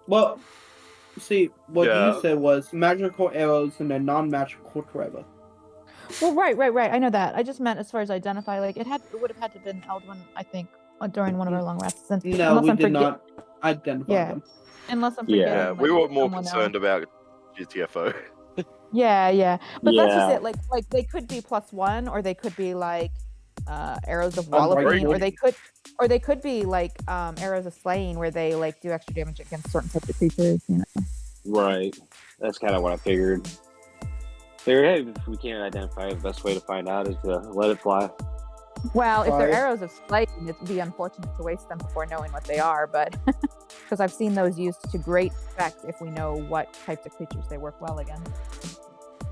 Well, see, what you Yeah. said was magical arrows and a non-magical forever. Well, right. I know that. I just meant as far as identify, like it would have had to have been Eldwin, I think, during one of our long rests. And No, unless we I'm did not identify them. Unless I'm Yeah, forgetting. we like, were more someone concerned else. about GTFO. Yeah. But that's just Yeah. it. Like they could be +1, or they could be like arrows of Unbreakable. walloping, or they could be like arrows of slaying, where they like do extra damage against certain types of creatures. You know. Right. That's kind of what I figured. Figured, hey, if we can't identify, the best way to find out is to let it fly. Well, if they're Fire. arrows of slaying, it'd be unfortunate to waste them before knowing what they are, but because I've seen those used to great effect if we know what types of creatures they work well against.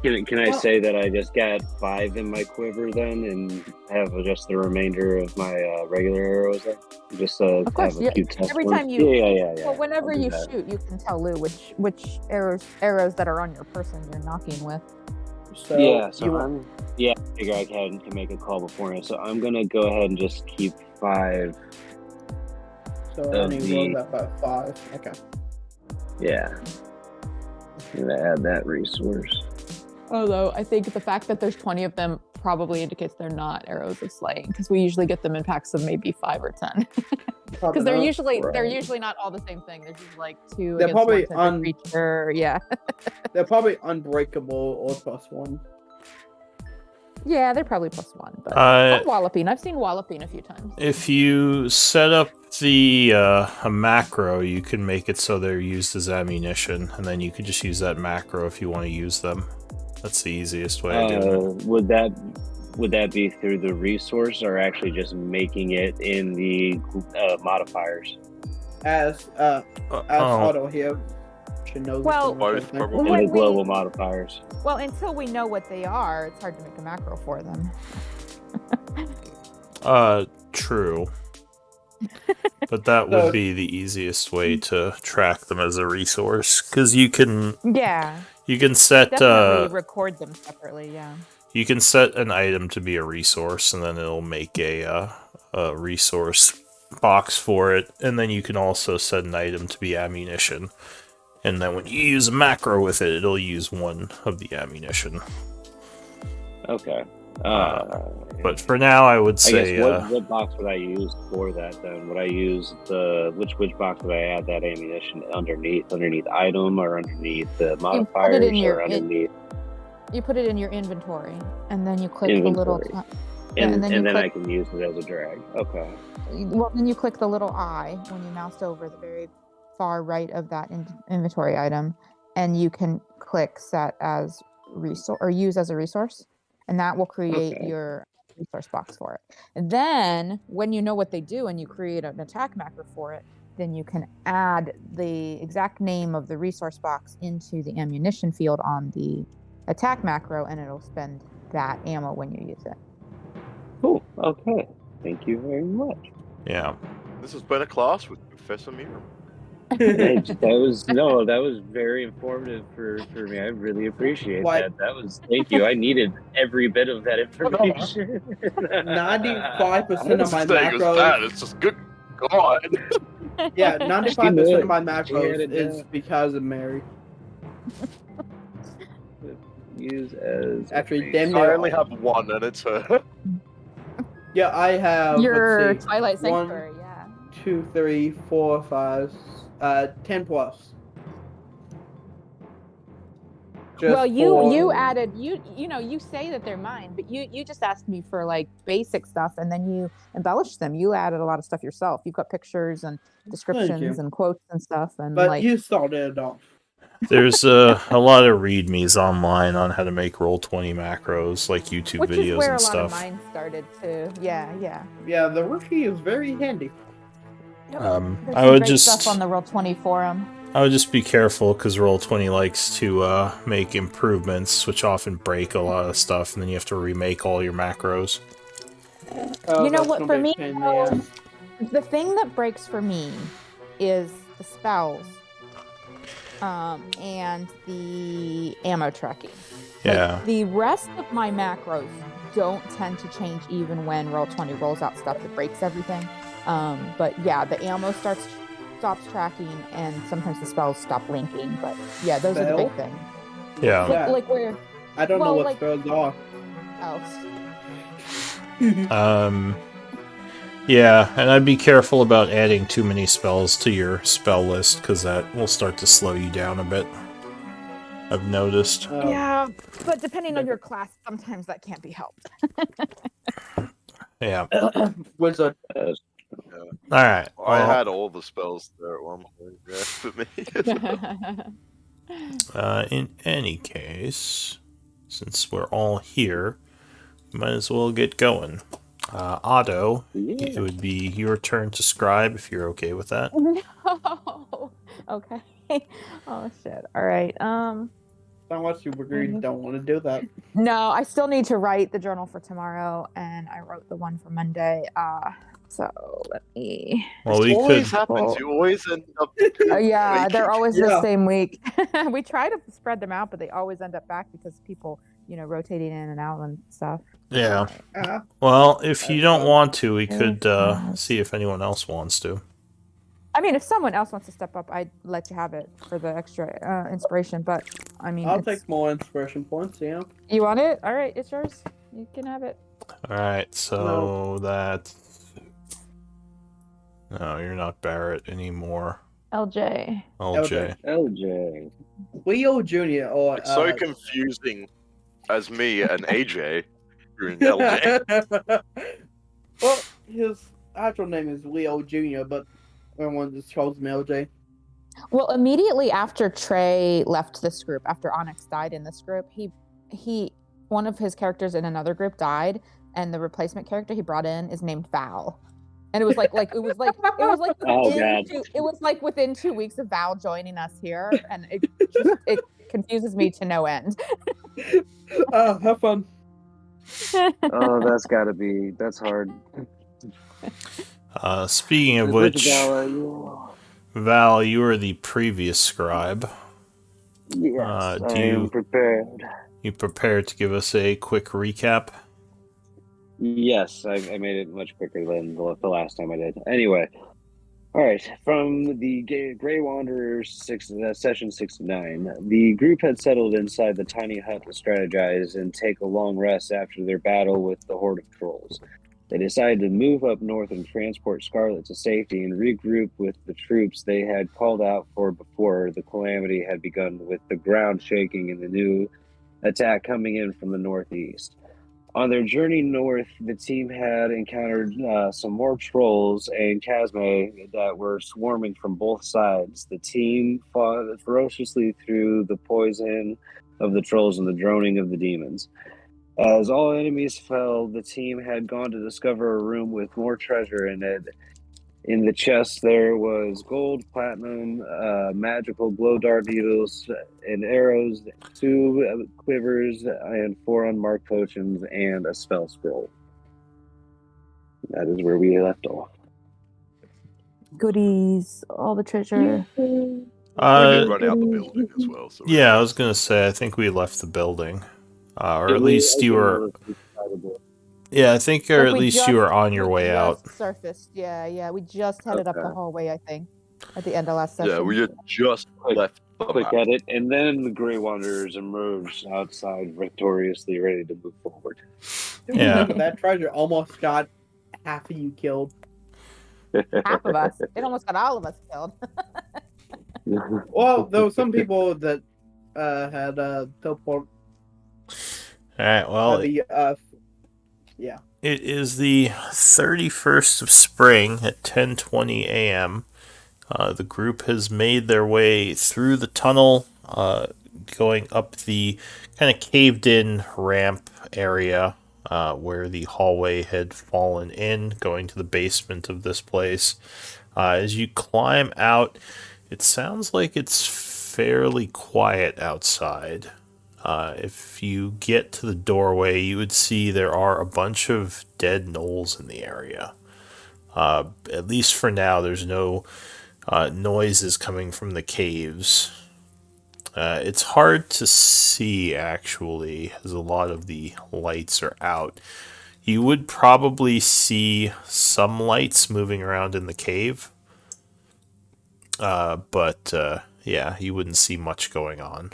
Can I say that I just got 5 in my quiver then, and have just the remainder of my regular arrows there? Just Of course, have a few test every ones? time you- Yeah. Well, whenever I'll do you that. shoot, you can tell Lou which arrows that are on your person you're knocking with. So Yeah, so you, I figure I can make a call beforehand. So I'm gonna go ahead and just keep 5. so I need to roll that by 5. Okay. Yeah. I'm gonna add that resource. Although I think the fact that there's 20 of them probably indicates they're not arrows of slaying, because we usually get them in packs of maybe 5 or 10. Because they're usually not all the same thing. There's usually like 2 They're against probably one type of creature. Yeah. They're probably unbreakable or +1. Yeah, they're probably +1. But walloping, I've seen walloping a few times. If you set up the a macro, you can make it so they're used as ammunition, and then you could just use that macro if you want to use them. That's the easiest way of doing it. Would that be through the resource, or actually just making it in the modifiers? As Otto here should know. Well, Both probably. In the global modifiers. Well, until we know what they are, it's hard to make a macro for them. True. But that would be the easiest way to track them as a resource, because you can set definitely record them separately. Yeah. You can set an item to be a resource, and then it'll make a resource box for it. And then you can also set an item to be ammunition. And then when you use a macro with it, it'll use one of the ammunition. Okay. But for now, I would say... I guess what box would I use for that then? Would I use which box would I add that ammunition underneath? Underneath item, or underneath the modifiers, or underneath... You put it in your inventory, and then you click the little... and then I can use it as a drag. Okay. Well, then you click the little eye when you mouse over the very far right of that inventory item, and you can click set as resource or use as a resource, and that will create your resource box for it. And then when you know what they do and you create an attack macro for it, then you can add the exact name of the resource box into the ammunition field on the attack macro, and it'll spend that ammo when you use it. Cool. Okay. Thank you very much. Yeah. This has been a class with Professor Mira. That was very informative for me. I really appreciate that. Thank you. I needed every bit of that information. 95% of my macros. It's just good God. Yeah, 95% of my macros is because of Mary. Use as actually I only have one, and it's her. Yeah, I have your Twilight Sanctuary. 1, 2, 3, 4, 5, 10 plus. Well, you added you say that they're mine, but you just asked me for like basic stuff, and then you embellished them. You added a lot of stuff yourself. You got pictures and descriptions and quotes and stuff, and but you started it off. There's a lot of readmes online on how to make Roll20 macros, like YouTube videos and stuff. Which is where a lot of mine started too. Yeah. Yeah, the rookie is very handy. I would just stuff on the Roll20 forum. I would just be careful, because Roll20 likes to make improvements, which often break a lot of stuff, and then you have to remake all your macros. You know what? For me, the thing that breaks for me is the spells. And the ammo tracking. Yeah. The rest of my macros don't tend to change even when Roll20 rolls out stuff that breaks everything. But yeah, the ammo starts stops tracking, and sometimes the spells stop linking. But yeah, those are the big things. Yeah. Yeah. Like where? I don't know Well, what spells are. Oh. Yeah, and I'd be careful about adding too many spells to your spell list, because that will start to slow you down a bit. I've noticed. Yeah, but depending on your class, sometimes that can't be helped. Yeah. Wizard. Alright. I had all the spells there at one point. Yeah, for me. In any case, since we're all here, might as well get going. Otto, it would be your turn to scribe if you're okay with that. No. Okay. Oh shit. All right. Sound like Super Green don't want to do that. No, I still need to write the journal for tomorrow, and I wrote the one for Monday. So let me. Well, we This always could. happens. You always end up. Yeah, they're always the Yeah. same week. We try to spread them out, but they always end up back because people, rotating in and out and stuff. Yeah. Uh, Well, if you don't fine. want to, we could see if anyone else wants to. I mean, if someone else wants to step up, I'd let you have it for the extra inspiration. But I mean, I'll take more inspiration points, yeah. You want it? All right, it's yours. You can have it. Alright, so that's. No, you're not Barrett anymore. LJ. LJ. LJ. Leo Jr. or It's so confusing as me and AJ. You're in LJ. Well, his actual name is Leo Jr., but everyone just calls him LJ. Well, immediately after Trey left this group, after Onyx died in this group, he one of his characters in another group died, and the replacement character he brought in is named Val. And it was like within 2 weeks of Val joining us here, and it confuses me to no end. Have fun. Oh, that's hard. Speaking of which, Val, you are the previous scribe. Yes, do I am prepared. You prepared to give us a quick recap? Yes, I made it much quicker than the last time I did. Anyway, all right. From the Grey Wanderers session 69, the group had settled inside the tiny hut to strategize and take a long rest after their battle with the horde of trolls. They decided to move up north and transport Scarlet to safety and regroup with the troops they had called out for before the calamity had begun, with the ground shaking and the new attack coming in from the northeast. On their journey north, the team had encountered some more trolls and Chasme that were swarming from both sides. The team fought ferociously through the poison of the trolls and the droning of the demons. As all enemies fell, the team had gone to discover a room with more treasure in it. In the chest, there was gold, platinum, magical glow dart needles, and arrows, 2 quivers, and 4 unmarked potions, and a spell scroll. That is where we left off. Goodies, all the treasure. We did run out the building as well. So Yeah, I was gonna say, I think we left the building. Or at least you were... Yeah, I think, or at least you were on your way out. Surfaced, yeah. We just headed up the hallway, I think, at the end of last session. yeah, we had just left. the Quick map. at it, and then the Grey Wanderers emerged outside victoriously, ready to move forward. Yeah. That treasure almost got half of you killed. Half of us. It almost got all of us killed. Well, there were some people that had teleport. Alright, well, Yeah. it is the 31st of spring at 10:20 a.m. The group has made their way through the tunnel, going up the kind of caved-in ramp area where the hallway had fallen in, going to the basement of this place. As you climb out, it sounds like it's fairly quiet outside. If you get to the doorway, you would see there are a bunch of dead gnolls in the area. At least for now, there's no noises coming from the caves. It's hard to see, actually, as a lot of the lights are out. You would probably see some lights moving around in the cave, But yeah, you wouldn't see much going on.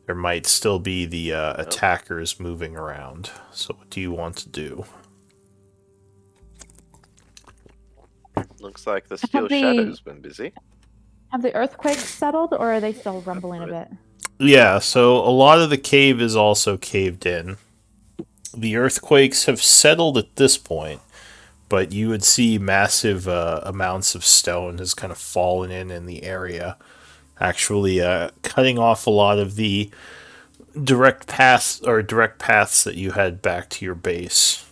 There might still be the attackers moving around. So what do you want to do? Looks like the Steel the- Shadow's been busy. Have the earthquakes settled, or are they still rumbling a bit? Yeah, so a lot of the cave is also caved in. The earthquakes have settled at this point, but you would see massive amounts of stone has kind of fallen in the area, actually cutting off a lot of the direct paths that you had back to your base.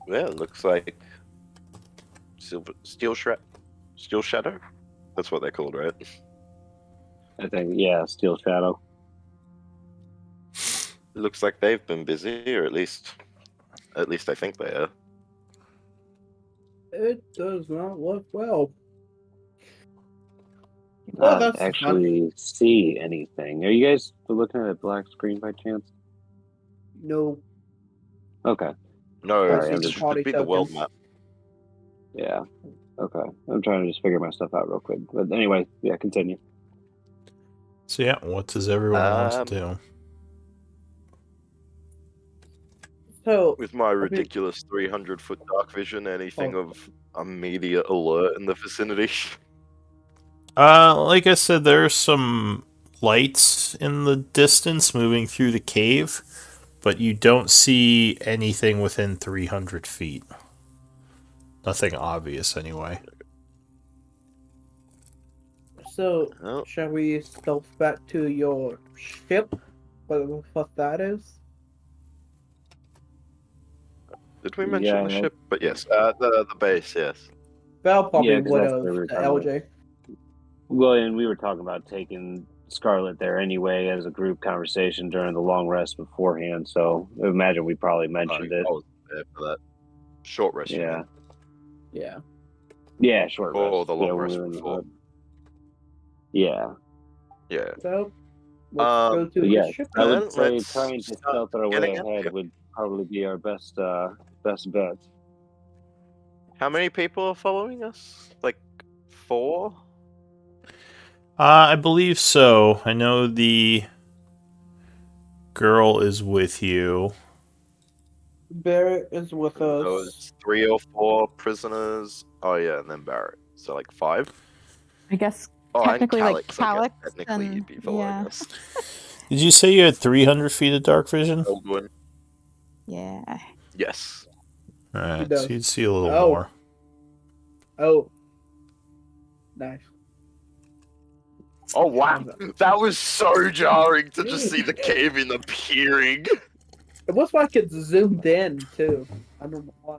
Yeah, it looks like Steel Shadow. That's what they're called, right? I think, yeah, Steel Shadow. It looks like they've been busy, or at least I think they are. It does not look well. Not that's actually see anything. Are you guys looking at a black screen by chance? No. Okay. No, Sorry, it I'm just- should be the world map. Yeah. Okay. I'm trying to just figure my stuff out real quick. But anyway, yeah, continue. So yeah, what does everyone want to do? So With my ridiculous 300-foot dark vision, anything of immediate alert in the vicinity. Like I said, there's some lights in the distance moving through the cave, but you don't see anything within 300 feet. Nothing obvious, anyway. So, Oh. shall we stealth back to your ship? Whatever the fuck that is? Did we mention the Yeah. ship? But yes, the base, yes. Val probably Yeah, 'cause would that's have where we were to talking about. LJ. Well, and we were talking about taking Scarlet there anyway as a group conversation during the long rest beforehand. So I imagine we probably mentioned I it. was there for that short rest. you Yeah. mean? Yeah. Yeah, short rest. Or the long yeah, when rest we were in the before. hut. Yeah. Yeah. So, let's go to But the yeah, ship. I would then say let's trying to start stealth our way getting it. ahead would probably be our best bet. How many people are following us? Like 4? I believe so. I know the girl is with you. Barrett is with So us. it's 3 or 4 prisoners. Oh yeah, and then Barrett. So like 5. I guess Oh, technically, and like Calyx, I guess. Calyx Technically, and- you'd be following yeah. us. Did you say you had 300 feet of dark vision? Eldwin. Yeah. Yes. Alright, does. so you'd see a little Oh. more. Oh. Nice. Oh wow, that was so jarring to just see the cave in appearing. It was like it's zoomed in, too. I don't know why.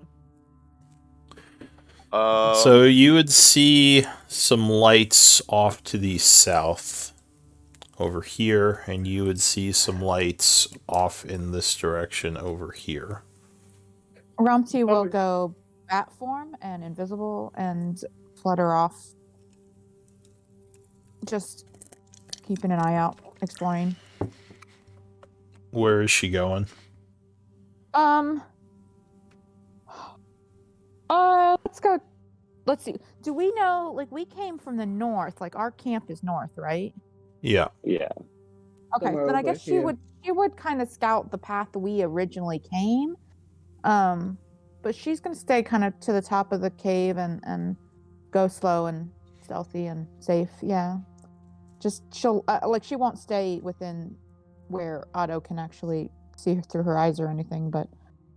So you would see some lights off to the south over here, and you would see some lights off in this direction over here. Rumty will Oh. go bat form and invisible and flutter off. Just keeping an eye out, exploring. Where is she going? Let's go. Let's see. Do we know, like, we came from the north, like, our camp is north, right? Yeah. Yeah. Okay, Somewhere then I over guess she here. would kind of scout the path we originally came. But she's gonna stay kind of to the top of the cave and go slow and stealthy and safe. Yeah. Just she'll like she won't stay within where Otto can actually see her through her eyes or anything, but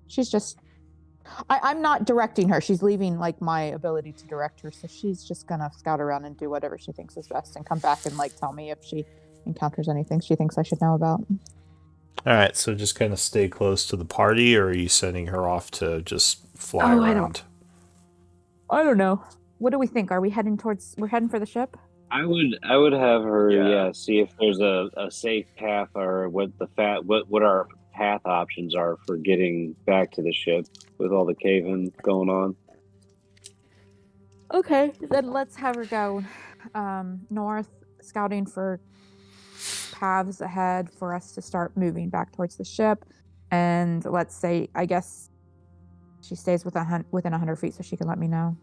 she's just I'm not directing her. She's leaving like my ability to direct her, so she's just gonna scout around and do whatever she thinks is best and come back and like tell me if she encounters anything she thinks I should know about. Alright, so just kind of stay close to the party, or are you sending her off to just fly Oh, I around? I don't know. What do we think? We're heading for the ship? I would have her Yeah. see if there's a safe path or what our path options are for getting back to the ship with all the cave-in going on. Okay, then let's have her go north, scouting for paths ahead for us to start moving back towards the ship. And let's say, I guess she stays within 100 feet, so she can let me know.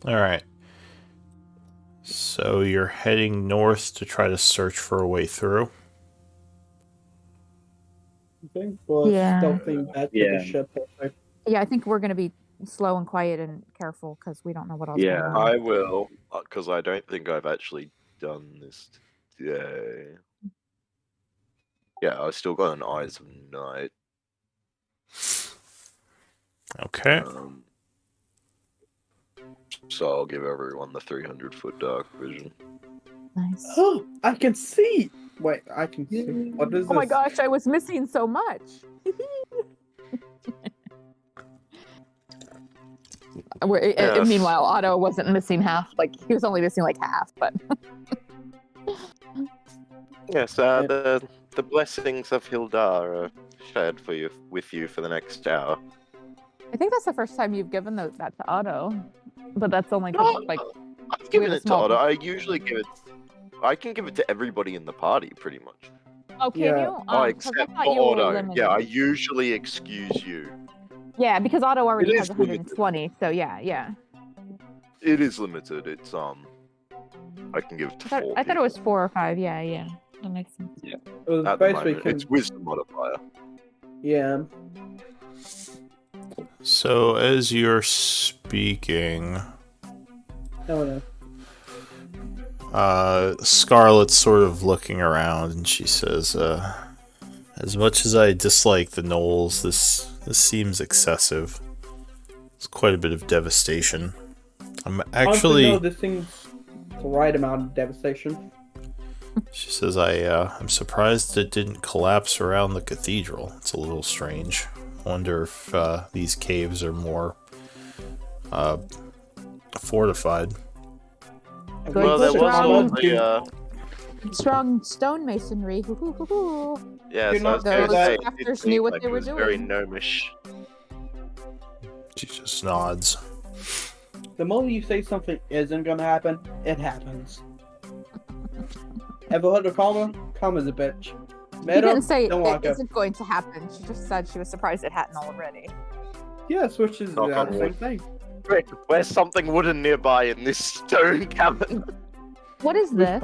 All right. So you're heading north to try to search for a way through. Okay. Well, Yeah. stealthing back to Yeah. the ship. Perfect. Yeah, I think we're going to be slow and quiet and careful because we don't know what else. Yeah. going on. I will, because I don't think I've actually done this today. Yeah, I still got an Eyes of Night. Okay. So I'll give everyone the 300-foot dark vision. Nice. Oh, I can see. Wait, I can see. What is this? Oh my gosh, I was missing so much. Yes. Meanwhile, Otto wasn't missing half. Like, he was only missing like half, but... Yes, the blessings of Hildar are shared with you for the next hour. I think that's the first time you've given that to Otto. But that's only No, like... I've given have a it to small- Otto. I usually give it. I can give it to everybody in the party, pretty much. Oh, can Yeah. you? 'Cause I Except thought for you were Otto. limited. Yeah, I usually excuse you. Yeah, because Otto already It has is limited. 120, so yeah. It is limited. It's I can give it to 40. I thought it was 4 or 5, yeah. That makes sense. It was At the basically moment, it's wisdom modifier. yeah. So as you're speaking, Oh no. Scarlet's sort of looking around, and she says, "As much as I dislike the gnolls, this seems excessive. It's quite a bit of devastation. I'm Honestly, no, actually." this seems the right amount of devastation. She says, I'm surprised it didn't collapse around the cathedral. It's a little strange. I wonder if these caves are more fortified." Good Well, there was strong- also Strong stonemasonry. Hoo, hoo, hoo, hoo. yeah. You're So I not was going to those say, it crafters did seem knew what like they it were was very doing. gnomish. She just nods. The moment you say something isn't gonna happen, it happens. Ever heard of Karma? Karma's a bitch. She Made didn't up, say don't it walk up. isn't going to happen. She just said she was surprised it hadn't already. Yes, which is Knock on the same wood. thing. Rick, where's something wooden nearby in this stone cabin? What is this?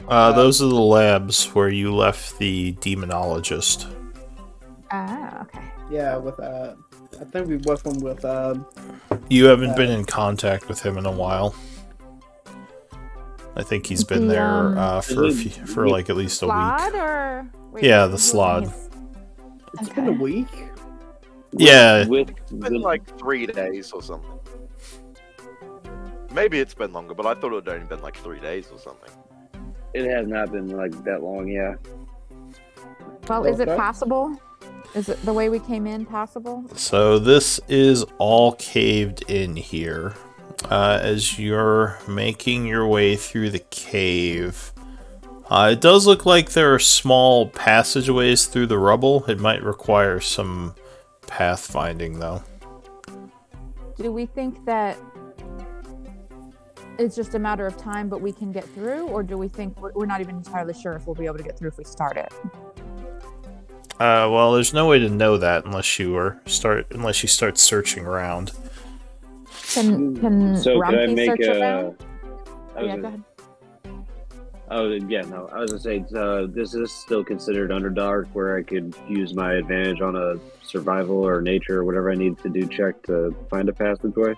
Those are the labs where you left the demonologist. Ah, okay. Yeah, with I think we worked one with You haven't been in contact with him in a while. I think he's been The, there for is it for like at least a Slod week. or? Wait, Yeah, who the was Slod. his- it's been a Okay. week. Yeah, With It's been like 3 days or something. Maybe it's been longer, but I thought it had only been like 3 days or something. it has not been like that long, yeah. Well, is it Okay. passable? Is it the way we came in passable? so this is all caved in here. As you're making your way through the cave, it does look like there are small passageways through the rubble. It might require some pathfinding, though. Do we think that it's just a matter of time, but we can get through, or do we think we're not even entirely sure if we'll be able to get through if we start it? Well, there's no way to know that unless you start searching around. Can So could I Rumpy make search a? around? I was Yeah, go gonna- ahead. Oh yeah, no. I was gonna say this is still considered Underdark, where I could use my advantage on a survival or nature or whatever I need to do check to find a passageway.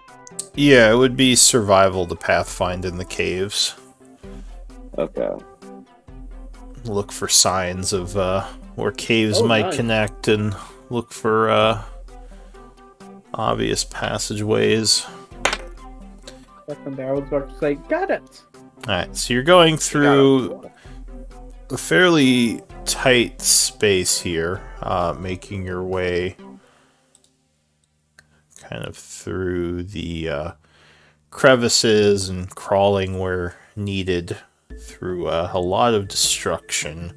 Yeah, it would be survival to pathfind in the caves. Okay. Look for signs of where caves Oh, might nice. connect, and look for obvious passageways. Second there, I was about to say, got it. Alright, so you're going through a fairly tight space here, making your way kind of through the crevices and crawling where needed through a lot of destruction.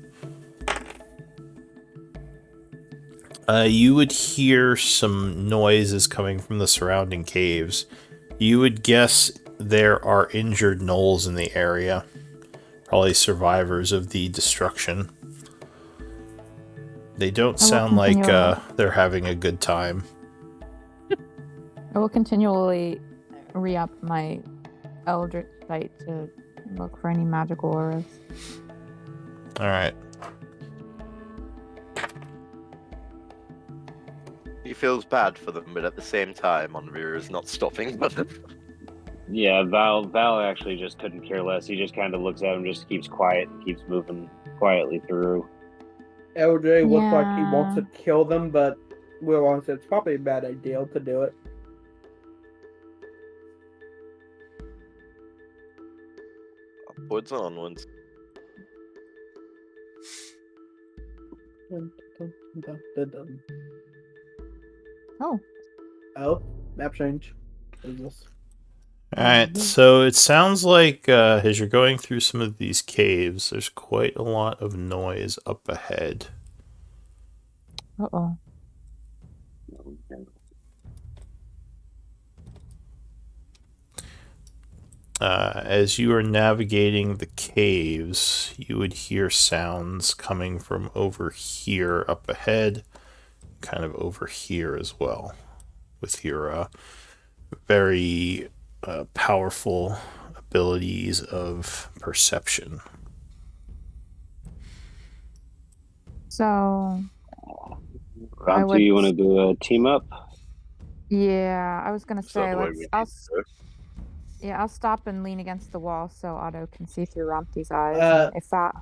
You would hear some noises coming from the surrounding caves. You would guess there are injured gnolls in the area. Probably survivors of the destruction. They don't I will sound like continue- they're having a good time. I will continually re-up my Eldritch Sight to look for any magical auras. Alright. He feels bad for them, but at the same time, Onvir is not stopping them. Yeah, Val actually just couldn't care less. He just kind of looks at him, just keeps quiet, and keeps moving quietly through. LJ looks like he wants Yeah. to kill them, but realizes it's probably a bad idea to do it. Upwards and onwards. Dun, dun, dun, dun, dun. Oh, Oh, map change. What is this? Alright, so it sounds like as you're going through some of these caves, there's quite a lot of noise up ahead. uh-oh. As you are navigating the caves, you would hear sounds coming from over here up ahead, kind of over here as well, with your very powerful abilities of perception. So, Ron, would- do you want to do a team up? yeah, I was gonna Is that say the way let's. we I'll, need to go? yeah, I'll stop and lean against the wall so Otto can see through Romty's eyes. Uh, and if that,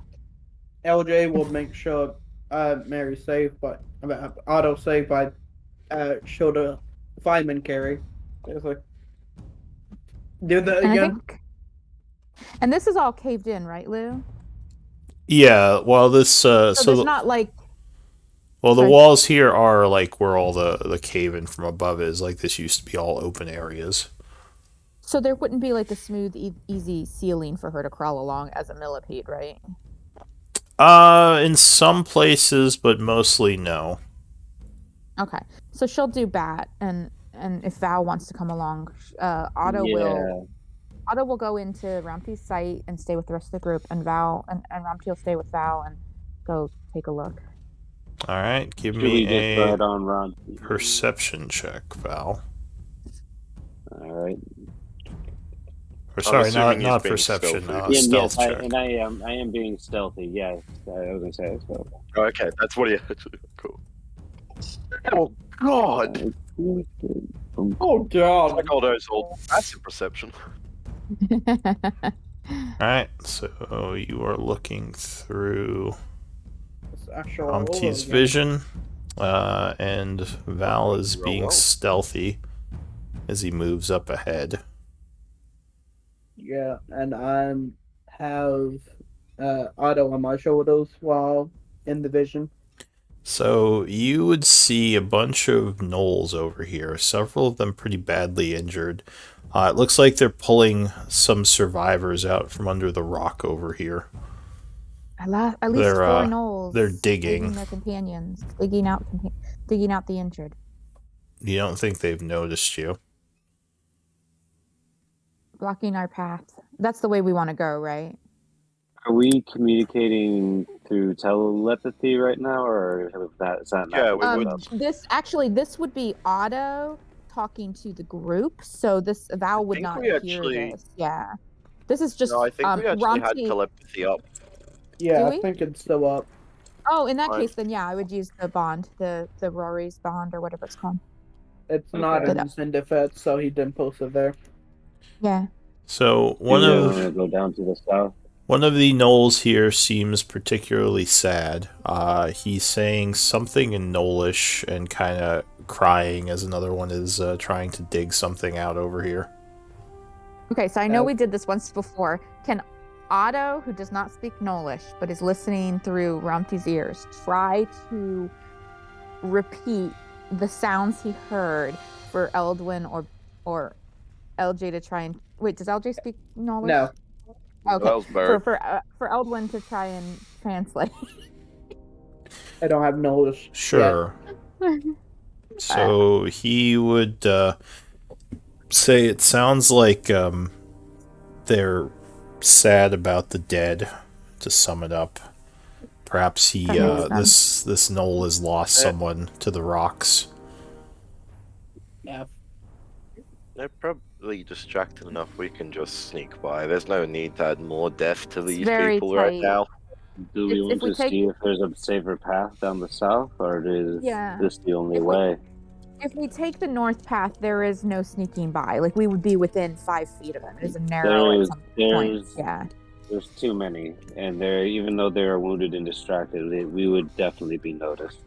LJ will make sure Mary's safe, but auto save by show the fireman carry. It's like do that and I again. think, and this is all caved in, right, Lou? Yeah, well, this So, so there's the, not like well, the sorry. walls here are like where all the cave in from above is. Like this used to be all open areas. so there wouldn't be like the smooth, easy ceiling for her to crawl along as a millipede, right? In some places, but mostly no. Okay, so she'll do bat, and if Val wants to come along, Otto will go into Romty's sight and stay with the rest of the group, and Val and Romty will stay with Val and go take a look. All right, give Should we me just go a ahead on Ron? perception check, Val. All right. Or sorry, assuming not he's being perception, stealthy. stealth yes, check. I am being stealthy. Yes, I was gonna say so. Oh, okay, that's what he actually. Cool. Oh God! Oh god! Like all those old passive perception. All right, so you are looking through It's actual Romty's again. vision, and Val is Roll being well. stealthy as he moves up ahead. Yeah, and I have Otto on my shoulders while in the vision. So you would see a bunch of gnolls over here, several of them pretty badly injured. It looks like they're pulling some survivors out from under the rock over here. At least They're, four gnolls. they're digging. saving their companions, digging out the injured. You don't think they've noticed you? Blocking our path. That's the way we want to go, right? Are we communicating through telepathy right now, or is that not? Yeah, we would. This would be Otto talking to the group, so this Val would think not we hear actually- this. Yeah, this is just. No, I think we actually had Romty- telepathy up. Yeah, Do I we? think it's still up. Oh, in that Fine. case, then yeah, I would use the bond, the Rory's bond or whatever it's called. It's not Okay. in Zen Defense, so he didn't post it there. Yeah. So Do we one want to go down to the south? of the gnolls here seems particularly sad. He's saying something in gnollish and kind of crying as another one is trying to dig something out over here. Okay, so I know Oh. we did this once before. Can Otto, who does not speak Gnollish but is listening through Romty's ears, try to repeat the sounds he heard for Eldwin or LJ to try and wait? Does LJ speak Gnollish? No, Okay. That was bird. For Eldwin to try and translate. I don't have knowledge. Sure. So he would say it sounds like they're sad about the dead, to sum it up. Perhaps he That makes sense. this knoll has lost someone to the rocks. Yeah. They're probably distracted enough. We can just sneak by. There's no need to add more death to these very people right tight. now. Do we If want we to take- see if there's a safer path down the south, or is Yeah. this the only If we- way? If we take the north path, there is no sneaking by. Like, we would be within 5 feet of them. It is a narrow at some point. Yeah. There's too many, and they're even though they are wounded and distracted, we would definitely be noticed.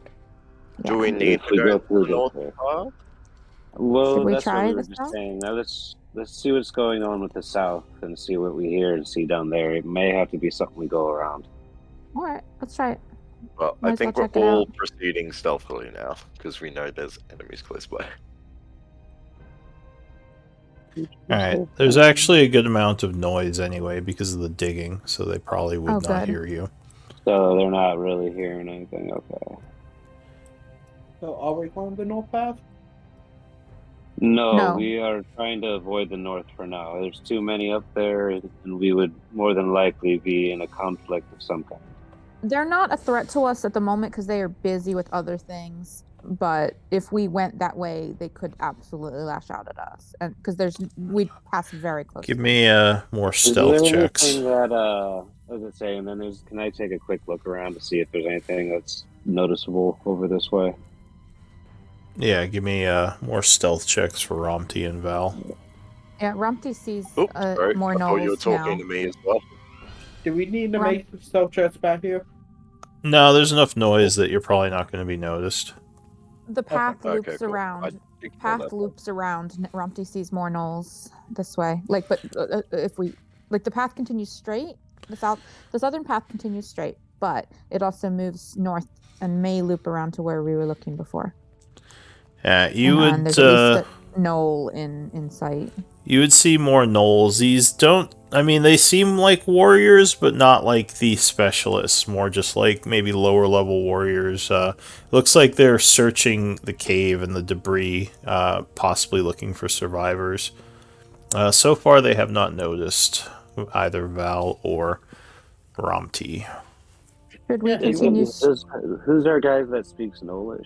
Do we Yeah. need If to we go go to through the north this way. path? Well, Should we that's what try we were the just south? saying. Now let's see what's going on with the south and see what we hear and see down there. It may have to be something we go around. All right, let's try it. Well, Might I as think well we're check it all out. proceeding stealthily now because we know there's enemies close by. Alright, there's actually a good amount of noise anyway because of the digging, so they probably would Oh, not good. hear you. So they're not really hearing anything. Okay. So are we going the north path? No, No. we are trying to avoid the north for now. There's too many up there, and we would more than likely be in a conflict of some kind. They're not a threat to us at the moment because they are busy with other things. But if we went that way, they could absolutely lash out at us, and because we'd pass very close. Give to me more Is stealth there checks. anything that, as I say, and then can I take a quick look around to see if there's anything that's noticeable over this way? Yeah, give me more stealth checks for Romty and Val. them. Yeah, Rumpty sees Oops, sorry. more I thought you were knolls talking now. to me as well. Do we need to Right. make some stealth checks back here? No, there's enough noise that you're probably not going to be noticed. The path Okay, loops cool. around. I ignored Path that. loops around. Rumpty sees more knolls this way. Like, but if we the path continues straight, the southern path continues straight, but it also moves north and may loop around to where we were looking before. You And would there's at least a knoll in sight. you would see more gnolls. These don't. I mean, they seem like warriors, but not like the specialists. More just like maybe lower level warriors. Looks like they're searching the cave and the debris, possibly looking for survivors. So far, they have not noticed either Val or Romty. Should we Yeah, continue? Who's our guy that speaks Nolish?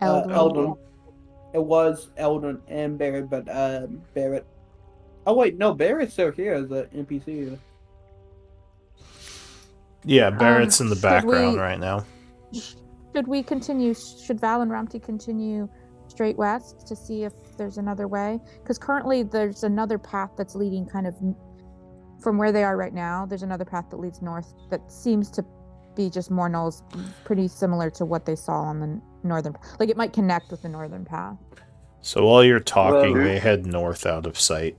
Eldon. It was Eldon and Barrett, but Barrett. Oh wait, no, Barrett's still here as an NPC. Yeah, Barrett's in the should background we- right now. Should we continue? Should Val and Rumpty continue straight west to see if there's another way? Because currently there's another path that's leading kind of from where they are right now. There's another path that leads north that seems to be just more knolls, pretty similar to what they saw on the northern. Like it might connect with the northern path. So while you're talking, Well- they head north out of sight.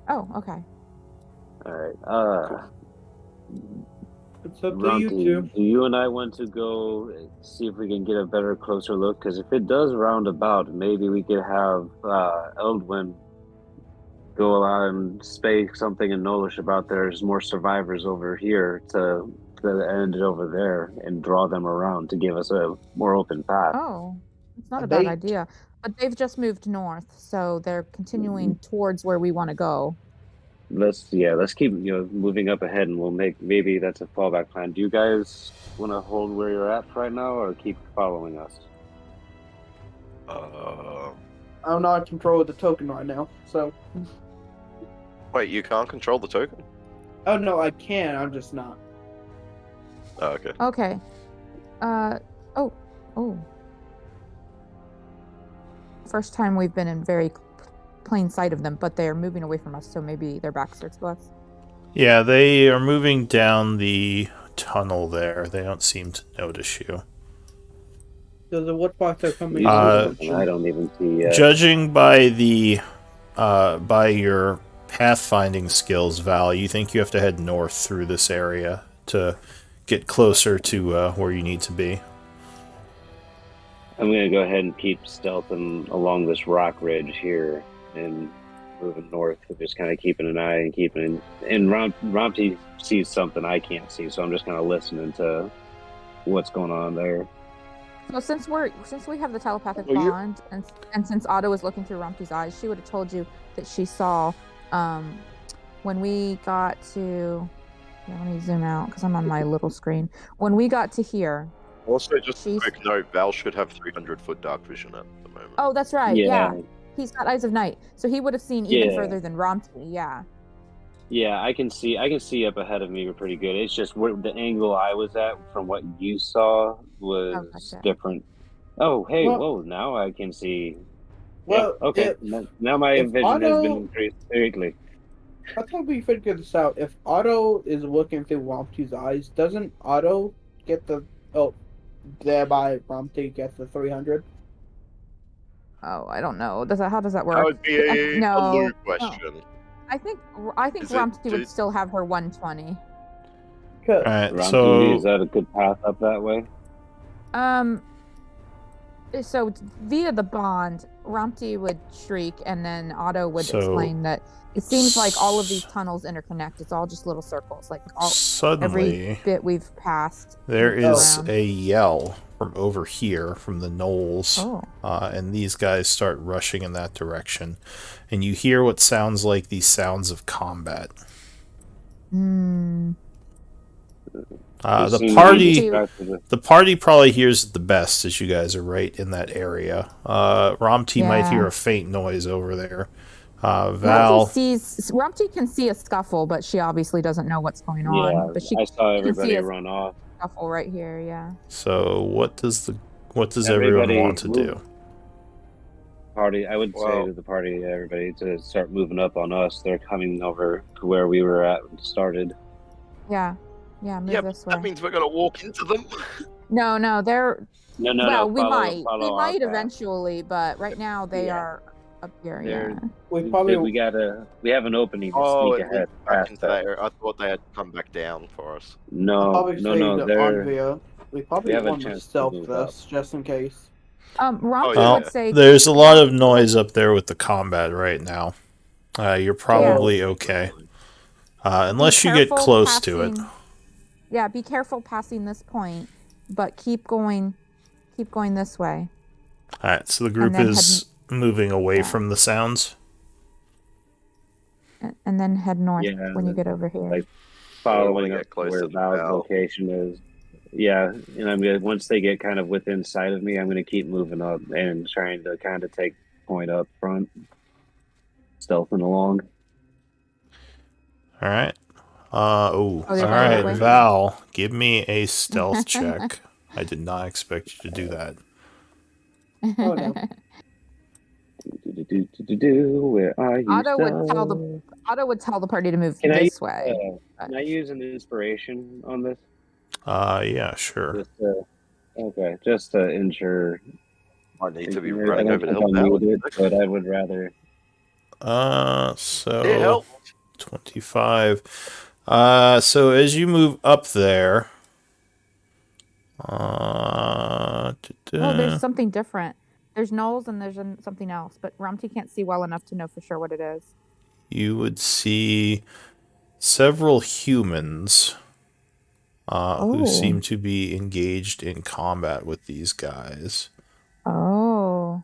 Oh, okay. All right. It's up to you Runty, two. do you and I want to go see if we can get a better, closer look? Because if it does round about, maybe we could have Eldwin go out and say something in Nolish about there's more survivors over here to end it over there and draw them around to give us a more open path. Oh, it's not A a bad bait. idea. But they've just moved north, so they're continuing towards where we want to go. Let's keep moving up ahead, and we'll maybe that's a fallback plan. Do you guys want to hold where you're at right now, or keep following us? I'm not in control of the token right now, so. Wait, you can't control the token? Oh no, I can. I'm just not. Oh, okay. Okay. Oh. First time we've been in very plain sight of them, but they're moving away from us, so maybe their backs are to us. Yeah, they are moving down the tunnel there. They don't seem to notice you. So the what parts are coming? Uh, I don't even see. Judging by the by your pathfinding skills, Val, you think you have to head north through this area to get closer to where you need to be. I'm gonna go ahead and keep stealthing along this rock ridge here and moving north. Just kind of keeping an eye and keeping. And Romty sees something I can't see, so I'm just kind of listening to what's going on there. So since we have the telepathic Oh, you're- bond, and since Otto was looking through Rumpty's eyes, she would have told you that she saw when we got to Yeah, let me zoom out because I'm on my little screen. When we got to here, Also, just a She's- quick note: Val should have 300-foot dark vision at the moment. oh, that's right. Yeah. Yeah. He's got Eyes of Night, so he would have seen even Yeah. further than Romty. Yeah. Yeah, I can see up ahead of me pretty good. It's just where the angle I was at from what you saw was gotcha. different. Oh, hey, Well- whoa! Now I can see. Well, yeah, okay. Now my if vision has been Otto- increased greatly. I think we figured this out. If Otto is looking through Romty's eyes, doesn't Otto get the thereby Romty gets the 300? Oh, I don't know. How does that work? That would be a No, Lou no. question. I think Is it- Romty would did- still have her 120. Cause Alright, Is so that a good path up that way? So via the bond, Romty would shriek, and then Otto would So- explain that it seems like all of these tunnels interconnect. It's all just little circles, like every suddenly bit we've passed. there we've is around. a yell from over here from the knolls. Oh. And these guys start rushing in that direction, and you hear what sounds like these sounds of combat. Hmm. They The seem to be party, distracted. the party probably hears it the best as you guys are right in that area. Romty might Yeah. hear a faint noise over there. Val, Romty can see a scuffle, but she obviously doesn't know what's going on. Yeah, But she I saw can see everybody a run off. scuffle right here. Yeah. so what does everyone Everybody want to do? move. Party, I would say Well- to the party, everybody to start moving up on us. They're coming over to where we were at when it started. Yeah. Yeah. Move Yeah, this way. that means we're gonna walk into them. No, they're No, well, no. we might. We follow our might path. eventually, but right now they Yeah. are up here. They're- Yeah. we probably we have an opening to Oh, sneak it ahead. leads back past into that. that area. I thought they had come back down for us. No, probably say no. that They're Andrea, we probably have a want to chance to stealth move this just in case. Romty yeah. would say There's a lot of noise up there with the combat right now. You're probably okay, unless be you get careful close to it. passing- Yeah, be careful passing this point, but keep going this way. All right, so the group then is moving away Yeah. from the sounds. And then head north Yeah, when you get over here. like- I wanna following get up closer where to Val's Val. location is. Yeah, and I'm gonna once they get kind of within sight of me, I'm gonna keep moving up and trying to kind of take point up front, stealthing along. All right. Oh, All they're going right, that way? Val, give me a stealth check. I did not expect you to do that. Oh, no. Where are you? Otto would tell son? Otto would tell the party to move Can I this way. Can I use an inspiration on this? Yeah, sure. Just okay, just to ensure. Might need to be I running don't over the think hill I'll now. need it, but I would rather. So It helped. 25. So as you move up there, Oh, there's something different. There's Knowles and there's something else, but Romty can't see well enough to know for sure what it is. you would see several humans who Oh. seem to be engaged in combat with these guys. Oh,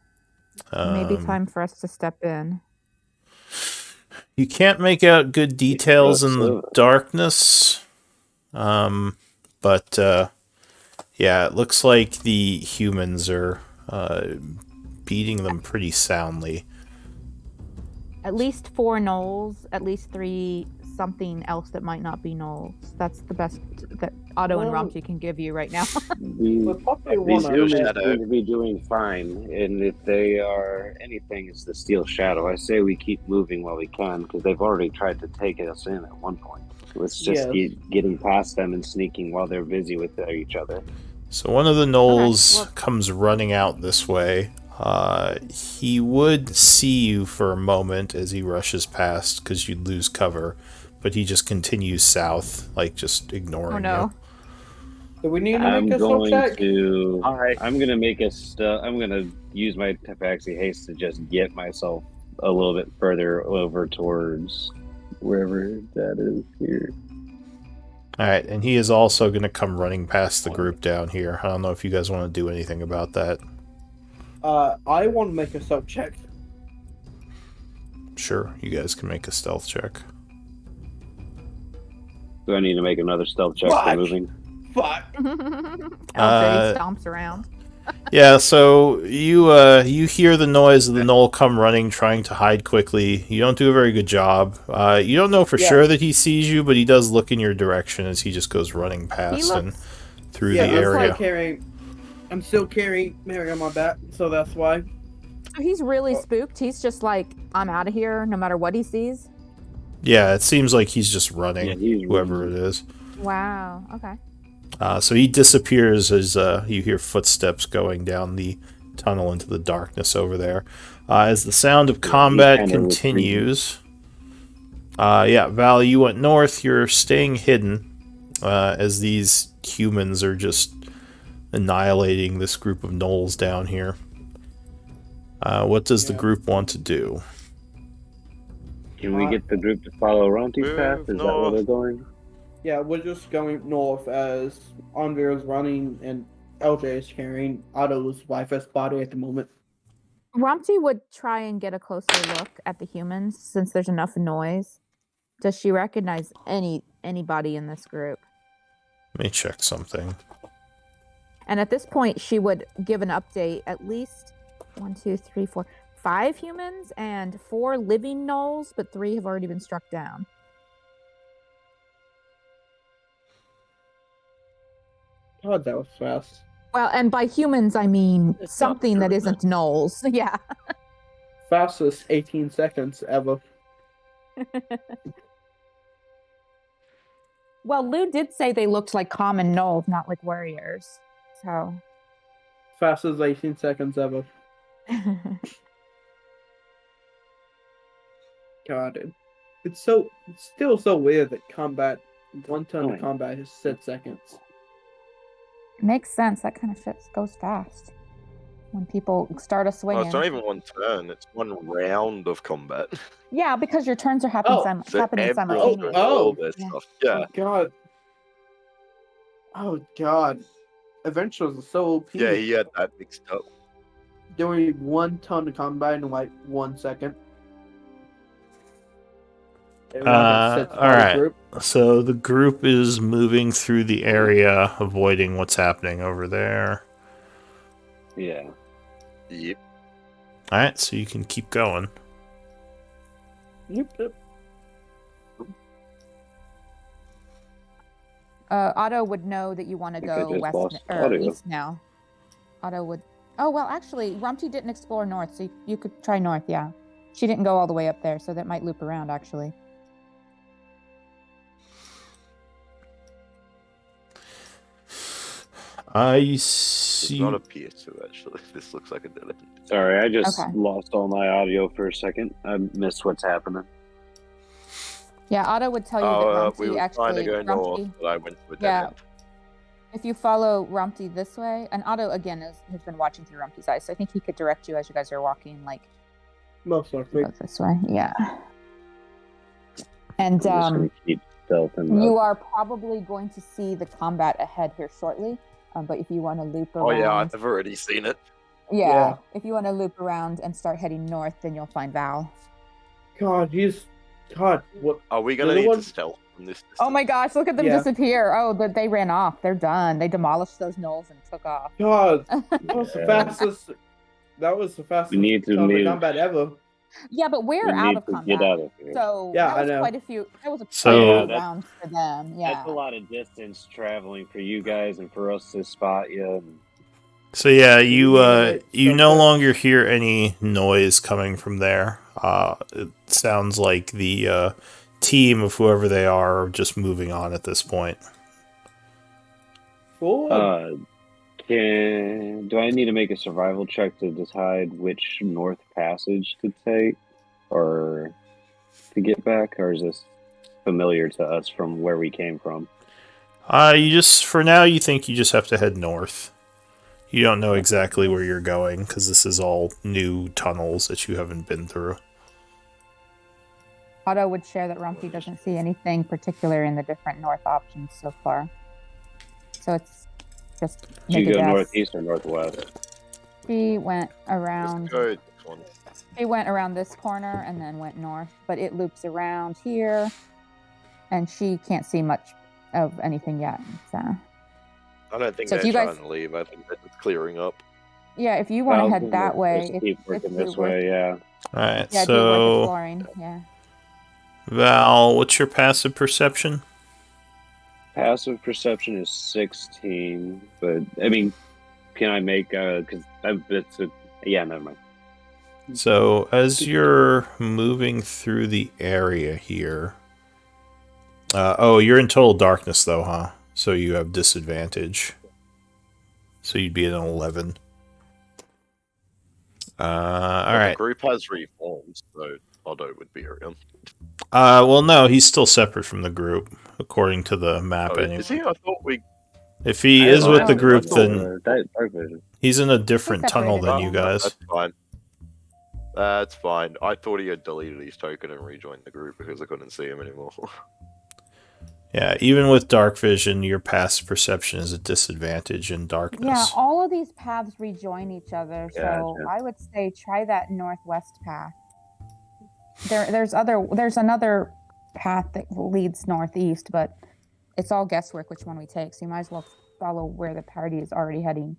maybe Um, time for us to step in. You can't make out good details in the so- darkness. But yeah, it looks like the humans are beating them pretty soundly. At least 4 Knowles, at least 3 something else that might not be Knowles. That's the best that Otto and Well- Romty can give you right now. We probably These want humans to. Shadow. seem to be doing fine, and if they are anything, it's the Steel Shadow. I say we keep moving while we can because they've already tried to take us in at one point. Let's just Yes. keep getting past them and sneaking while they're busy with each other. So one of the gnolls well- comes running out this way. He would see you for a moment as he rushes past because you'd lose cover, but he just continues south, like just ignoring Oh no. Do we need to I'm make a stealth going check? to. Hi. I'm gonna make a. I'm gonna use my Tabaxi haste to just get myself a little bit further over towards wherever that is here. All right, and he is also going to come running past the group down here. I don't know if you guys want to do anything about that. I want to make a stealth check. Sure, you guys can make a stealth check. Do I need to make another stealth check for Fuck. moving? Fuck. LJ stomps around. Yeah, so you hear the noise of the knoll come running, trying to hide quickly. You don't do a very good job. You don't know for Yeah. sure that he sees you, but he does look in your direction as he just goes running past and looks- through Yeah, the I'm area. I'm still carrying Mary on my back, so that's why. So he's really spooked. He's just like, I'm out of here no matter what he sees. Yeah, it seems like he's just running, Yeah, he's whoever running. it is. Wow. Okay. So he disappears as you hear footsteps going down the tunnel into the darkness over there. As the sound of he combat kinda retreated. continues. Val, you went north. You're staying hidden as these humans are just annihilating this group of gnolls down here. What does the group want to do? Can we get the group to follow Ronti's Move path? Is that where north. they're going? Yeah, we're just going north as Anvir is running and LJ is carrying Otto's wife's body at the moment. Rumpty would try and get a closer look at the humans since there's enough noise. Does she recognize anybody in this group? Let me check something. And at this point, she would give an update. At least 5 humans and 4 living gnolls, but 3 have already been struck down. God, that was fast. Well, and by humans, I mean It's not something that true, isn't gnolls. Yeah. Fastest 18 seconds ever. Well, Lou did say they looked like common gnolls, not like warriors. So. Fastest 18 seconds ever. God, it's still so weird that combat, 1 ton of combat is 6 seconds. Makes sense. That kind of shit goes fast. When people start a Oh, swinging. it's not even 1 turn, it's 1 round of combat. Yeah, because your turns are happening, Oh, So happening everyone simultaneously. doing all their Yeah. stuff. Yeah. Oh God. Oh God. Adventures are so OP. Yeah, he had that mixed up. Doing 1 ton of combat in like 1 second. Alright. So the group is moving through the area, avoiding what's happening over there. Yeah. Yep. Alright, so you can keep going. Yep. Otto would know that you want to I think I go just west lost or audio. east now. Otto would. Oh well, actually, Rumpty didn't explore north, so you could try north. Yeah, she didn't go all the way up there, so that might loop around actually. I Does see. not appear to, actually. This looks like a dead end. Sorry, I just Okay. lost all my audio for a second. I missed what's happening. Yeah, Otto would tell you Oh, that we Rumpty were trying to actually. go north, Rumpty, but I went to a dead Yeah. end. if you follow Rumpty this way, and Otto again has been watching through Rumpty's eyes, so I think he could direct you as you guys are walking, like Most likely. go this way. Yeah. And I'm just gonna keep stealthing you up. are probably going to see the combat ahead here shortly. But if you want to loop around, Oh yeah, I've already seen it. yeah, if you want to loop around and start heading north, then you'll find Val. God, what? Are we gonna The need one- to stealth from this distance? Oh my gosh, look at them Yeah. disappear. Oh, but they ran off. They're done. They demolished those gnolls and took off. God, that was the Yeah. fastest. That was the fastest need to ton of move. combat ever. Yeah, but we're We out need of to combat. get out of here. So Yeah, that I was know. quite a few. That was a So- quite a Yeah, few that's- rounds for them. Yeah. That's a lot of distance traveling for you guys and for us to spot you. So yeah, you Yeah, you so no good. longer hear any noise coming from there. It sounds like the team of whoever they are just moving on at this point. Forward. Do I need to make a survival check to decide which north passage to take or to get back, or is this familiar to us from where we came from? You just for now you think you just have to head north. You don't know exactly where you're going because this is all new tunnels that you haven't been through. Otto would share that Rumpty doesn't see anything particular in the different north options so far. So it's just Do make you a go guess. northeast or northwest? She went Let's around. go this one. She went around this corner and then went north, but it loops around here, and she can't see much of anything yet. So I don't think So if they're you guys- trying to leave. I think they're just clearing up. yeah, if you want to Well, head that way, Just keep if working you're this worth- way, yeah. All right, yeah, it'd be worth so exploring. Yeah. Val, what's your passive perception? Passive perception is 16, but I mean, can I make because yeah, never mind. So as you're moving through the area here, oh, you're in total darkness though, huh? So you have disadvantage. So you'd be at an 11. All But right. The group has reformed, so Otto would be around. Well, no, he's still separate from the group, according to the map. Oh, Anyway, is he? I thought we. if he I is don't with know, the I group, thought then dark vision. he's in a different He's tunnel separated. than you guys. That's fine. That's fine. I thought he had deleted his token and rejoined the group because I couldn't see him anymore. Yeah, even with dark vision, your passive perception is a disadvantage in darkness. Yeah, all of these paths rejoin each other, so Gotcha. I would say try that northwest path. There's another path that leads northeast, but it's all guesswork which one we take. So you might as well follow where the party is already heading.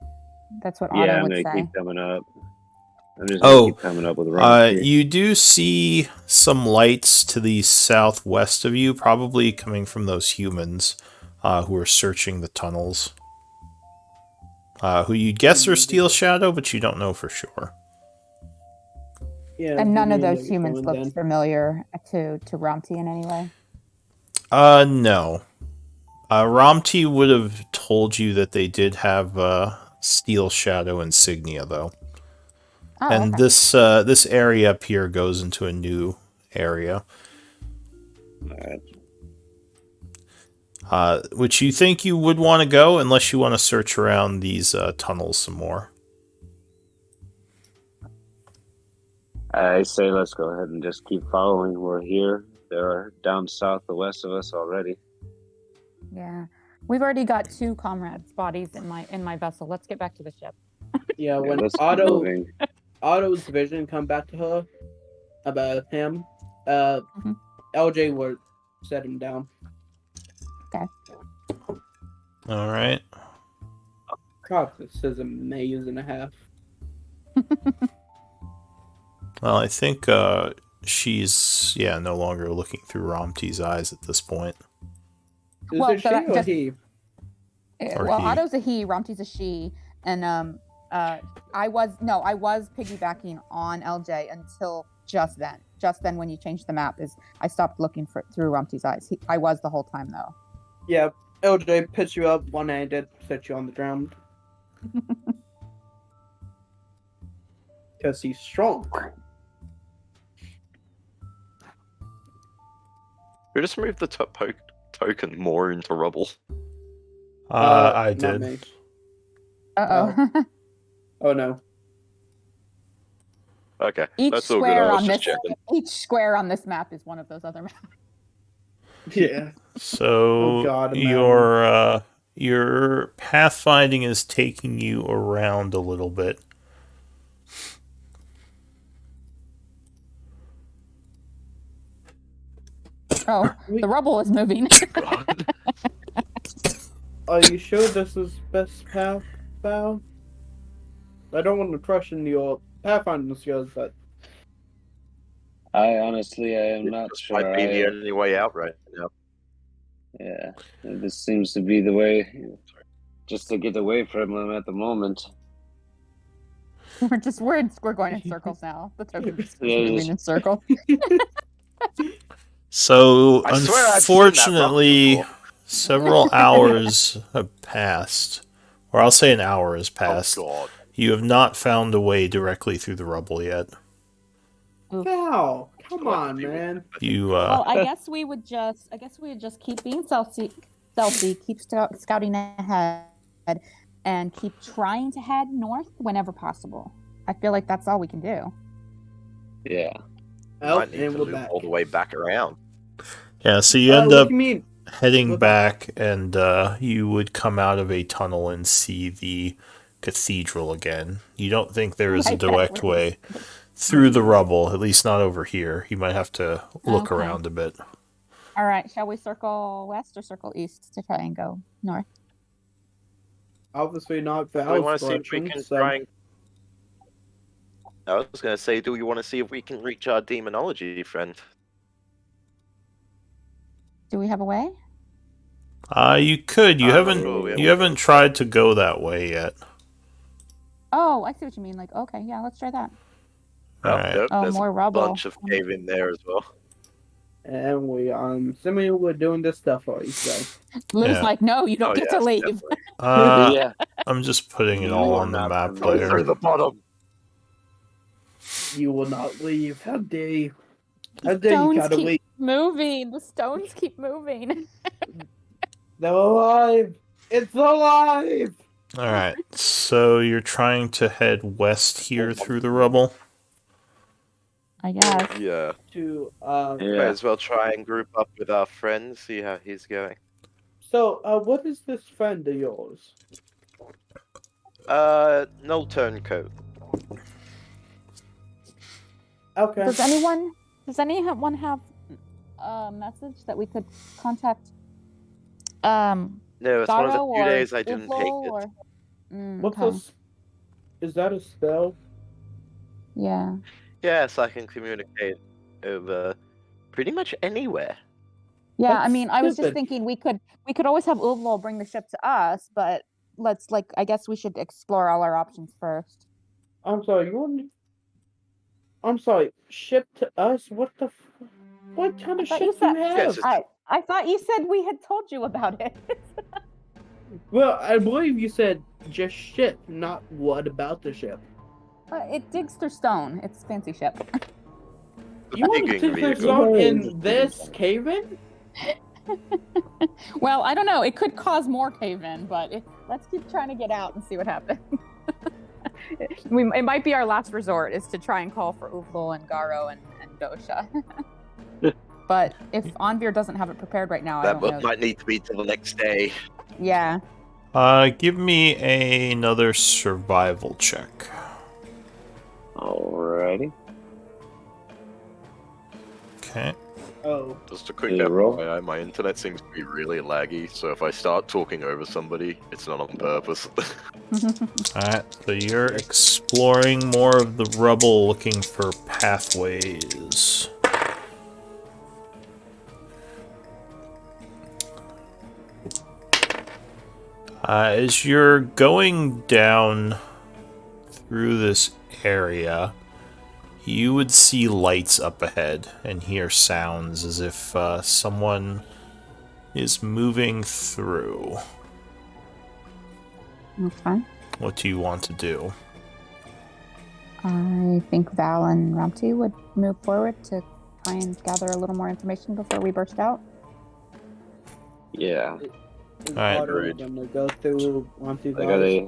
That's what Yeah, Otto I'm would gonna say. keep coming up. I'm just Oh, gonna keep coming up with the wrong tree. You do see some lights to the southwest of you, probably coming from those humans who are searching the tunnels. Who you guess are Steel Shadow, but you don't know for sure. Yeah, And none of we know those you're humans going looked then. familiar to Romti in any way. No. Ramti would have told you that they did have Steel Shadow insignia, though. Oh, And okay. this area up here goes into a new area, Alright. which you think you would want to go unless you want to search around these tunnels some more. I say let's go ahead and just keep following. We're here. They're down south, the west of us already. Yeah, we've already got 2 comrades' bodies in my vessel. Let's get back to the ship. Yeah, Yeah, when let's keep Otto's moving. vision come back to her about him, Mhm. LJ would set him down. All right. God, this is a maze and a half. Well, I think she's no longer looking through Ramti's eyes at this point. Is Well, it she but or just- he? Or Well, he. Otto's a he, Romti's a she, and I was piggybacking on LJ until just then. Just then, when you changed the map, I stopped looking through Romti's eyes. I was the whole time though. Yeah, LJ picks you up one-handed, set you on the ground. Because he's strong. We just moved the token more into rubble. I not did. me. Uh-oh. Oh no. Okay, Each that's all good. square I was on just this checking. each square on this map is one of those other maps. Yeah. So Oh, God, your pathfinding is taking you around a little bit. Oh, the rubble is moving. God. Are you sure this is best path, Val? I don't want to question your pathfinding skills, but I am not This sure. might be the only way out right now. Yeah, this seems to be the way, just to get away from them at the moment. we're going in circles now. The token is Yeah, moving just- in circles. So I swear I've seen that rubble unfortunately, before. several hours have passed, or I'll say an hour has passed. Oh God. You have not found a way directly through the rubble yet. Val, come on, man. You Well, I guess we would just keep being stealthy, keep scouting ahead, and keep trying to head north whenever possible. I feel like that's all we can do. Yeah. Oh, Might need and to we're loop back. all the way back around. so you end what up do you mean? heading What- back, and you would come out of a tunnel and see the cathedral again. You don't think there is a Right direct backwards. way through the rubble, at least not over here. You might have to look Okay. around a bit. All right, shall we circle west or circle east to try and go north? Obviously not Do we Val's want to see if we direction, can so try and... I was going to say, do we want to see if we can reach our demonology friend? Do we have a way? You could. You I'm not haven't. sure we have You a haven't tried to go that way yet. Oh, I see what you mean. Like, okay, yeah, let's try that. Oh, Alright. nope, Oh, there's more a rubble. bunch of cave in there as well. and we assuming we're doing this stuff for you, so Liv's Yeah. like, no, you don't Oh, get yes, to leave. definitely. Yeah. I'm just putting it You all are on the not map permitted. Go later. through the bottom. you will not leave. How dare you? How dare you Stones gotta keep leave? moving. The stones keep moving. They're alive! It's alive! Alright, so you're trying to head west here through the rubble? I guess. Yeah. To Might Yeah. as well try and group up with our friends, see how he's going. so what is this friend of yours? No turncoat. Okay. Does anyone have a message that we could contact No, it's one of the Garo few or days I didn't take Uflo it. or What's okay. this? Is that a spell? Yeah. Yes, I can communicate over pretty much anywhere. Yeah, I That's mean, I was just stupid. thinking we could always have Uvlo bring the ship to us, but let's I guess we should explore all our options first. I'm sorry, you want? I'm sorry, ship to us? What the? What kind I of thought ship you do you said- have? Yes, I thought you said we had told you about it. Well, I believe you said just ship, not what about the ship. It digs through stone. It's a fancy ship. You want to Digging take this vehicle. zone Very in interesting. this cave-in? Well, I don't know. It could cause more cave-in, but let's keep trying to get out and see what happens. It might be our last resort is to try and call for Uflo and Garo and Dosha. But if Anvir doesn't have it prepared right now, I That don't know. might need to be till the next day. Yeah. Give me another survival check. Alrighty. Okay. Oh, Just a quick Yeah, roll. FYI, my internet seems to be really laggy, so if I start talking over somebody, it's not on purpose. Alright, so you're exploring more of the rubble looking for pathways. As you're going down through this area, you would see lights up ahead and hear sounds as if someone is moving through. Okay. What do you want to do? I think Val and Ramti would move forward to try and gather a little more information before we burst out. Yeah. is Alright. Otto gonna go through onto I gotta.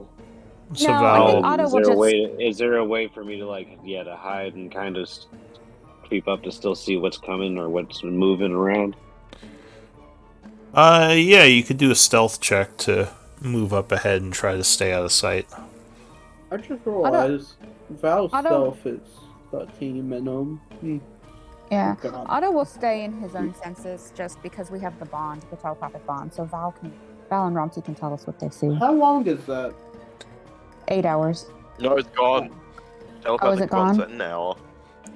So No, I Val, think Otto Is will there a just- way? Is there a way for me to to hide and kind of creep up to still see what's coming or what's moving around? yeah, you could do a stealth check to move up ahead and try to stay out of sight. I just realized Val's Otto- self is 13 minimum. Yeah. God. Otto will stay in his own senses just because we have the bond, the telepathic bond. So Val and Ramti can tell us what they see. How long is that? 8 hours. No, it's gone. Telepathic it gone? bomb's at an hour.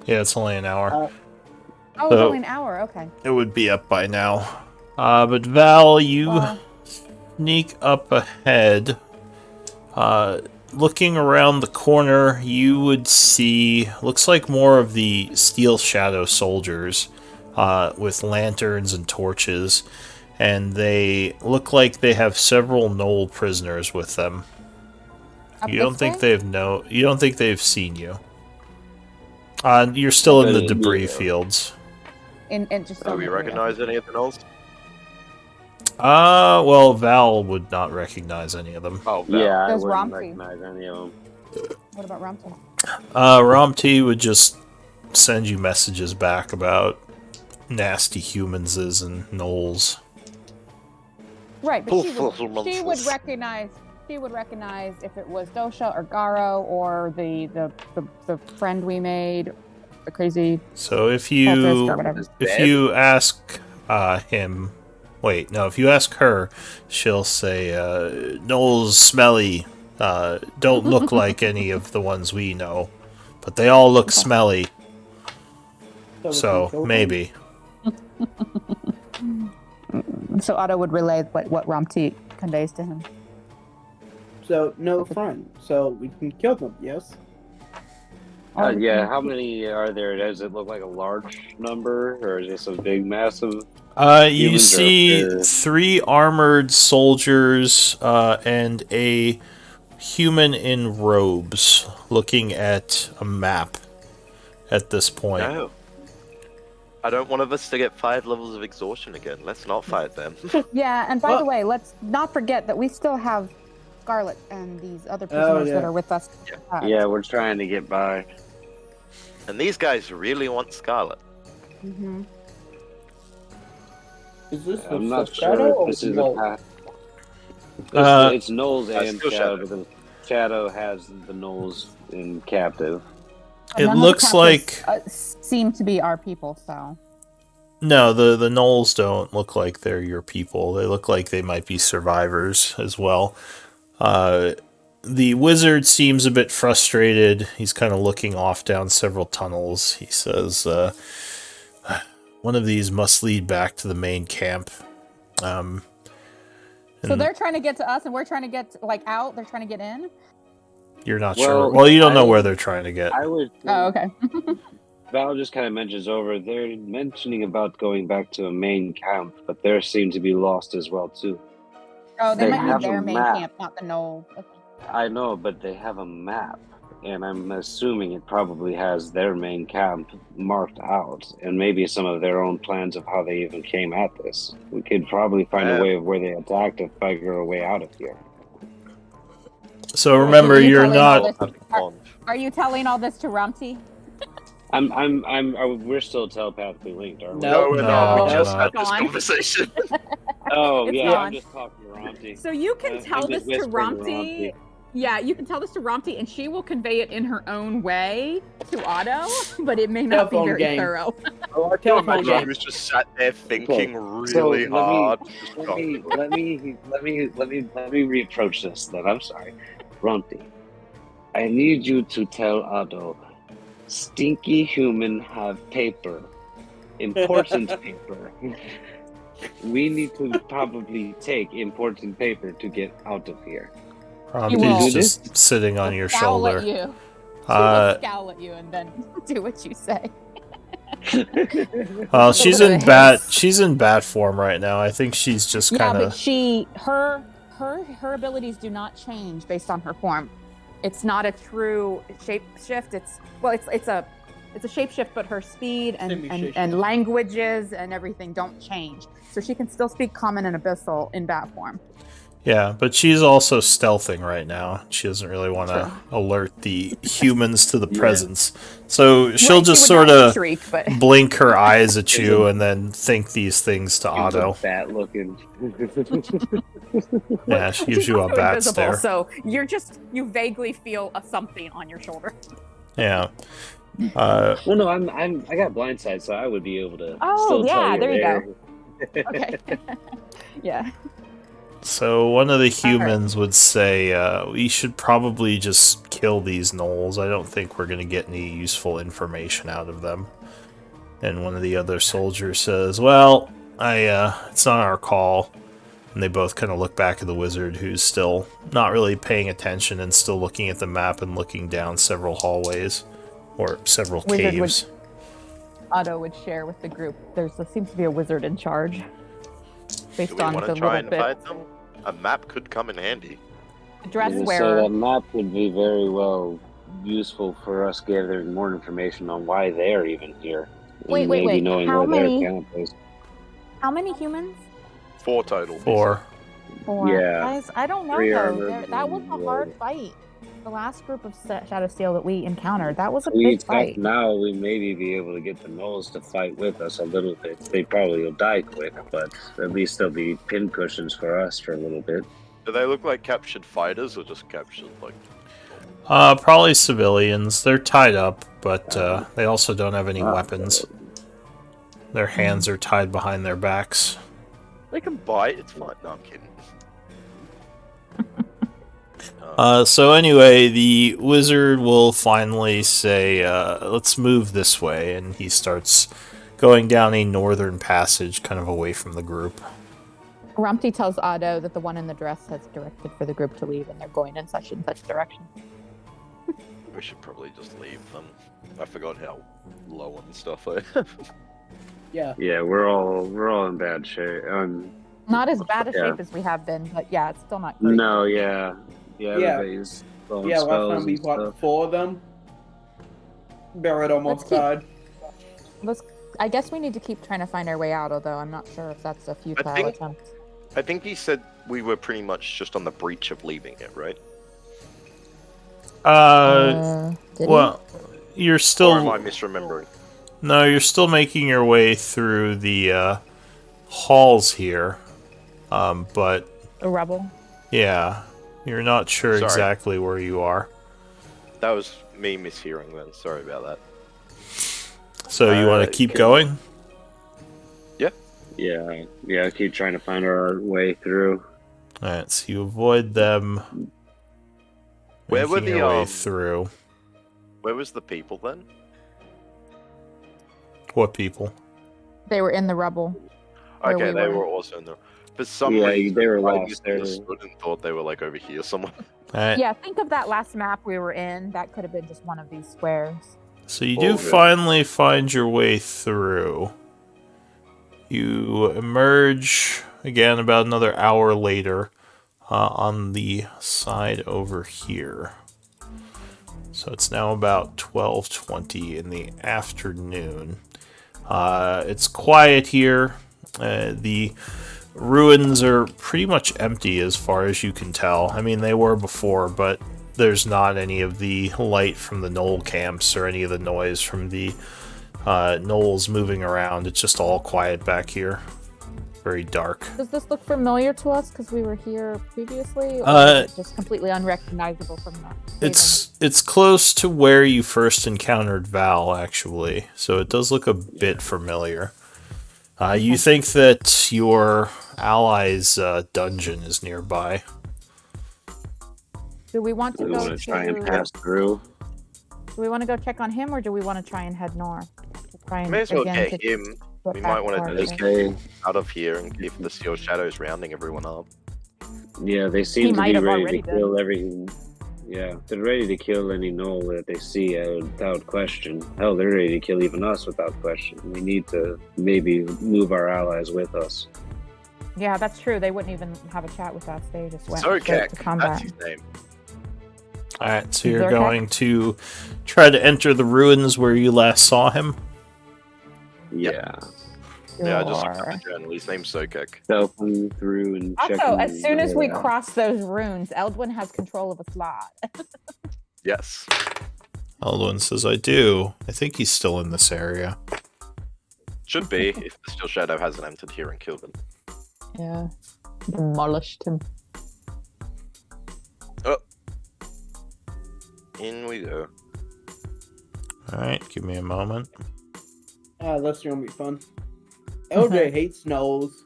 Yeah, it's only an hour. Oh, it's So- only an hour. Okay. It would be up by now. But Val, you Well, sneak up ahead. Looking around the corner, you would see, looks like more of the Steel Shadow soldiers with lanterns and torches. And they look like they have several Knoll prisoners with them. up You don't this think way? you don't think they've seen you. You're still in the Yeah. debris fields. In just Do we recognize anything else? Well, Val would not recognize any of them. Oh, Val. Yeah, I There's wouldn't Romsey. recognize any of them. What about Ramti? Romti would just send you messages back about nasty humanses and gnolls. Right, but Poof, she would monsters. recognize. She would recognize if it was Dosha or Garo or the friend we made, the crazy So if cultist or you whatever. Is if dead? you ask him. Wait, no, if you ask her, she'll say, Noel's smelly. Don't look like any of the ones we know. But they all look smelly, we can so kill them. maybe. So Otto would relay what Rumty conveys to him. So no friend. So we can kill them. Yes. Yeah, how many are there? Does it look like a large number, or is this a big, massive? You Humans are see there. 3 armored soldiers and a human in robes looking at a map at this point. No. I don't want us to get 5 levels of exhaustion again. Let's not fight them. Yeah, and by Well- the way, let's not forget that we still have Scarlet and these other prisoners yeah. that are with us. Yeah, we're trying to get by. And these guys really want Scarlet. Mm-hmm. Is this I'm the not shadow sure or if this is no? the path. It's Knowles That's and still Shadow, Shadow. because Shadow has the Knowles in captive. It looks like... seem to be our people, so. No, the Knolls don't look like they're your people. They look like they might be survivors as well. The wizard seems a bit frustrated. He's kind of looking off down several tunnels. He says, one of these must lead back to the main camp. So And they're trying to get to us, and we're trying to get out. They're trying to get in. you're not Well, sure. Well, you don't know I- where they're trying to get. I would. Oh, okay. Val just kind of mentions over. They're mentioning about going back to a main camp, but they seem to be lost as well too. Oh, they They might have be a their main map. camp, not the Knoll. Okay. I know, but they have a map, and I'm assuming it probably has their main camp marked out, and maybe some of their own plans of how they even came at this. We could probably find a way of where they attacked to figure a way out of here. So remember, you you're telling all not... this- Are you telling all this to Rumty? We're still telepathically linked, aren't we? No, we're No, not. We we're just not. had this Gone. conversation. Oh, It's yeah, gone. I'm just talking to Ronti. So you can I'm tell just this to whispering Romty. Yeah, you can tell this to Romty, and she will convey it in her own way to Otto, but it may not be Telephone very game. thorough. Oh, our Can you telephone imagine he game. was just sat there thinking So really let me- hard? Let me reapproach this then. I'm sorry. Ronti, I need you to tell Otto, stinky human have paper. Important paper. We need to probably take important paper to get out of here. He will. He's just sitting on your Scowl at shoulder. you. She will Uh, scowl at you and then do what you say. well, she's Over in the bat. hiss. She's in bat form right now. I think she's just Yeah, kind but of. her abilities do not change based on her form. It's not a true shape shift. It's a shapeshift, but her speed and Semi-shapeshift. languages and everything don't change. So she can still speak common and abyssal in bat form. Yeah, but she's also stealthing right now. She doesn't really want to alert the humans to the Yeah. presence. So she'll Right, she just would sort not of shriek, but blink her eyes at you and then think these things to Otto. Bad looking. Yeah, she gives She's you a also bat invisible, stare. so you vaguely feel a something on your shoulder. Yeah. Well, no, I got blindsight, so I would be able to. Oh, still tell yeah, you're there you there. go. Okay. Yeah. So one of the humans would say, we should probably just kill these gnolls. I don't think we're going to get any useful information out of them. And one of the other soldiers says, well, it's not our call. And they both kind of look back at the wizard, who's still not really paying attention and still looking at the map and looking down several hallways or several Wizard would- caves. Otto would share with the group. There seems to be a wizard in charge. Do Based we on want the to try little and bit fight them? A map could come in handy. dress Yeah, so wearer. that map would be very well useful for us gathering more information on why they're even here. And Wait, maybe knowing how where many- their camp is. How many humans? 4 total. 4. 4. Yeah. Guys, I don't know 3 though. armored That was a and hard rogue. fight. The last group of Shadow Steel that we encountered, that was a We big fight. expect now we maybe be able to get the Knolls to fight with us a little bit. They probably will die quick, but at least they'll be pin cushions for us for a little bit. Do they look like captured fighters or just captured like? Probably civilians. They're tied up, but they also don't have any weapons. Their hands are tied behind their backs. They can bite. It's fine. No, I'm kidding. So anyway, the wizard will finally say, let's move this way, and he starts going down a northern passage, kind of away from the group. Rumpty tells Otto that the one in the dress has directed for the group to leave, and they're going in such and such direction. We should probably just leave them. I forgot how low on stuff I Yeah. Yeah, we're all in bad shape. Not as bad a Yeah. shape as we have been, but yeah, it's still not great. No, yeah. Yeah. Everybody's throwing Yeah, last spells time we and fought stuff. 4 of them. Barrett almost Let's died. I guess we need to keep trying to find our way out, although I'm not sure if that's a futile think- attempt. I think he said we were pretty much just on the breach of leaving it, right? Did Well, you're Or am I still misremembering? you're still making your way through the halls here, but he? A rebel? yeah, you're not sure Sorry. exactly where you are. That was me mishearing then. Sorry about that. So you want to keep can- going? Yeah, keep trying to find our way through. Alright, so you avoid them. Where were making the, your way um, through? Where was the people then? What people? They were in the rebel. Where Okay, we they were. were also in the. For some Yeah, reason, they were I lost there. misunderstood and thought they were like over here somewhere. Alright, Yeah, think of that last map we were in. That could have been just one of these squares. so you do Oh, finally find your way through. You emerge again about another hour later on the side over here. So it's now about 12:20 in the afternoon. It's quiet here. The ruins are pretty much empty as far as you can tell. I mean, they were before, but there's not any of the light from the knoll camps or any of the noise from the knolls moving around. It's just all quiet back here. Very dark. Does this look familiar to us because we were here previously, or is it just completely unrecognizable from that? It's close to where you first encountered Val, actually. So it does look a bit familiar. You think that your ally's dungeon is nearby. Do we want to We go want to try and to? pass through. Do we want to go check on him, or do we want to try and head north? To try and May as well again get to him get we back might wanna to our just base? Okay. out of here and if the Steel Shadow's rounding everyone up. Yeah, they He seem to might be have ready already to kill everything. Yeah, they're ready to kill any knoll that they see without question. Hell, they're ready to kill even us without question. We need to maybe move our allies with us. Yeah, that's true. They wouldn't even have a chat with us. They just went straight Sokek, to that's combat. his name. Alright, so you're Zertek? going to try to enter the ruins where you last saw him. Yeah. Yeah, I just looked Sure. at the journal. His name's Sokek. Stealthing through and checking. Also, as soon as we yeah. cross those runes, Eldwin has control of a slot. Yes. Eldwin says, I do. I think he's still in this area. Should be, if the Steel Shadow hasn't entered here and killed him. Yeah. Demolished him. In we go. Alright, give me a moment. That's gonna be fun. LJ hates Knowles.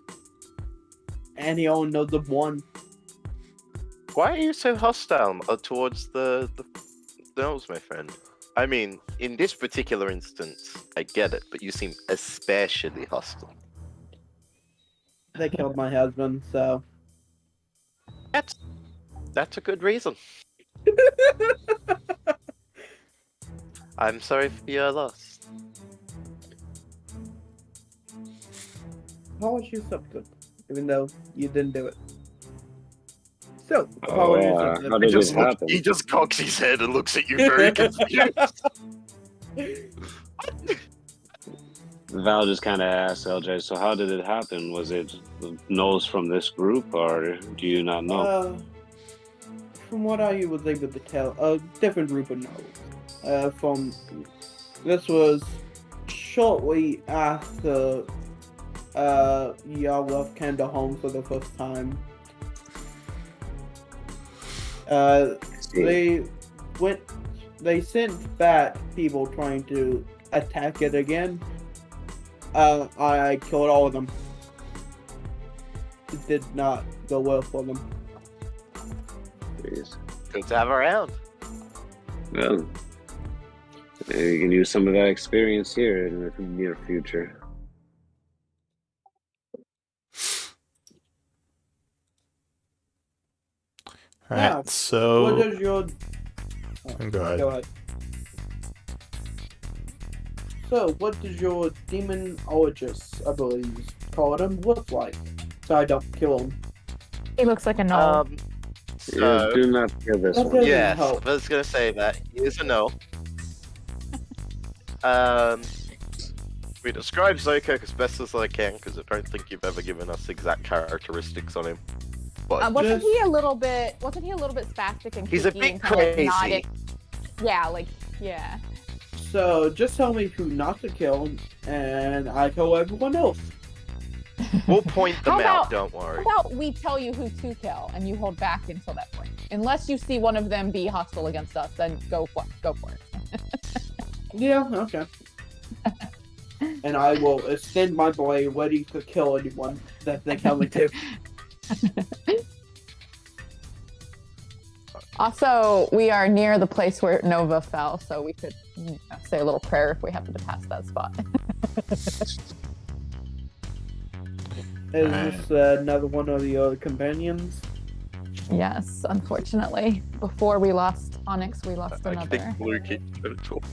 And he only knows of one. Why are you so hostile towards the Knolls, my friend? I mean, in this particular instance, I get it, but you seem especially hostile. They killed my husband, so. That's a good reason. I'm sorry for your loss. Apologies accepted, even though you didn't do it. So, Oh, apologies how accepted. did this happen? He just cocks his head and looks at you very confused. Val just kind of asked LJ, so how did it happen? Was it Knowles from this group, or do you not know? From what I was able to tell, a different group of Knowles. This was shortly after y'all left Kendall home for the first time. They sent back people trying to attack it again, I killed all of them. It did not go well for them. Jeez. Good to have around. Well, maybe you can use some of that experience here in the near future. Now, Alright, so What does your go ahead. Go ahead. So, what does your demonologist, I believe, call him, look like? So I don't kill him. He looks like a gnoll. Yeah, So, do not kill this That one. doesn't yes, help. I was gonna say that. He is a no. We describe Zokek as best as I can because I don't think you've ever given us exact characteristics on him. But Wasn't Just- he a little bit? Wasn't he a little bit spastic and he's a kooky bit and kinda, like, crazy. not yeah, like yeah. So, just tell me who not to kill, and I kill everyone else. we'll point them How out. about- Don't worry. How about we tell you who to kill and you hold back until that point? Unless you see one of them be hostile against us, then go for it. Yeah, okay. And I will extend my blade ready to kill anyone that they tell me to. Also, we are near the place where Nova fell, so we could say a little prayer if we happen to pass that spot. Is this another one of the other companions? Yes, unfortunately. Before we lost Onyx, we lost I another. think Blue keeps trying to talk.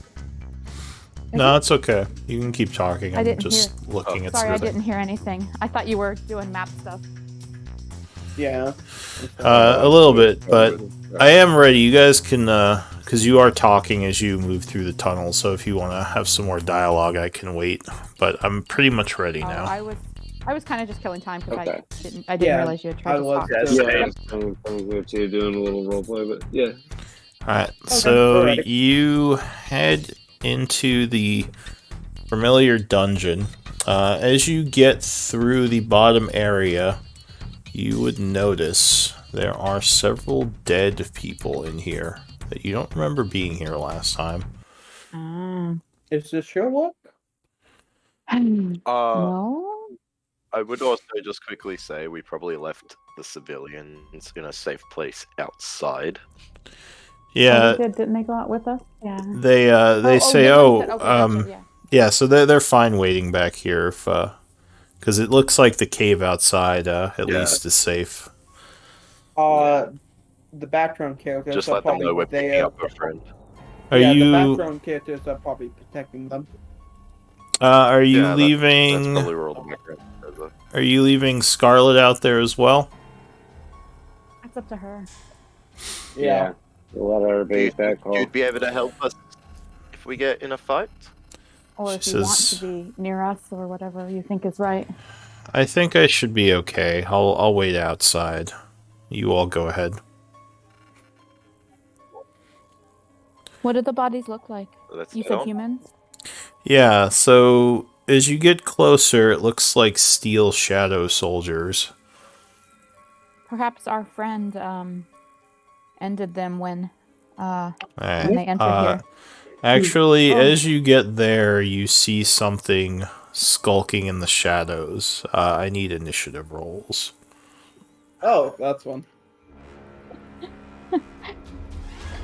No, it's okay. You can keep talking. I I'm didn't just looking at Sorry, I something. didn't hear anything. I thought you were doing map stuff. Yeah. A little bit, but I am ready. You guys can, because you are talking as you move through the tunnel. So if you want to have some more dialogue, I can wait. But I'm pretty much ready Oh, now. I was kind of just killing time because Okay. I didn't Yeah, realize you had I tried to was talk. too. Yeah, I'm good too, doing a little roleplay, but yeah. Alright, so alrighty. you head into the familiar dungeon. As you get through the bottom area, you would notice there are several dead people in here that you don't remember being here last time. Is this Sherlock? No? I would also just quickly say we probably left the civilians in a safe place outside. Yeah, Didn't they go out with us? Yeah. they say, the oh, ones that- okay, gotcha, yeah. yeah, so they're fine waiting back here if, because it looks like the cave outside, at Yeah. least, is safe. The background characters Just are let them probably know we're picking there. up a friend. Are Yeah, the you background characters are probably protecting them. are you Yeah, leaving? That's probably where all the background is. Are you leaving Scarlet out there as well? That's up to her. Yeah. We'll let everybody back home. You'd be able to help us if we get in a fight? Or if She you want says- to be near us or whatever you think is right. I think I should be okay. I'll wait outside. You all go ahead. What did the bodies look like? Let's You head said on. humans? Yeah, so as you get closer, it looks like steel shadow soldiers. Perhaps our friend ended them when Alright, they entered here. Actually, Oh. as you get there, you see something skulking in the shadows. I need initiative rolls. Oh, that's one.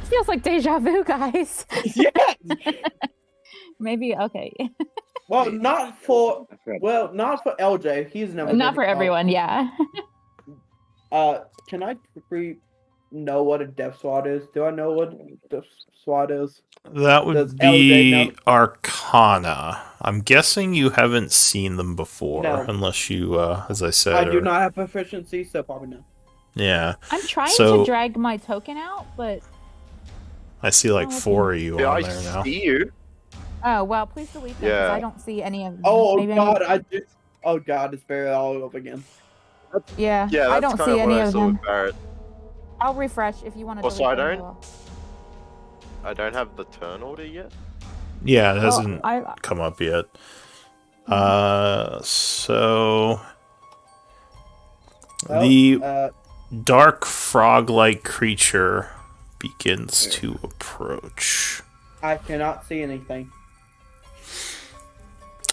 Feels like deja vu, guys. Yeah. Maybe okay. Well, not for I forgot. not for LJ. He's never. Not been- for everyone, yeah. Can I know what a death sword is? Do I know what death sword is? That would Does be LJ know? Arcana. I'm guessing you haven't seen them before, No. unless you, as I said, I do are- not have proficiency, so probably no. Yeah, I'm trying So- to drag my token out, but I see like Oh, okay. 4 of you Yeah, on I there now. see you. oh well, please delete them because Yeah. I don't see any of them. Oh Maybe I God, need- I just. Oh God, it's buried all over again. yeah, Yeah, I that's don't kind see of any what I of saw them. with Barrett. I'll refresh if you want to. Also, I delete them, don't- will. I don't have the turn order yet. Yeah, it Well, hasn't I come up yet. So Well, the dark frog-like creature begins to approach. I cannot see anything.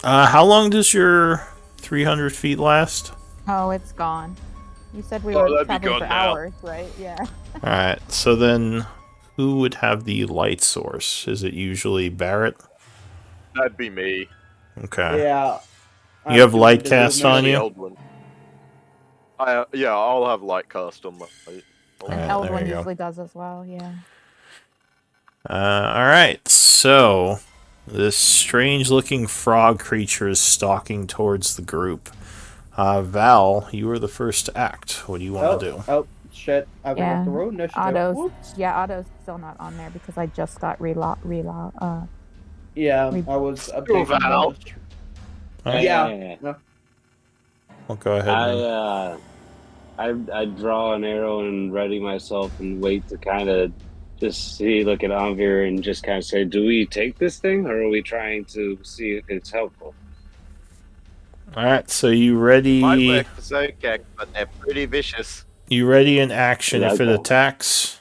How long does your 300 feet last? Oh, it's gone. You said we Oh, were that'd be traveling gone for now. hours, right? Yeah. Alright, so then who would have the light source? Is it usually Barrett? That'd be me. Okay. Yeah. You have I'm light doing cast the on Usually you? Eldwin. Yeah, I'll have light cast on my. And Alright, there Eldwin you go. usually does as well, yeah. Alright, so this strange looking frog creature is stalking towards the group. Val, you were the first to act. What do you want to do? Oh, shit. I forgot Yeah. the road initiative. Otto's Whoops. Otto's still not on there because I just got Yeah, We- I was Go, updating Val. the... Alright, Yeah. No. I'll go ahead and... I draw an arrow and ready myself and wait to kind of just look at Anvir and just kind of say, do we take this thing or are we trying to see if it's helpful? Alright, so you ready? Might work for Zokek, but they're pretty vicious. You ready in action if it Okay. attacks?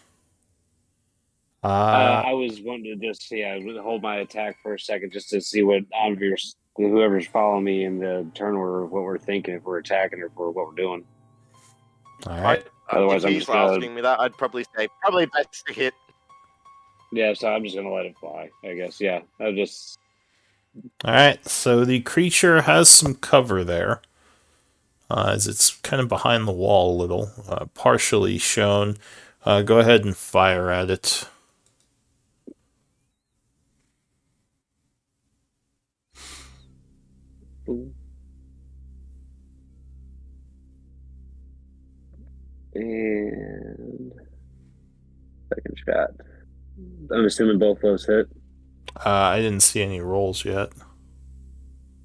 I was wanting to just hold my attack for a second just to see what Anvir's, whoever's following me in the turn order of what we're thinking, if we're attacking or for what we're doing. Alright. Otherwise, If I'm he's just gonna- asking me that, I'd probably say probably best to hit. Yeah, so I'm just gonna let it fly, I guess. Yeah, I'll just. Alright, so the creature has some cover there. As it's kind of behind the wall a little, partially shown. Go ahead and fire at it. And second shot. I'm assuming both those hit. I didn't see any rolls yet.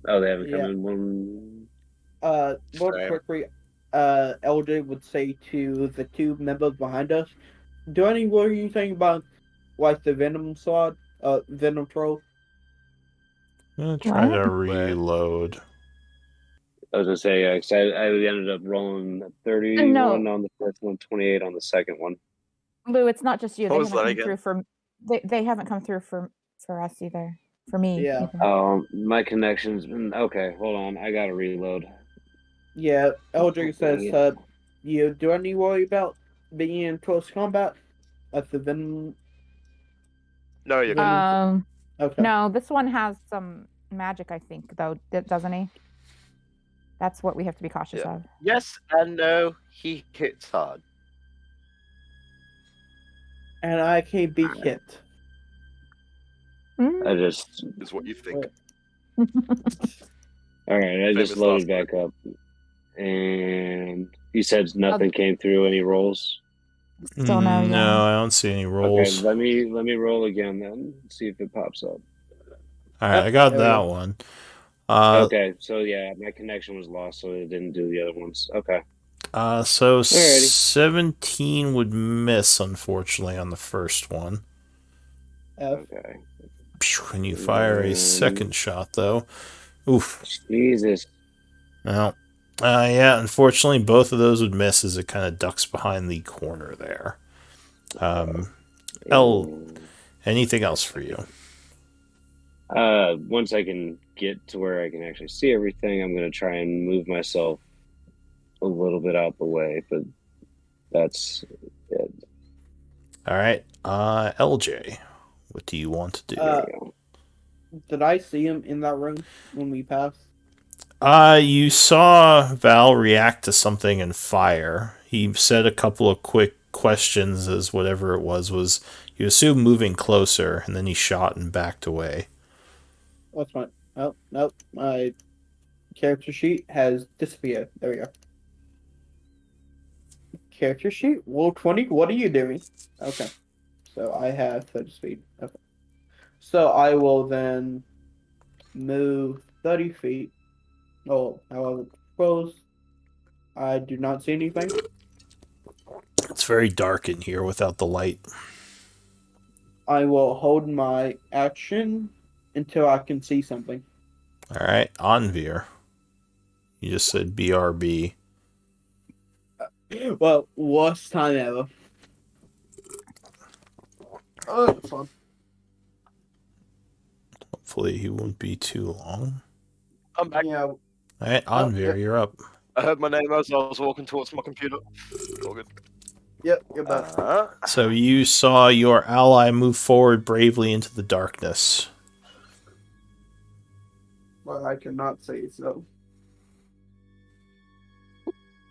Oh, they haven't come Yeah. in one. More Same. quickly, LJ would say to the two members behind us, do any were you saying about like the Venom sword, Venom troll? I'm gonna try What? to reload. I was gonna say, yeah, 'cause I ended up rolling 31 No. on the first one, 28 on the second one. Lou, it's not just you. What They was haven't that come again? through for they haven't come through for us either. For me. Yeah. either. My connection's been okay. Hold on, I gotta reload. Yeah, LJ says, Yeah. you do any worry about being in close combat at the Venom? No, you're good. Okay. No, this one has some magic, I think, though, doesn't he? That's what we have to be cautious Yeah. of. Yes and no. He hits hard. And I can be hit. Mm. I just. Is what you think. All right, I Famous just loaded last back up. And you said nothing came through. Any rolls? Still no, yeah. No, I don't see any rolls. Okay, let me roll again then. See if it pops up. Alright, I got There we that go. one. Okay, so yeah, my connection was lost, so it didn't do the other ones. Okay. So Alrighty. 17 would miss, unfortunately, on the first one. Okay. And you fire a second shot, though. Oof. Jesus. Well, yeah, unfortunately, both of those would miss as it kind of ducks behind the corner there. Anything else for you? Once I can get to where I can actually see everything, I'm gonna try and move myself a little bit out the way, but that's it. All right, LJ, what do you want to do? There we go. Did I see him in that room when we passed? You saw Val react to something and fire. He said a couple of quick questions as whatever it was you assume moving closer, and then he shot and backed away. What's my... Oh, nope. My character sheet has disappeared. There we go. Character sheet? Roll 20? What are you doing? Okay. So I have 30 speed. Okay. So I will then move 30 feet. Oh, however, close. I do not see anything. It's very dark in here without the light. I will hold my action until I can see something. All right, Anvir. You just said BRB. Well, worst time ever. Oh, that's fun. Hopefully he won't be too long. I'm back. Yeah. All right, Anvir, you're up. I heard my name as I was walking towards my computer. All good. Yep. You're back. So you saw your ally move forward bravely into the darkness. Well, I cannot say so.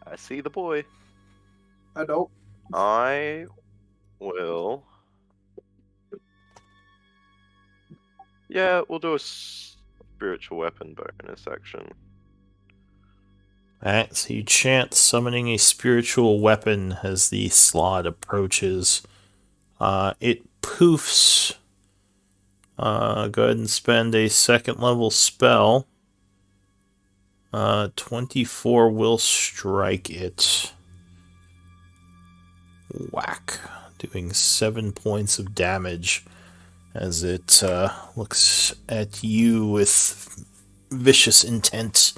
I see the boy. I don't. I will. Yeah, we'll do a spiritual weapon bonus action. Alright, so you chant summoning a spiritual weapon as the slot approaches. It poofs. Go ahead and spend a second level spell. 24 will strike it. Whack. Doing 7 points of damage as it looks at you with vicious intent.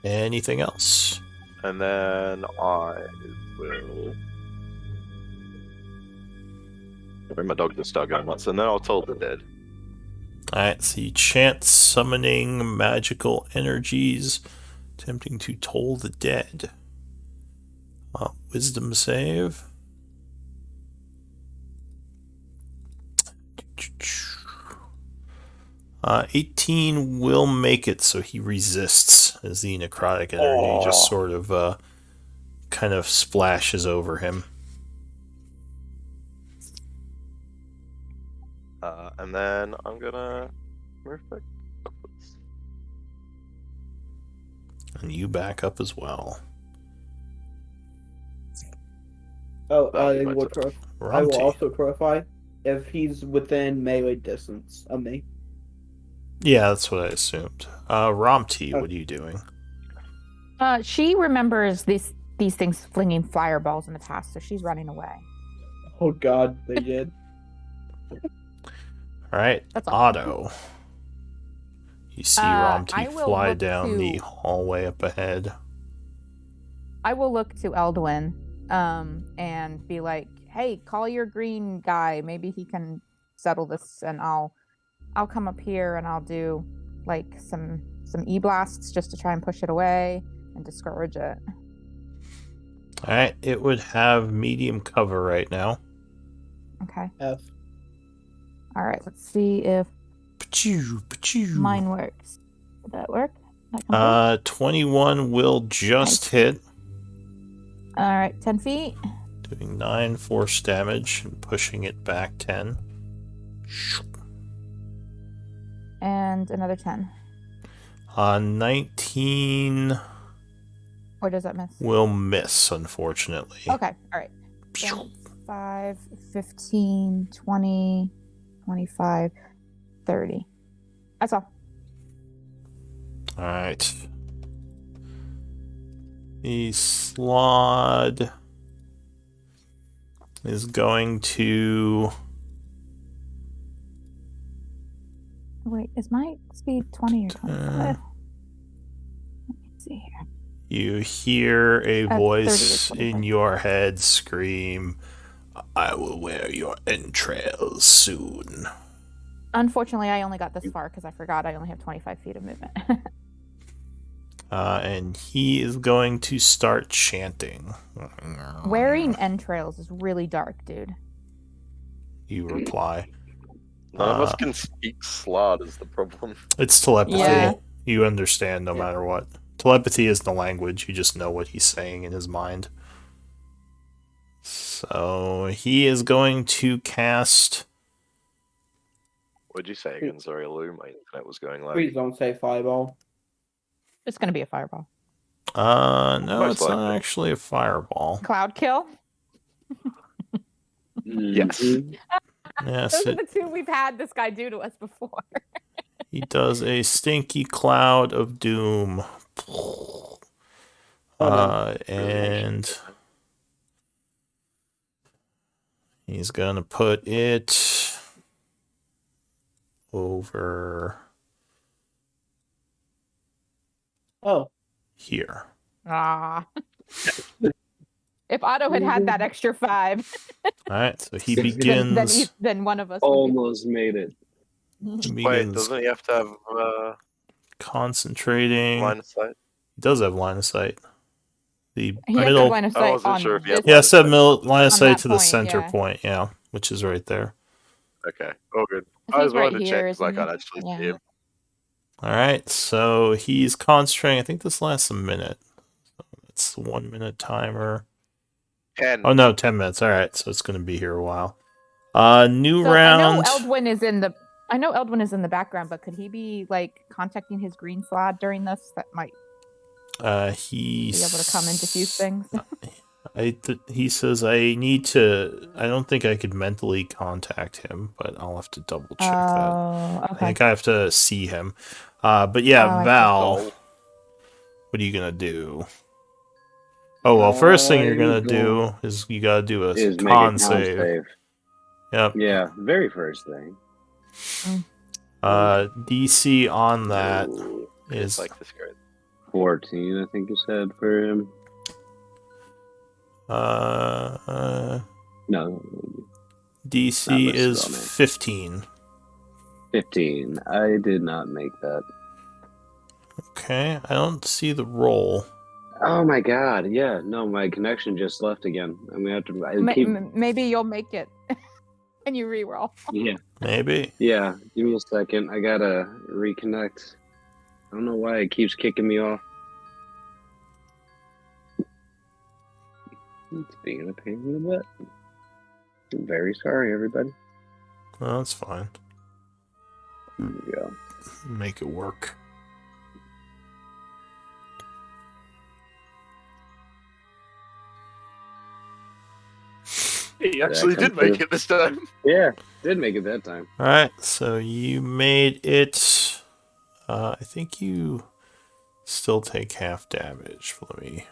Anything else? And then I will. Bring my dog to start going once, and then I'll toll the dead. Alright, so you chant summoning magical energies, attempting to toll the dead. Wisdom save. 18 will make it, so he resists as the necrotic energy just sort of kind of splashes over him. And then I'm gonna move back upwards. And you back up as well. Oh, That'd I be my will. turn. I will Rumty. also clarify if he's within melee distance of me. Yeah, that's what I assumed. Romty, what are you doing? She remembers these things flinging fireballs in the past, so she's running away. Oh God, they did. Alright, That's all. Otto. You see I Romty will fly look down to- the hallway up ahead. I will look to Eldwin, and be like, "Hey, call your green guy. Maybe he can settle this, and I'll come up here and I'll do like some e-blasts just to try and push it away and discourage it." Alright, it would have medium cover right now. Okay. F. All right. Let's see if Pachoo, pachoo. mine works. Did that work? That come 21 will just Nice. hit, through? All right. 10 feet. doing 9 force damage and pushing it back 10. And another 10. 19 Or does that miss? will miss, unfortunately. Okay. All right. 5, 15, 20, 25, 30. That's all. Alright. The Slod is going to... Wait, is my speed 20 or 25? Let me see here. You hear a 30 or voice 25. in your head scream, "I will wear your entrails soon." Unfortunately, I only got this far because I forgot I only have 25 feet of movement. And he is going to start chanting. Wearing entrails is really dark, dude. You reply. None of us can speak Slod is the problem. It's telepathy. Yeah. You understand no matter what. Telepathy is the language. You just know what he's saying in his mind. So he is going to cast... What'd you say again? Sorry, Lou, my internet was going like. Please don't say fireball. It's going to be a fireball. No, Most it's not likely. actually a fireball. Cloud kill? Yes. Mhm. Yes, Those are the two we've had this guy do to us before. he does a stinky cloud of doom. And he's gonna put it over Oh, here. Ah. If Otto had had that extra 5, Alright, so he Then- begins then one of us would be... Almost made it. He Wait, begins doesn't he have to have concentrating. line of sight? He does have line of sight. The He has middle. the line of I sight wasn't on sure if he had this. Yeah, I line of said sight. line of On sight that to the point, center yeah. point. Yeah, which is right there. Okay, all good. I I think was right wanting to here check is because I in can't the- actually yeah. see him. All right, so he's concentrating. I think this lasts a minute. It's the 1 minute timer. 10. Oh no, 10 minutes. All right, so it's going to be here a while. New So round. I know Eldwin is in the background, but could he be like contacting his green slot during this? That might He's be able to come and diffuse things. He says I need to. I don't think I could mentally contact him, but I'll have to double check that. Oh, I okay. think I have to see him. But yeah, Oh, I see. Val, Oh. what are you gonna do? Oh well, first thing you're gonna I'm do is you gotta do a Is make a con con save. save. Yep. Yeah, very first thing. DC on that Ooh, is It's like this great. 14, I think you said for him. No, DC Not listed is on there. 15. 15. I did not make that. Okay, I don't see the roll. Oh my god, yeah. No, my connection just left again. I'm gonna have to keep. Maybe you'll make it, and you re-roll. Yeah, Maybe. yeah. Give me a second. I gotta reconnect. I don't know why it keeps kicking me off. It's being a pain in the butt. I'm very sorry, everybody. Well, that's fine. There we go. Make it work. He actually come did make through. it this time. Yeah, did make it that time. All right, so you made it. I think you still take half damage. Let me.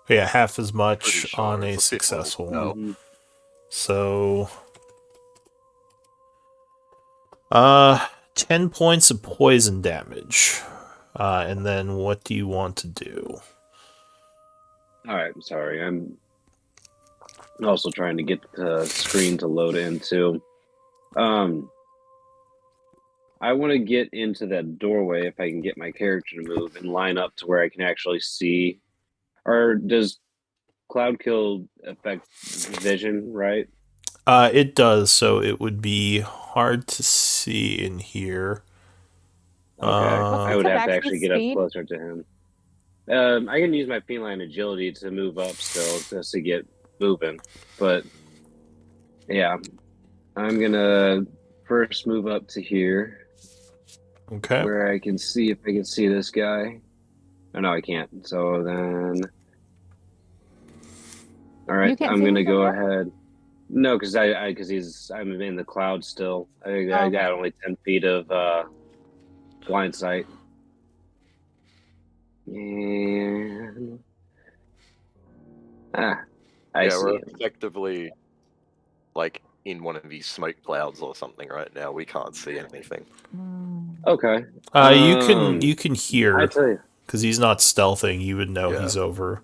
Yeah, half as much Pretty sure on a it's a bit more. successful. No. Mhm. So, 10 points of poison damage. And then what do you want to do? All right, sorry. I'm also trying to get the screen to load into. I want to get into that doorway if I can get my character to move and line up to where I can actually see. Or does Cloud Kill affect vision, right? It does, so it would be hard to see in here. Okay. I would have to actually get up closer to him. I can use my feline agility to move up still, just to get moving. But yeah, I'm gonna first move up to here Okay. where I can see if I can see this guy. Oh no, I can't. So then, all right, You can't I'm see gonna him from go here? ahead. No, because I'm in the cloud still. I okay. got only 10 feet of blind sight. And I Yeah, see we're him. effectively like in one of these smoke clouds or something right now. We can't see anything. Mm. Okay. You can I hear tell you. because he's not stealthing. You would know Yeah. he's over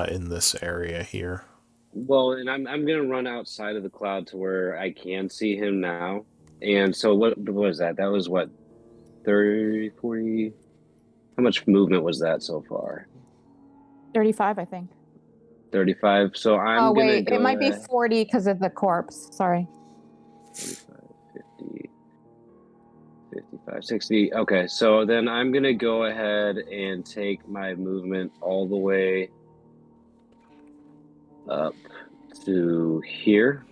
in this area here. Well, and I'm gonna run outside of the cloud to where I can see him now. And so what was that? That was what 30, 40. How much movement was that so far? 35, I think. 35. So I'm Oh gonna wait, go it might be ahead. 40 because of the corpse. Sorry. 45, 50, 55, 60. Okay, so then I'm going to go ahead and take my movement all the way up to here.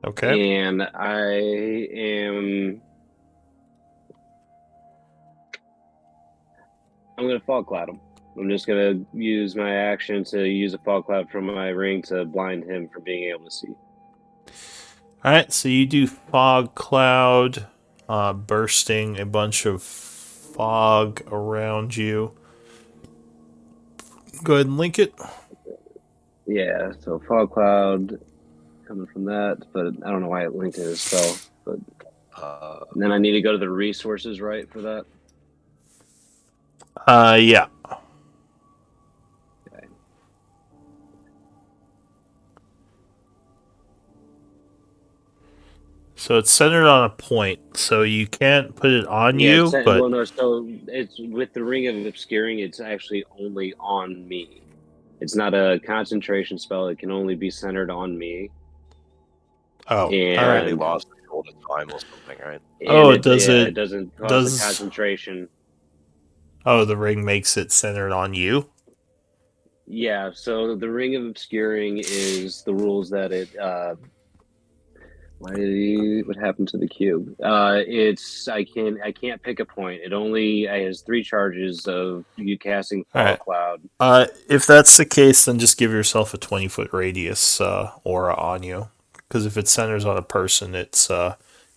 Okay. And I'm going to fog cloud him. I'm just going to use my action to use a fog cloud from my ring to blind him from being able to see. All right. So you do fog cloud, bursting a bunch of fog around you. Go ahead and link it. Yeah, so fog cloud coming from that, but I don't know why it linked to his spell. But and then I need to go to the resources, right, for that? Yeah. Okay. So it's centered on a point, so you can't put it on Yeah, you, but well, no. So it's with the Ring of Obscuring. It's actually only on me. It's not a concentration spell. It can only be centered on me. oh, And all Only right. lasts a shorter time or something, right? Oh, it does it- It doesn't cause does- the concentration. Oh, the ring makes it centered on you. Yeah. So the Ring of Obscuring is the rules that it. What happened to the cube? It's I can't pick a point. It only has 3 charges of you casting Fall Alright. Cloud. If that's the case, then just give yourself a 20-foot radius aura on you. Because if it centers on a person, it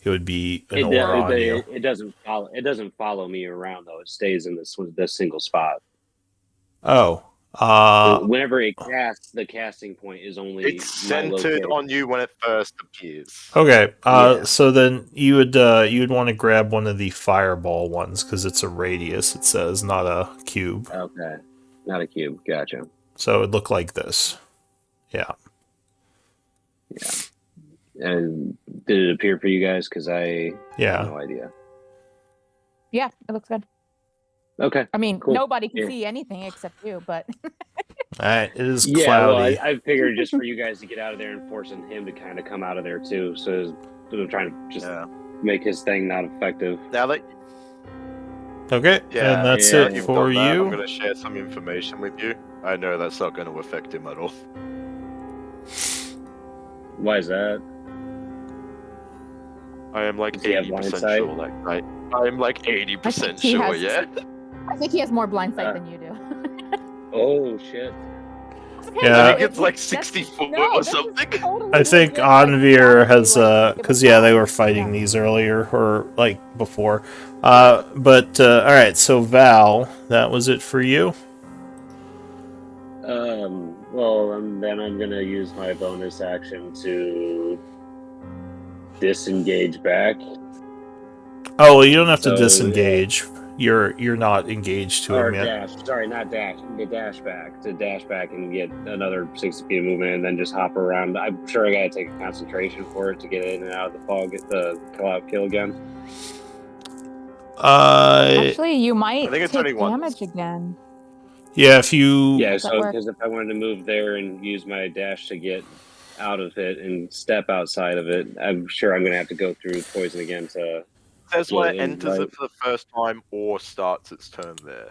would be an aura on you. It doesn't follow. It doesn't follow me around though. It stays in this single spot. Oh, Whenever it casts, the casting point is only It's my centered location. on you when it first appears. okay. Yeah. So then you would want to grab one of the fireball ones because it's a radius. It says, not a cube. Okay, not a cube. Gotcha. So it would look like this. Yeah. And did it appear for you guys? Because I Yeah. have no idea. Yeah, it looks good. Okay. I mean, Cool. nobody can Yeah. see anything except you, but All right. It is Yeah, cloudy. well, I figured just for you guys to get out of there and forcing him to kind of come out of there too. So I'm trying to just Yeah. make his thing not effective. Now that Okay. Yeah, and that's yeah, it you've for done that, you. I'm going to share some information with you. I know that's not going to affect him at all. Why is that? I am like Does he have 80% blind sure. Like I am like 80% he sure. has- Yeah. I think he has more blind sight than you do. Oh shit! It's okay, Yeah. I though, think it's like that's- 60 foot no, or this is something. totally I think legit, like, Anvir has like, because yeah, they were fighting Yeah. these earlier or like before. But all right, so Val, that was it for you. Well, then I'm gonna use my bonus action to disengage back. Oh, well, you don't have to So, disengage. You're not engaged to Or him yet. dash. Sorry, not dash. The dash back to dash back and get another 60 feet of movement, and then just hop around. I'm sure I gotta take a concentration for it to get in and out of the fog, get the cloud kill again. Actually, you might I think it's take only once. damage again. Yeah, if you Yeah, Does that so work? because if I wanted to move there and use my dash to get out of it and step outside of it, I'm sure I'm gonna have to go through poison again to. Says when it Yeah, enters right. it for the first time or starts its turn there.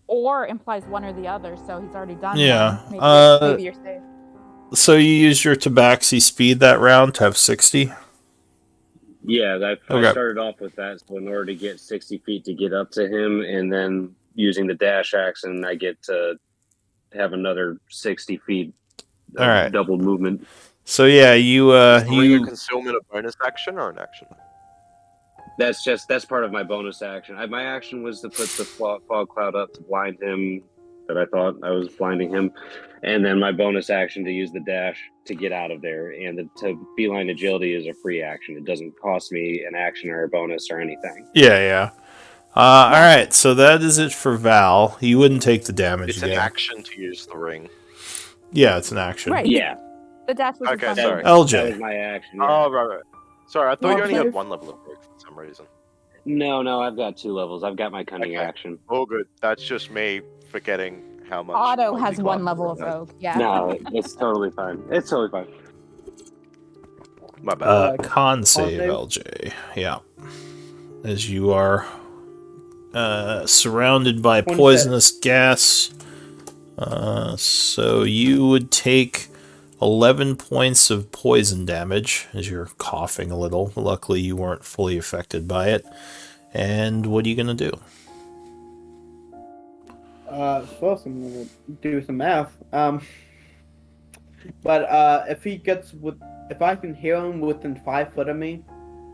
Or implies one or the other, so he's already done Yeah, one. Maybe you're safe. so you used your Tabaxi speed that round to have 60. Yeah, I Okay. started off with that. So in order to get 60 feet to get up to him, and then using the dash action, I get to have another 60 feet. Of All right. double movement. So yeah, you Is ring you of concealment a bonus action or an action? That's part of my bonus action. My action was to put the fog cloud up to blind him. That I thought I was blinding him, and then my bonus action to use the dash to get out of there. And to beeline agility is a free action. It doesn't cost me an action or a bonus or anything. yeah. All right, so that is it for Val. You wouldn't take the damage It's an again. action to use the ring. Yeah, it's an action. Right. Yeah, The dash was Okay, a sorry. that was LJ. my action. Yeah. Oh, right. Sorry, I thought Well you only played. had one level of growth for some reason. No, I've got 2 levels. I've got my cunning Okay. action. Oh, good. That's just me forgetting how much. Otto has multi-class one level of there is. rogue. Yeah. No, it's totally fine. It's totally fine. My bad. Con save, save. LJ. Yeah. As you are surrounded by 27. poisonous gas. So you would take 11 points of poison damage as you're coughing a little. Luckily, you weren't fully affected by it. And what are you going to do? First I'm gonna do some math. But if I can hear him within 5 foot of me,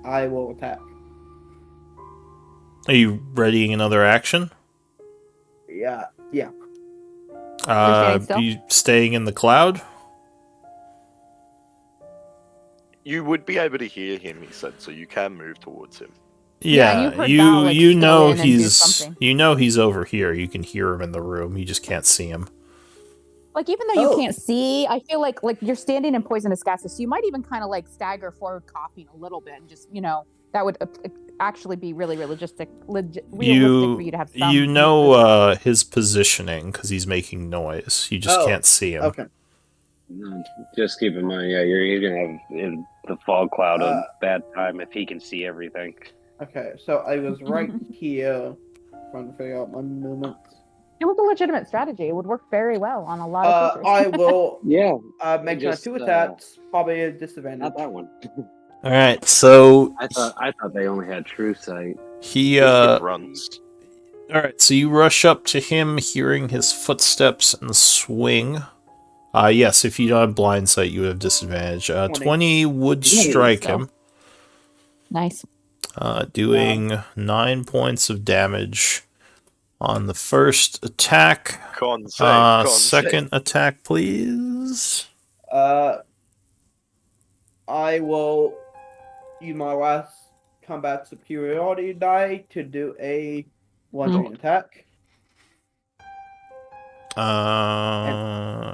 I will attack. Are you readying another action? Yeah. standing still? You staying in the cloud? You would be able to hear him, he said, so you can move towards him. Yeah, and Yeah, you heard you Val, like, you go know in and do he's something. you know he's over here. You can hear him in the room. You just can't see him. Like even though you Oh. can't see, I feel like you're standing in poisonous gases, so you might even kind of like stagger forward, coughing a little bit, and just that would actually be really realistic for you to have some. You know his positioning because he's making noise. You just Oh, can't see him. Okay. Just keep in mind, yeah, you're gonna have the fog cloud a Uh, bad time if he can see everything. Okay. So I was right here, trying to figure out my movements. It was a legitimate strategy. It would work very well on a lot of creatures. I will Yeah, make just, 2 attacks. Probably a disadvantage. not that one. All right, so I thought they only had true sight. he It runs. All right, so you rush up to him, hearing his footsteps and swing. Yes, if you don't have blind sight, you would have disadvantage. 20 would strike him, Nice. doing 9 points of damage on the first attack. Con save. Second attack, please. I will use my last combat superiority die to do a one-range attack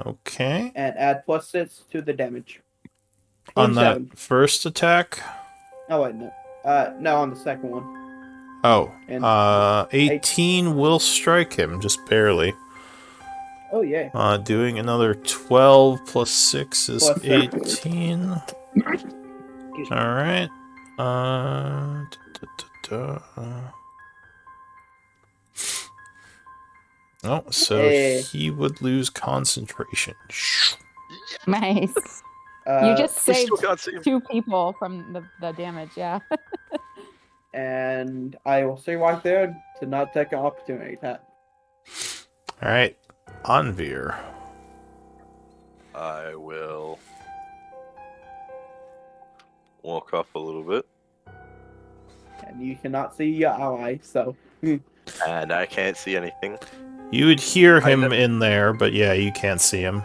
Okay. and add +6 to the damage. On 27. that first attack. Oh wait, no. No, on the second one. Oh, And 18 will strike him, just barely. Oh yeah. Doing another 12 plus 6 is Plus 18. Alright. Oh, so Hey. he would lose concentration. Nice. You just We saved still can't see him. 2 people from the damage. Yeah. And I will stay right there to not take an opportunity attack. Alright, Anvir. I will walk up a little bit, And you cannot see your ally, so and I can't see anything. You would hear I him never- in there, but yeah, you can't see him.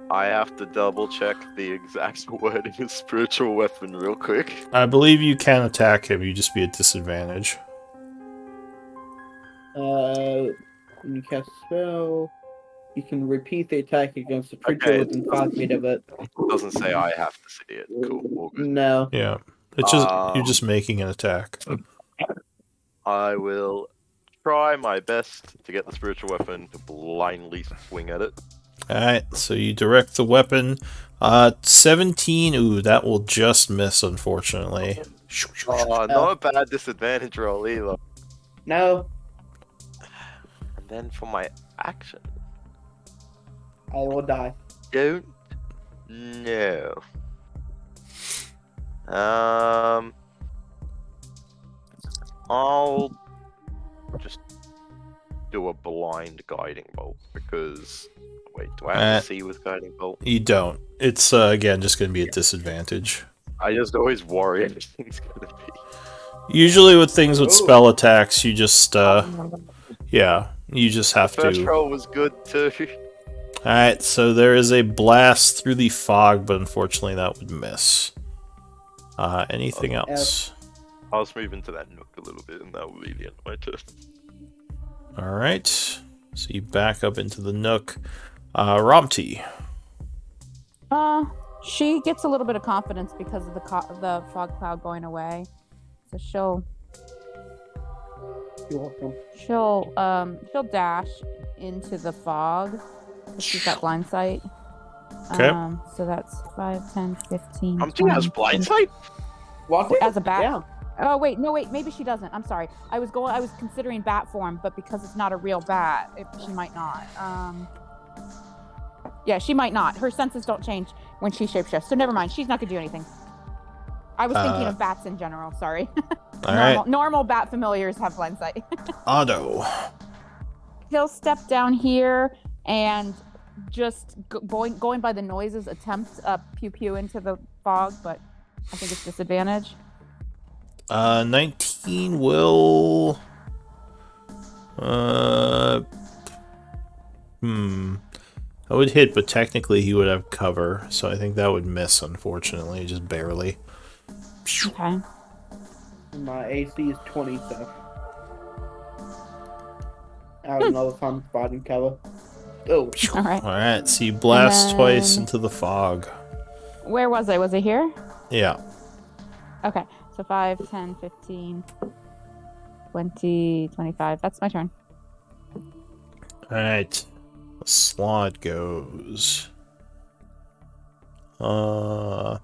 I have to double check the exact wording of spiritual weapon real quick. I believe you can attack him, you just be at disadvantage. when you cast a spell, you can repeat the attack against the creature Okay. within 5 feet of it. It doesn't say I have to see it. Cool. All good. No. Yeah. It's just you're Um, just making an attack. I will try my best to get the spiritual weapon to blindly swing at it. Alright, so you direct the weapon. 17, ooh, that will just miss, unfortunately. Not a bad disadvantage roll either. No. And then for my action, I will die. don't know. I'll just do a blind guiding bolt because. Wait, do I have to see with guiding bolt? You don't. It's, again, just going to be at disadvantage. I just always worry anything's gonna be. Usually with things with Ooh. spell attacks, you just, yeah, you just have First to. roll was good too. Alright, so there is a blast through the fog, but unfortunately that would miss. Anything else? I was moving to that nook a little bit, and that would be the end of my turn. Alright, so you back up into the nook. Romty. She gets a little bit of confidence because of the fog cloud going away, so You're welcome. she'll dash into the fog. 'Cause she's got blind sight. Okay. So that's 5, 10, 15. Romty has 20, blind sight? What? As a bat. Yeah. Oh wait, no wait, maybe she doesn't. I'm sorry. I was considering bat form, but because it's not a real bat, she might not. Yeah, she might not. Her senses don't change when she shapeshifts, so never mind. She's not gonna do anything. I was thinking of bats in general. Sorry. Alright, Normal bat familiars have blind sight. Otto. He'll step down here and just going by the noises, attempt pew pew into the fog, but I think it's disadvantage. 19 will... I would hit, but technically he would have cover, so I think that would miss, unfortunately, just barely. Okay. My AC is 20, so I don't know if I'm spotting cover. Oh, All right. All right, so you blast twice then- into the fog. Where was I? Was I here? Yeah. Okay. So 5, 10, 15, 20, 25. That's my turn. All right. The slot goes. God.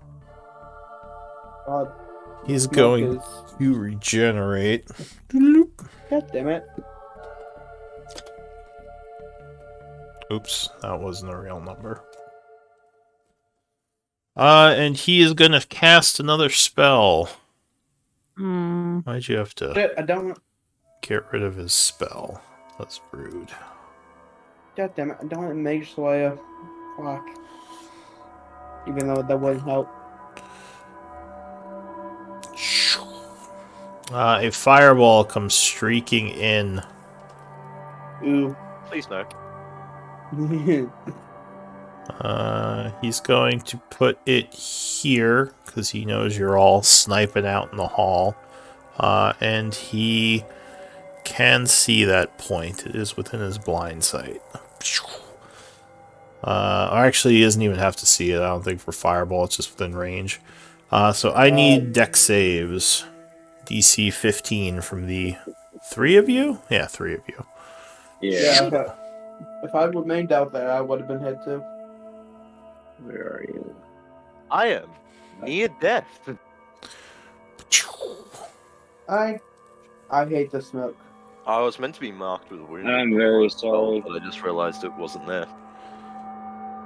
He's Smoke going is- to regenerate. Doodaloop. God damn it. Oops, that wasn't a real number. And he is gonna cast another spell. Hmm. Why'd you have to Shit, I don't. get rid of his spell? That's rude. God damn it, I don't want Mage Slayer. Fuck. Even though that wouldn't help. A fireball comes streaking in. Ooh. Please no. He's going to put it here because he knows you're all sniping out in the hall. And he can see that point. It is within his blind sight. Or actually, he doesn't even have to see it, I don't think, for fireball. It's just within range. So I need dex saves. DC 15 from the 3 of you? Yeah, 3 of you. Yeah. If I remained out there, I would have been hit too. Where are you? I am near death. I hate the smoke. I was meant to be marked with a wound. I'm very sorry. But I just realized it wasn't there.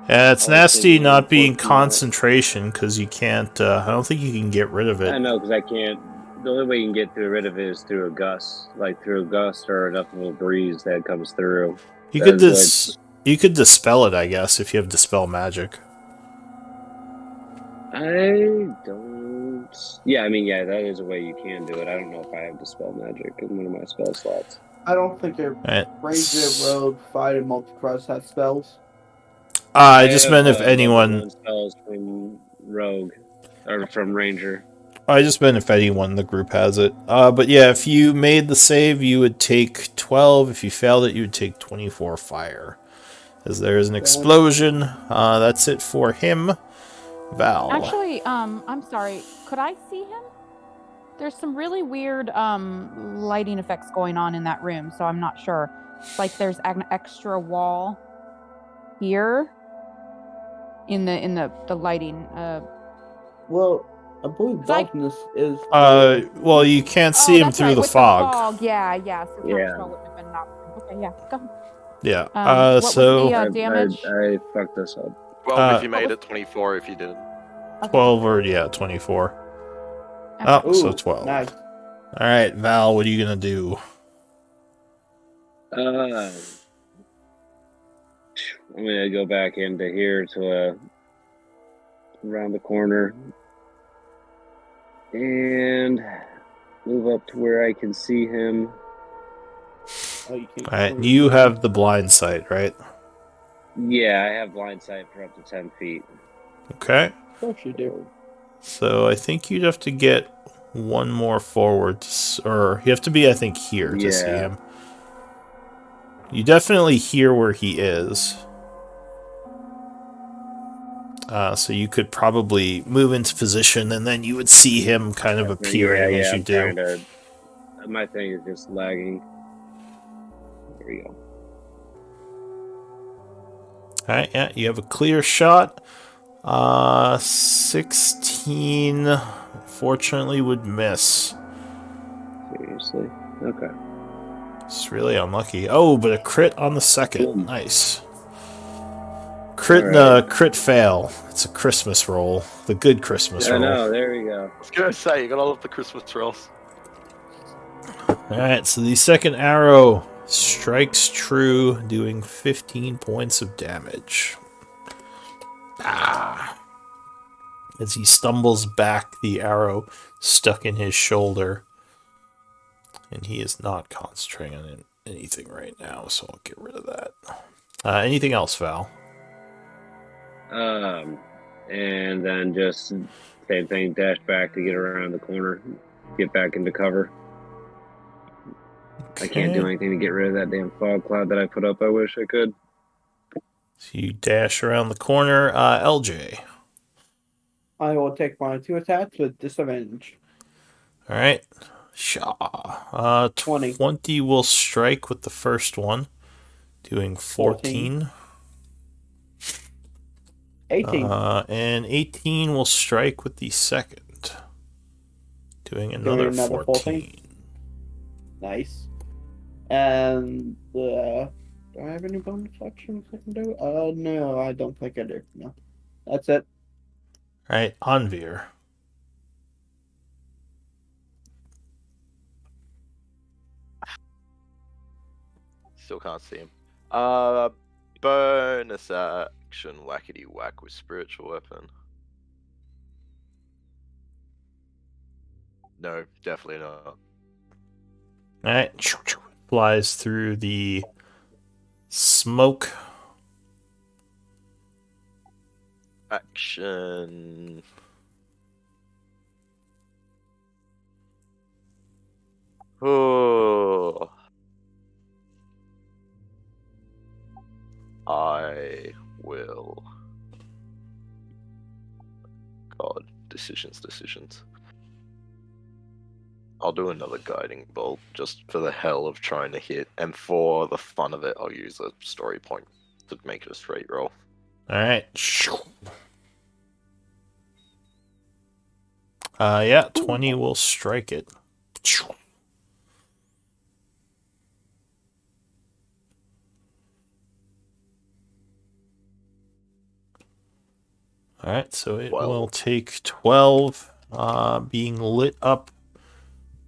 Yeah, it's I was nasty thinking not being 14 concentration because you can't. I don't think you can get rid of I it. know, because I can't. The only way you can get rid of it is through a gust, like through a gust or enough of a breeze that comes through. You could That's you could dispel it, I guess, if you have dispel magic. I don't. Yeah, I mean, yeah, that is a way you can do it. I don't know if I have dispel magic in one of my spell slots. I don't think a Right. Ranger, Rogue, Fighter, Multicross has spells. I just have, meant if level anyone. 1 spells from Rogue or from Ranger. I just meant if anyone in the group has it. But yeah, if you made the save, you would take 12. If you failed it, you would take 24 fire. As there is an explosion. That's it for him. Val. Actually, I'm sorry. Could I see him? There's some really weird lighting effects going on in that room, so I'm not sure. It's like there's an extra wall here in the lighting. Well, I believe Like- darkness is. Well, you can't see him that's through right, the with fog. Yeah, yeah. So Yeah. counterspell wouldn't have been an option. Okay, yeah. Go ahead. Yeah. What was So the damage? I fucked this up. Well, if you What made was- it 24, if you didn't. Okay. 12 or 24. Okay. Oh, so Ooh, 12. Nice. All right, Val, what are you gonna do? I'm gonna go back into here to around the corner and move up to where I can see him. Oh, you can't All right, you have the blind sight, right? Yeah, I have blind sight for up to 10 feet. Okay. Of course you do. So I think you'd have to get one more forward, or you have to be, I think, here to see Yeah. him. You definitely hear where he is. So you could probably move into position, and then you would see him kind of appearing as you I'm do. trying to- my thing is just lagging. There we go. All right, yeah, you have a clear shot. 16, fortunately, would miss. Seriously. Okay. It's really unlucky. Oh, but a crit on the second. Boom. Nice. Crit, Alright. crit fail. It's a Christmas roll. The good Christmas I roll. know. There we go. I was gonna say, you got all of the Christmas rolls. Alright, so the second arrow strikes true, doing 15 points of damage. As he stumbles back, the arrow stuck in his shoulder. And he is not concentrating on anything right now, so I'll get rid of that. Anything else, Val? And then just same thing, dash back to get around the corner, get back into cover. I can't do Okay. anything to get rid of that damn fog cloud that I put up. I wish I could. So you dash around the corner. LJ. I will take my 2 attacks with disadvantage. All right. Shaw. 20. 20 will strike with the first one, doing 14. 18. And 18 will strike with the second, doing another 14. Nice. And do I have any bonus actions I can do? No, I don't think I do. No, that's it. All right, Anvir. Still can't see him. Bonus action whackety whack with spiritual weapon. No, definitely not. All right, flies through the smoke. Action. Oh. I will. God, decisions. I'll do another guiding bolt just for the hell of trying to hit, and for the fun of it, I'll use a story point to make it a straight roll. All right. Yeah, 20 will strike it. All right, so it 12. will take 12, being lit up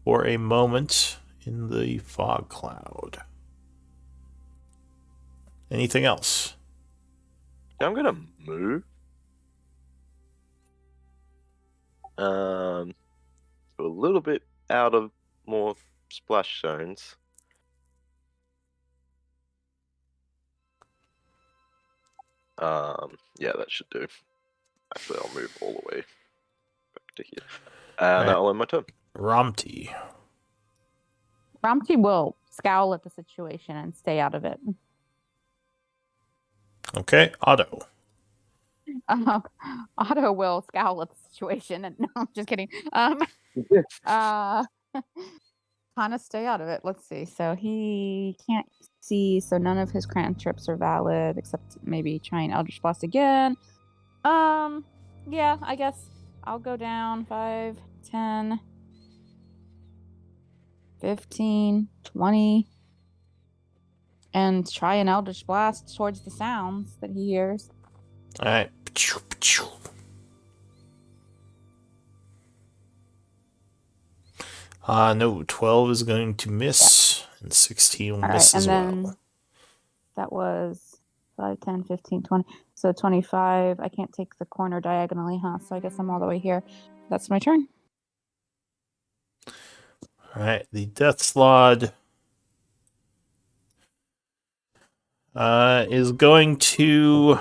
for a moment in the fog cloud. Anything else? Yeah, I'm gonna move. So a little bit out of more splash zones. Yeah, that should do. Actually, I'll move all the way back to here. And that'll end my turn. Romty. Romty will scowl at the situation and stay out of it. Okay, Otto. Otto will scowl at the situation and no, I'm just kidding. Kind of stay out of it. Let's see. So he can't see, so none of his cantrips are valid except maybe trying Eldritch Blast again. Yeah, I guess I'll go down 5, 10, 15, 20, and try an Eldritch Blast towards the sounds that he hears. All right. No, 12 is going to miss, and 16 will miss as well. That was 5, 10, 15, 20. So 25. I can't take the corner diagonally, huh? So I guess I'm all the way here. That's my turn. All right, the Death Slod is going to...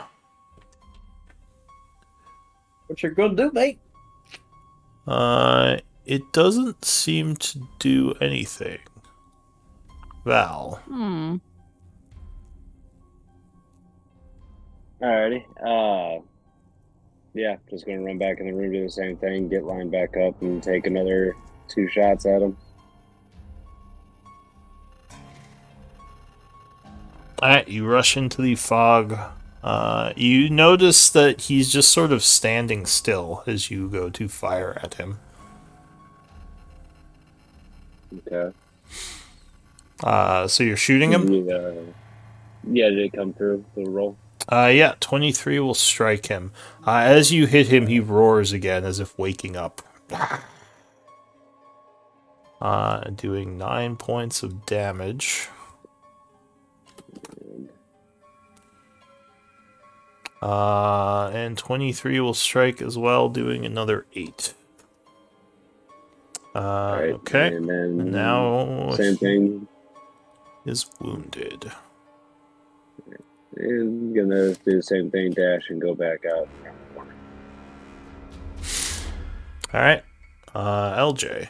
What you gonna do, mate? It doesn't seem to do anything. Val. Alrighty. Yeah, just gonna run back in the room, do the same thing, get lined back up, and take another 2 shots at him. Alright, you rush into the fog. You notice that he's just sort of standing still as you go to fire at him. Okay. So you're shooting him? Yeah, did it come through the roll? Yeah, 23 will strike him. As you hit him, he roars again as if waking up. Doing 9 points of damage. And 23 will strike as well, doing another 8. Right, okay. And then now same thing. Is wounded. And gonna do the same thing, dash and go back out. Alright. LJ.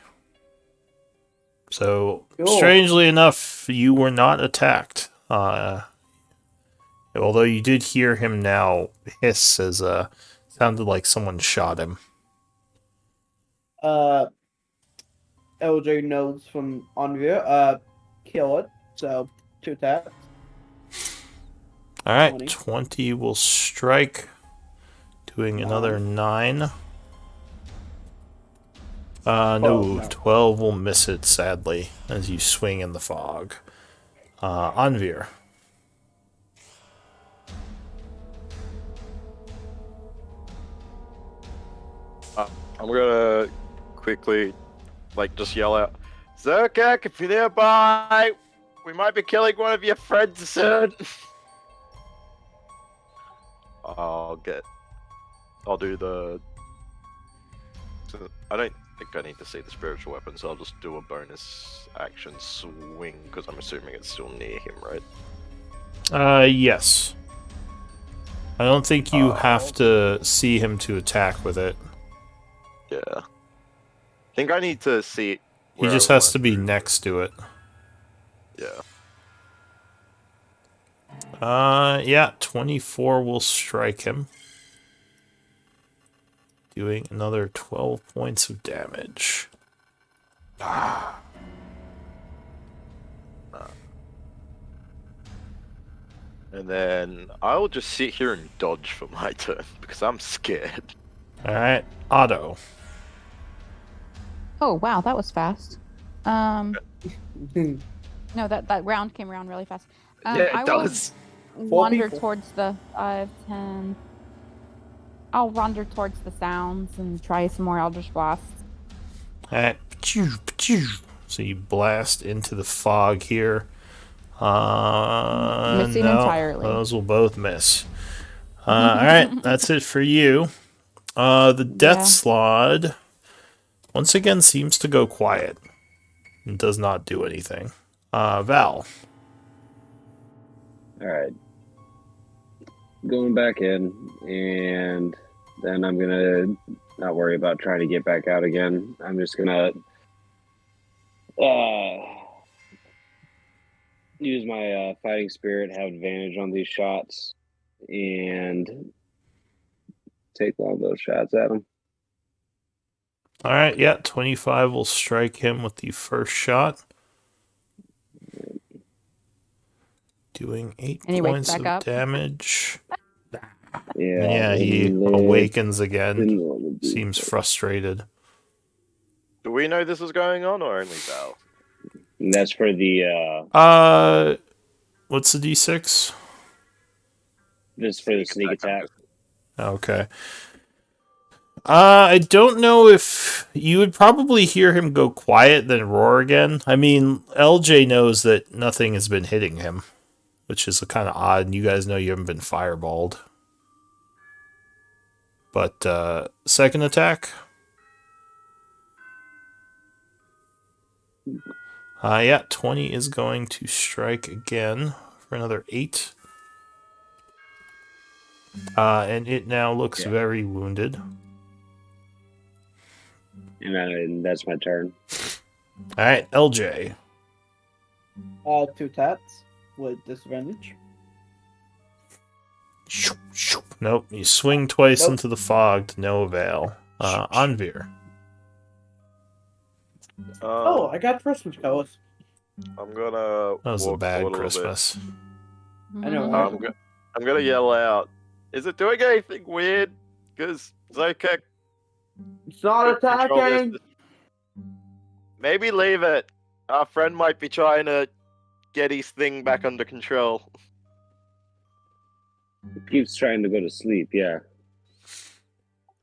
So, Cool. strangely enough, you were not attacked. Although you did hear him now hiss as sounded like someone shot him. LJ knows from Anvir. Kill it. So 2 taps. All right, 20. 20 will strike, doing another 9. No, 12, no. 12 will miss it, sadly, as you swing in the fog. Anvir. I'm gonna quickly, just yell out, Zerkak, if you're nearby, we might be killing one of your friends soon. I'll do the. I don't think I need to see the spiritual weapon, so I'll just do a bonus action swing because I'm assuming it's still near him, right? Yes. I don't think you have to see him to attack with it. Yeah. I think I need to see it. He just has to be next to it. Yeah. Yeah, 24 will strike him. Doing another 12 points of damage. And then I'll just sit here and dodge for my turn because I'm scared. Alright, Otto. Oh wow, that was fast. No, Hmm. that round came around really fast. Yeah, it I does. will 4 wander people. towards the 5, 10. I'll wander towards the sounds and try some more Eldritch Blasts. Alright, so you blast into the fog here. Missing no, entirely. those will both miss. Alright, that's it for you. The Death Yeah. Slod once again seems to go quiet. It does not do anything. Val. Alright. Going back in, and then I'm gonna not worry about trying to get back out again. I'm just gonna use my fighting spirit, have advantage on these shots, and take one of those shots at him. Alright, yeah, 25 will strike him with the first shot. Doing 8 And he wakes points back of up. damage. Yeah, And yeah, he and awakens again. didn't want to do Seems that. frustrated. Do we know this is going on or only Val? And that's for the What's the D6? this for the sneak attack. Okay. I don't know if you would probably hear him go quiet then roar again. I mean, LJ knows that nothing has been hitting him, which is kind of odd. And you guys know you haven't been fireballed. But second attack. Yeah, 20 is going to strike again for another 8. And it now looks Yeah. very wounded. And that's my turn. Alright, LJ. 2 taps with disadvantage. Nope, you swing twice Nope. into the fog to no avail. Anvir. Oh, I got Christmas colors. I'm gonna. That was a walk bad little Christmas. I know. Bit. I'm gonna yell out. Is it doing anything weird? Because Zokek. It's not attacking. Maybe leave it. Our friend might be trying to get his thing back under control. He keeps trying to go to sleep, yeah.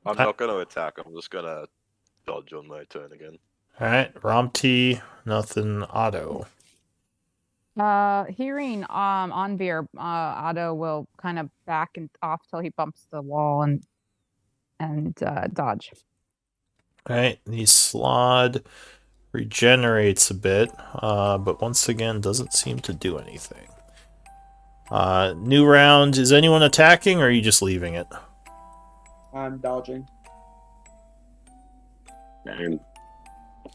I'm not gonna attack. I'm just gonna dodge on my turn again. Alright, Romty, nothing, Otto. Hearing Anvir, Otto will kind of back and off till he bumps the wall and dodge. Alright, the Slod regenerates a bit, but once again doesn't seem to do anything. New round, is anyone attacking or are you just leaving it? I'm dodging. And I'm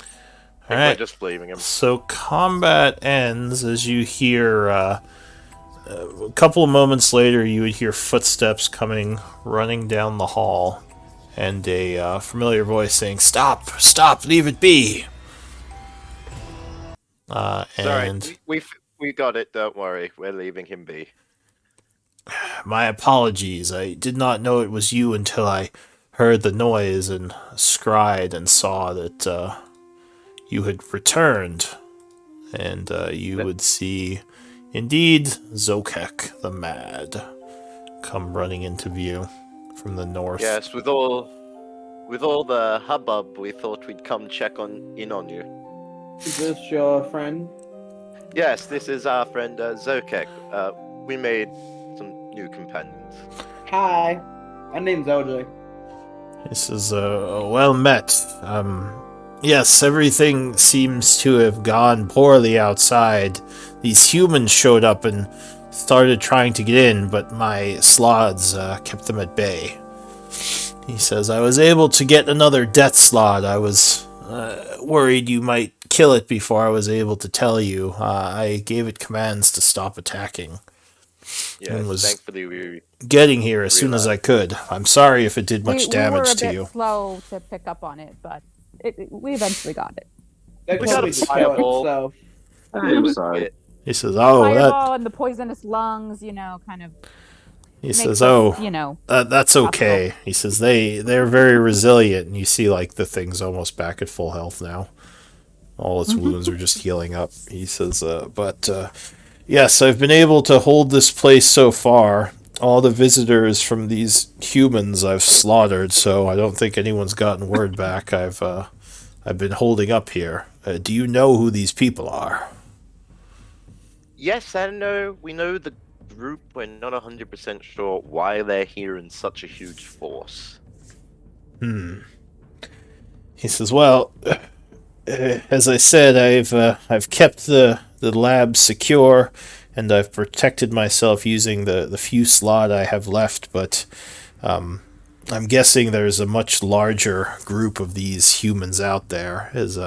Alright. just leaving him. So combat ends as you hear a couple of moments later, you would hear footsteps running down the hall, and a familiar voice saying, "Stop! Stop! Leave it be!" Sorry, And we got it. Don't worry, we're leaving him be. my apologies. I did not know it was you until I heard the noise and scried and saw that you had returned. And you would see, indeed, Zokek the Mad come running into view from the north. Yes, with all the hubbub, we thought we'd come check in on you. Is this your friend? Yes, this is our friend Zokek. We made some new companions. Hi, my name's OJ. This is well met. Yes, everything seems to have gone poorly outside. These humans showed up and started trying to get in, but my slods kept them at bay. He says, I was able to get another death slot. I was worried you might kill it before I was able to tell you. I gave it commands to stop attacking. Yes, was thankfully we Getting here as soon as I could. I'm sorry if it did much damage to we were a you. bit slow to pick up on it, but we eventually got it. That We could got be a the show fireball. itself. I'm sorry. He says, "Oh, Fireball and the poisonous lungs, kind of. He makes says, us, "Oh, that's okay." He says they're very resilient, and you see like the thing's almost back at full health now. All its wounds are just healing up. He says, "But yes, I've been able to hold this place so far. All the visitors from these humans I've slaughtered, so I don't think anyone's gotten word back. I've been holding up here. Do you know who these people are?" Yes, I know. We know the group. We're not 100% sure why they're here in such a huge force. He says, "Well, as I said, I've kept the lab secure, and I've protected myself using the few slot I have left. But I'm guessing there's a much larger group of these humans out there. As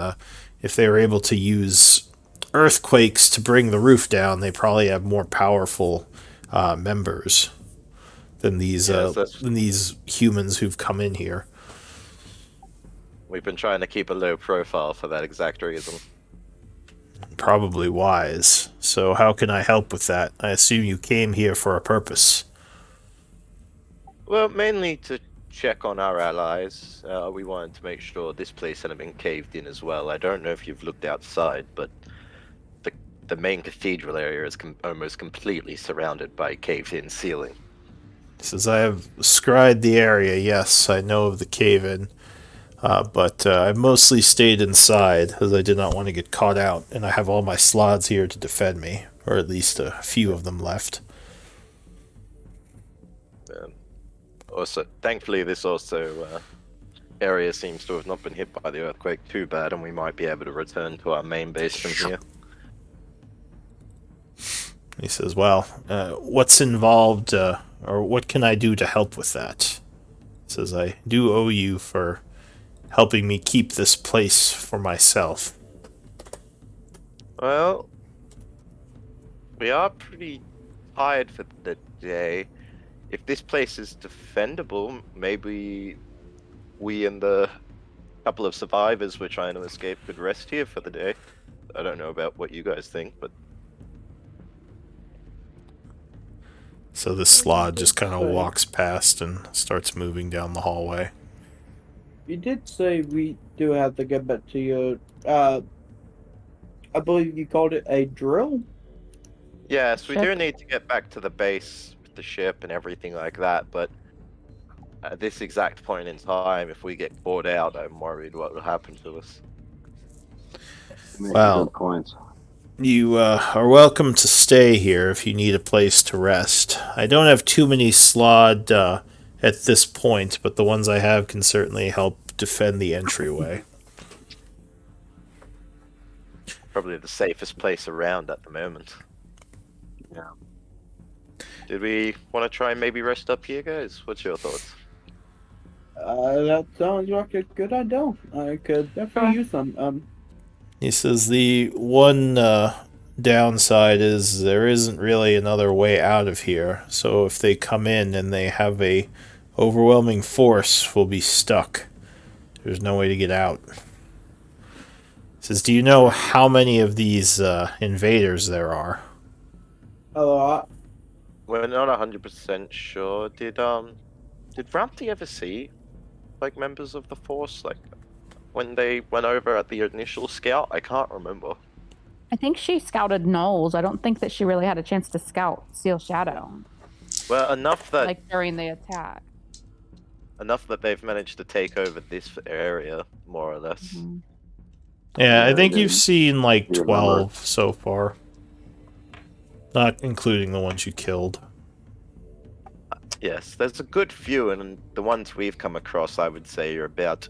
if they were able to use earthquakes to bring the roof down, they probably have more powerful members than these humans who've come in here." We've been trying to keep a low profile for that exact reason. Probably wise. So how can I help with that? I assume you came here for a purpose. Well, mainly to check on our allies. We wanted to make sure this place hadn't been caved in as well. I don't know if you've looked outside, but the main cathedral area is almost completely surrounded by caved-in ceiling. He says, I have scryed the area. Yes, I know of the cave-in. But I've mostly stayed inside, as I did not want to get caught out, and I have all my slots here to defend me, or at least a few of them left. Also, thankfully, this area seems to have not been hit by the earthquake too bad, and we might be able to return to our main base from here. He says, well, what's involved, or what can I do to help with that? He says, I do owe you for helping me keep this place for myself. Well, we are pretty tired for the day. If this place is defendable, maybe we and the couple of survivors we're trying to escape could rest here for the day. I don't know about what you guys think, but... So this slod just kind of walks past and starts moving down the hallway. You did say we do have to get back to your, I believe you called it a drill? Yes, we do Ship. need to get back to the base with the ship and everything like that, but at this exact point in time, if we get caught out, I'm worried what will happen to us. Well, Good points. You are welcome to stay here if you need a place to rest. I don't have too many slod at this point, but the ones I have can certainly help defend the entryway. Probably the safest place around at the moment. Yeah. Did we want to try and maybe rest up here, guys? What's your thoughts? That sounds like a good idea. I could definitely use some. He says the one downside is there isn't really another way out of here. So if they come in and they have a overwhelming force, we'll be stuck. There's no way to get out. Says, do you know how many of these invaders there are? A lot. We're not 100% sure. Did Rampty ever see like members of the Force like when they went over at the initial scout? I can't remember. I think she scouted Knowles. I don't think that she really had a chance to scout Steel Shadow. Well, enough that Like during the attack. they've managed to take over this area more or less. Mhm. Yeah, I Yeah, think they- you've seen like you 12 so far. Not including the ones you killed. Yes, there's a good few, and the ones we've come across, I would say, are about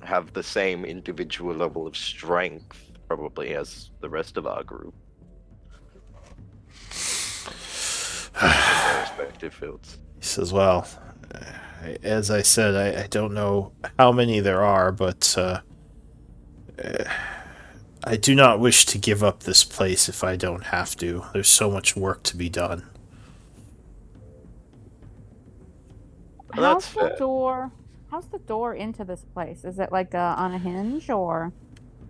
have the same individual level of strength, probably, as the rest of our group. In their respective fields. He says, well, as I said, I don't know how many there are, but I do not wish to give up this place if I don't have to. There's so much work to be done. Well, that's How's the fair. door? How's the door into this place? Is it like on a hinge or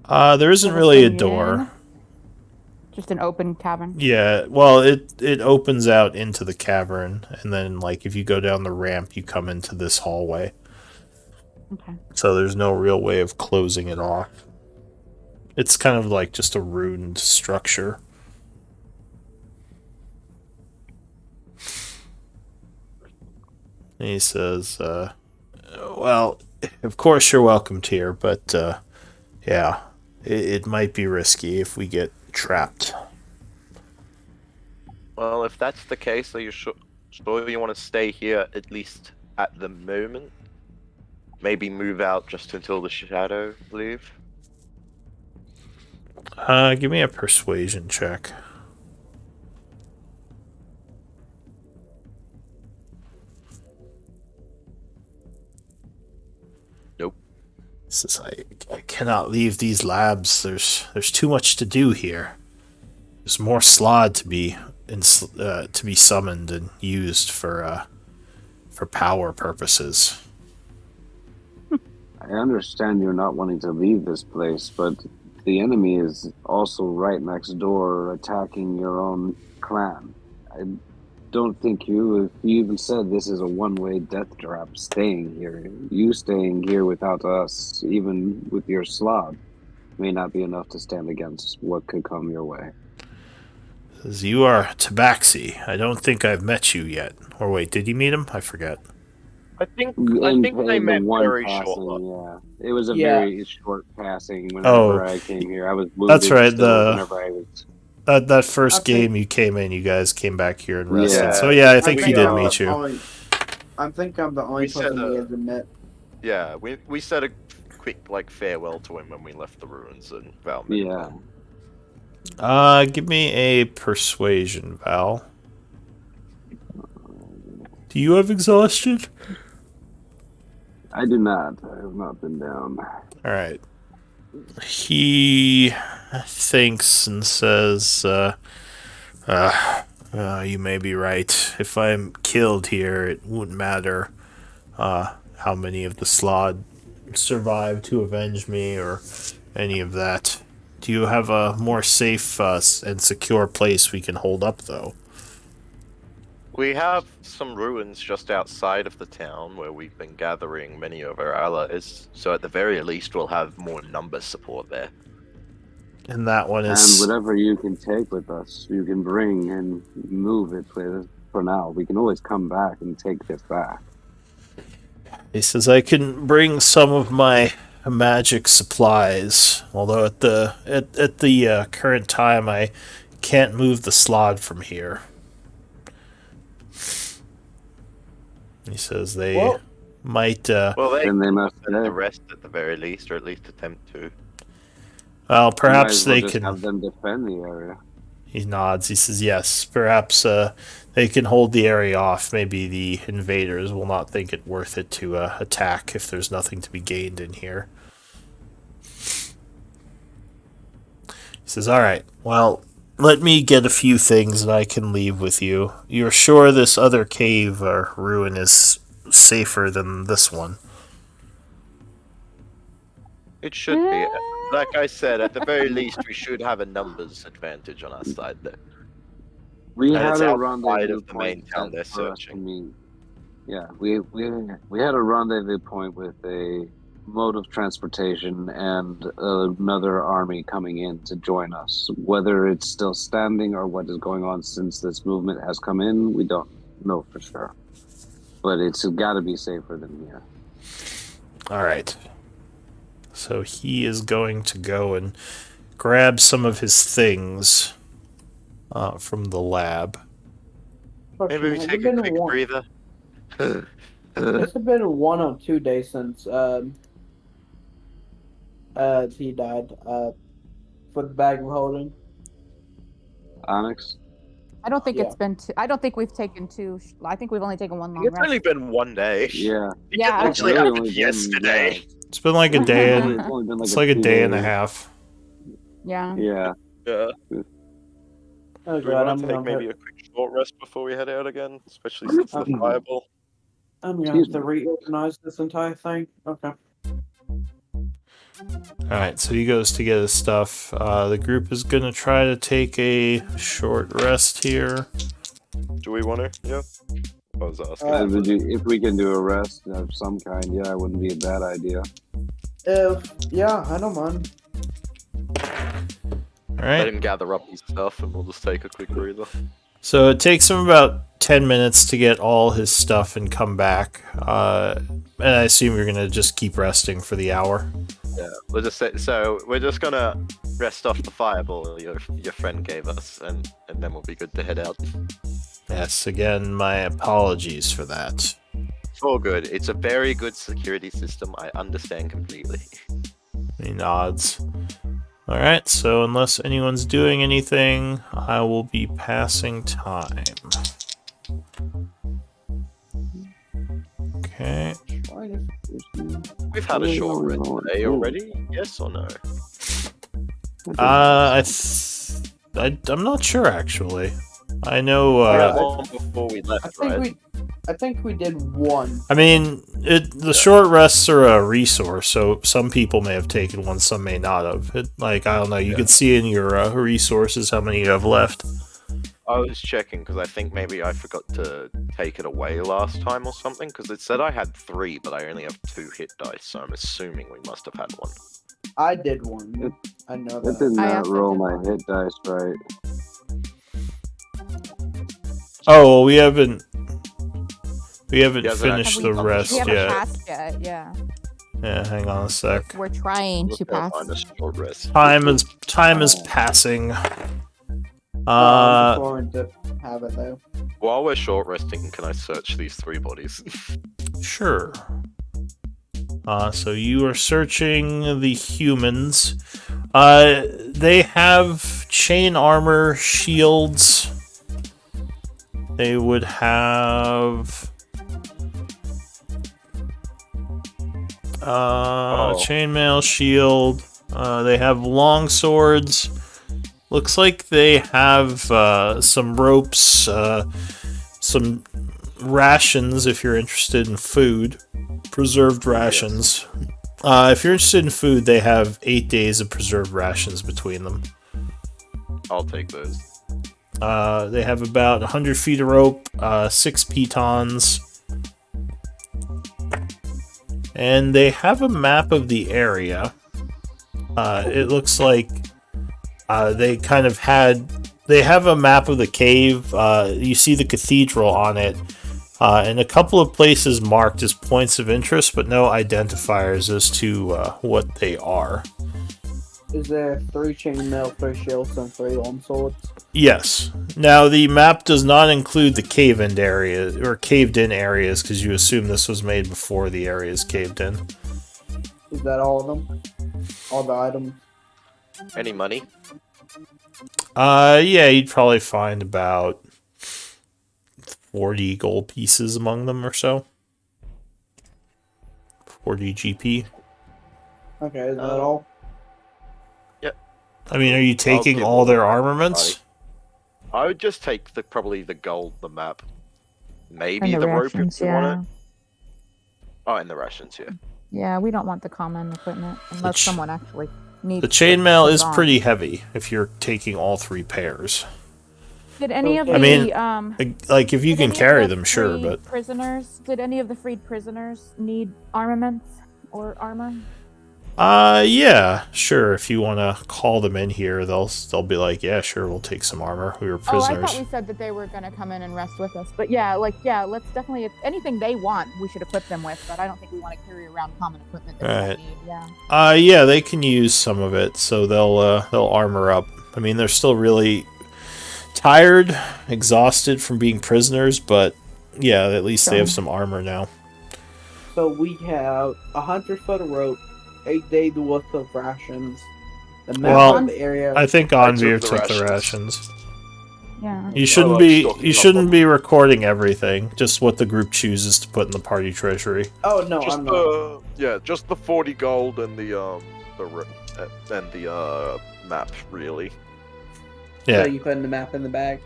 There isn't Let us really a bring you door. in? Just an open cavern? Yeah, well, it opens out into the cavern, and then, like, if you go down the ramp, you come into this hallway. Okay. So there's no real way of closing it off. It's kind of like just a ruined structure. And he says, well, of course you're welcomed here, but, yeah, it might be risky if we get trapped. Well, if that's the case, are you sure you want to stay here at least at the moment? Maybe move out just until the shadow leave? Give me a persuasion check. Nope. Says I cannot leave these labs. There's too much to do here. There's more Slod to be summoned and used for power purposes. I understand you're not wanting to leave this place, but the enemy is also right next door attacking your own clan. I don't think you even said this is a one-way death trap staying here. You staying here without us, even with your Slod, may not be enough to stand against what could come your way. Says you are Tabaxi. I don't think I've met you yet. Or wait, did you meet him? I forget. I think In they the met one very passing, short. yeah. It was a Yeah. very short passing whenever Oh. I came here. I was wounded That's right, still whenever I was... That first I think- game you came in, you guys came back here and rested. Yeah. So yeah, I think he did I'm meet you. I think I'm the only We said, person he hasn't met. Yeah, we said a quick farewell to him when we left the ruins and Val. met Yeah. him. Give me a persuasion, Val. Do you have exhaustion? I do not. I have not been down. Alright. He thinks and says, you may be right. If I'm killed here, it wouldn't matter how many of the Slod survive to avenge me or any of that. Do you have a more safe and secure place we can hold up, though? We have some ruins just outside of the town where we've been gathering many of our allies, so at the very least we'll have more number support there. And that one And is... whatever you can take with us, you can bring and move it with for now. We can always come back and take this back. He says I can bring some of my magic supplies, although at the current time I can't move the Slod from here. He says they Well- might. Well, they And they must send the rest at the very least, or at least attempt to. Well, might perhaps as well they just can. have them defend the area. He nods. He says yes. Perhaps they can hold the area off. Maybe the invaders will not think it worth it to attack if there's nothing to be gained in here. says, "All right, well, let me get a few things and I can leave with you. You're sure this other cave or ruin is safer than this one?" It should be. Like I said, at the very least, we should have a numbers advantage on our side there. We And had it's a outside rendezvous of the main point town they're for us to searching. meet. Yeah, we had a rendezvous point with a mode of transportation and another army coming in to join us. Whether it's still standing or what is going on since this movement has come in, we don't know for sure. But it's got to be safer than here. All right. So he is going to go and grab some of his things from the lab. Maybe we Has take it a been quick one- breather. It's been 1 or 2 days since he died for the bag of holding. Onyx? I don't think Yeah. it's been. I don't think we've taken two. I think we've only taken one long It's only rest. been 1 day. Yeah. It Yeah. literally Really happened only been- yesterday. It's been like a day and It's only been like it's like a day and a 2 days. half. Yeah. Yeah. Yeah. Oh Do we god, want to take maybe a quick short rest before we head out again? Especially since the Mhm. fireball. I'm gonna Excuse have to reorganize this entire thing. Okay. All right, so he goes to get his stuff. The group is gonna try to take a short rest here. Do we want to? Yeah. I was asking. If we can do a rest of some kind, yeah, it wouldn't be a bad idea. Yeah, I don't mind. All Let right. him gather up his stuff and we'll just take a quick breather. So it takes him about 10 minutes to get all his stuff and come back. And I assume you're gonna just keep resting for the hour. Yeah. We'll just say, so we're just gonna rest off the fireball your friend gave us, and then we'll be good to head out. Yes, again, my apologies for that. It's all good. It's a very good security system. I understand completely. He nods. All right, so unless anyone's doing anything, I will be passing time. Okay. We've had a short rest today already. Yes or no? I'm not sure actually. I know. We had I- one before we left, I think we did one. I mean, the short rests are a resource, so some people may have taken one, some may not have. Like I don't know. You can see in your resources how many you have left. I was checking because I think maybe I forgot to take it away last time or something. Because it said I had 3, but I only have 2 hit dice, so I'm assuming we must have had one. I did one. I know That that. did I not also roll did my one. hit dice right. Oh, well, we haven't He hasn't finished actually the done the rest We short haven't yet. passed yet. Yeah. Yeah, hang on a sec. We're trying We'll to go pass. find a short rest. Time is passing. I'm just going to have it though. While we're short resting, can I search these 3 bodies? Sure. So you are searching the humans. They have chain armor, shields. They would have chainmail, shield. They have long swords. Looks like they have some ropes, some rations if you're interested in food, preserved rations. If you're interested in food, they have 8 days of preserved rations between them. I'll take those. They have about 100 feet of rope, 6 pitons. And they have a map of the area. It looks like they kind of had... They have a map of the cave. You see the cathedral on it. And a couple of places marked as points of interest, but no identifiers as to what they are. Is there 3 chainmail, 3 shields, and 3 long swords? Yes. Now the map does not include the cave-in area or caved-in areas because you assume this was made before the areas caved in. Is that all of them? All the items? Any money? Yeah, you'd probably find about 40 gold pieces among them or so. 40 GP. Okay, is that all? I mean, are you taking give all their all- armaments? I would just take probably the gold, the map, maybe And the rope if rations, you yeah. want it. Oh, and the rations, yeah. Yeah, we don't want the common equipment unless ch- someone actually needs. The to chainmail put it is on. pretty heavy if you're taking all 3 pairs. Did any of I the mean, Like, if you did can any of carry the them, sure, freed but prisoners? Did any of the freed prisoners need armaments or armor? yeah, sure. If you want to call them in here, they'll be like, yeah, sure, we'll take some armor. We were Oh, I prisoners. thought we said that they were gonna come in and rest with us. But yeah, let's definitely, if anything they want, we should equip them with. But I don't think we want to carry around common equipment that we Right. don't need. Yeah. Yeah, they can use some of it, so they'll armor up. I mean, they're still really tired, exhausted from being prisoners, but yeah, at least they have some armor now. So we have 100-foot of rope, 8 days worth of rations. The map Well, of the area. I think I Anvir took the took the rations. rations. Yeah. You shouldn't I'm be stocking you up shouldn't on- be recording everything, just what the group chooses to put in the party treasury. Oh no, Just I'm not. just the 40 gold and the map, really. Yeah. So you putting the map in the bag?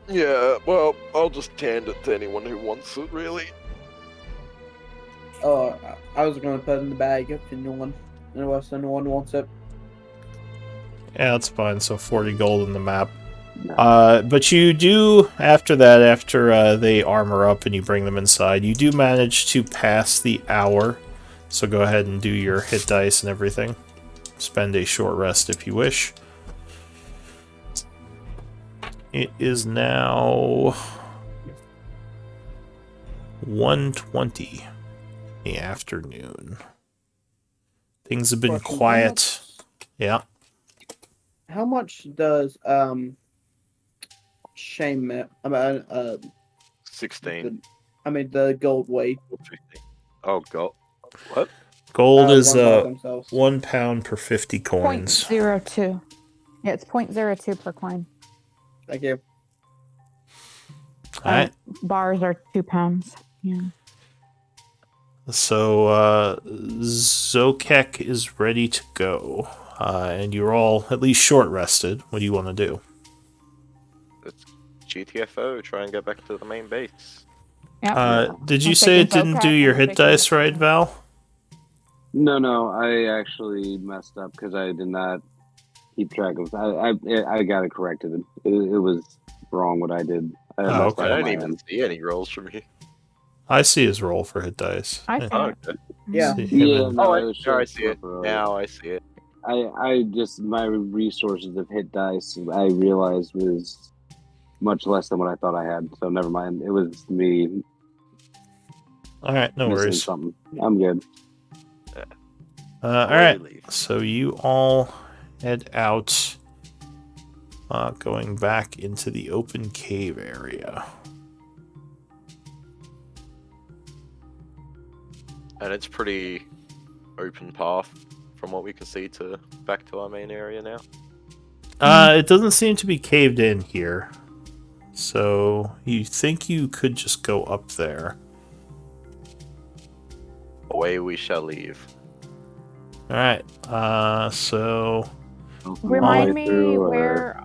Yeah, well, I'll just hand it to anyone who wants it, really. Oh, I was going to put it in the bag if anyone wants it. Yeah, that's fine. So 40 gold in the map. But you do, after that, after they armor up and you bring them inside, you do manage to pass the hour. So go ahead and do your hit dice and everything. Spend a short rest if you wish. It is now 1:20 in the afternoon. Things have been Question, quiet. Yeah. How much does shame? 16. The gold weight. Oh, God. What? Gold is one by themselves. 1 pound per 50 coins. 0.02. Yeah, it's 0.02 per coin. Thank you. Alright. Bars are 2 pounds. Yeah. So Zokek is ready to go. And you're all at least short rested. What do you want to do? It's GTFO, try and get back to the main base. Yep. Did you I'm say it taking didn't Zokek do and your I'm hit taking dice the- right, Val? No, I actually messed up because I did not keep track of. I got it corrected. It was wrong what I did. I Oh, messed okay. up I on don't my even end. see any rolls from you. I see his roll for hit dice. I Yeah. see Oh, it. okay. Yeah. See him Yeah, and- no, I it was now I showing see it. peripheral. Now I see it. I just my resources of hit dice I realized was much less than what I thought I had. So never mind. It was me Alright, no missing worries. something. I'm good. Alright. Leave. So you all head out, going back into the open cave area. And it's pretty open path from what we can see to back to our main area now. It doesn't seem to be caved in here. So you think you could just go up there. Away we shall leave. Alright, so Remind me Through, or-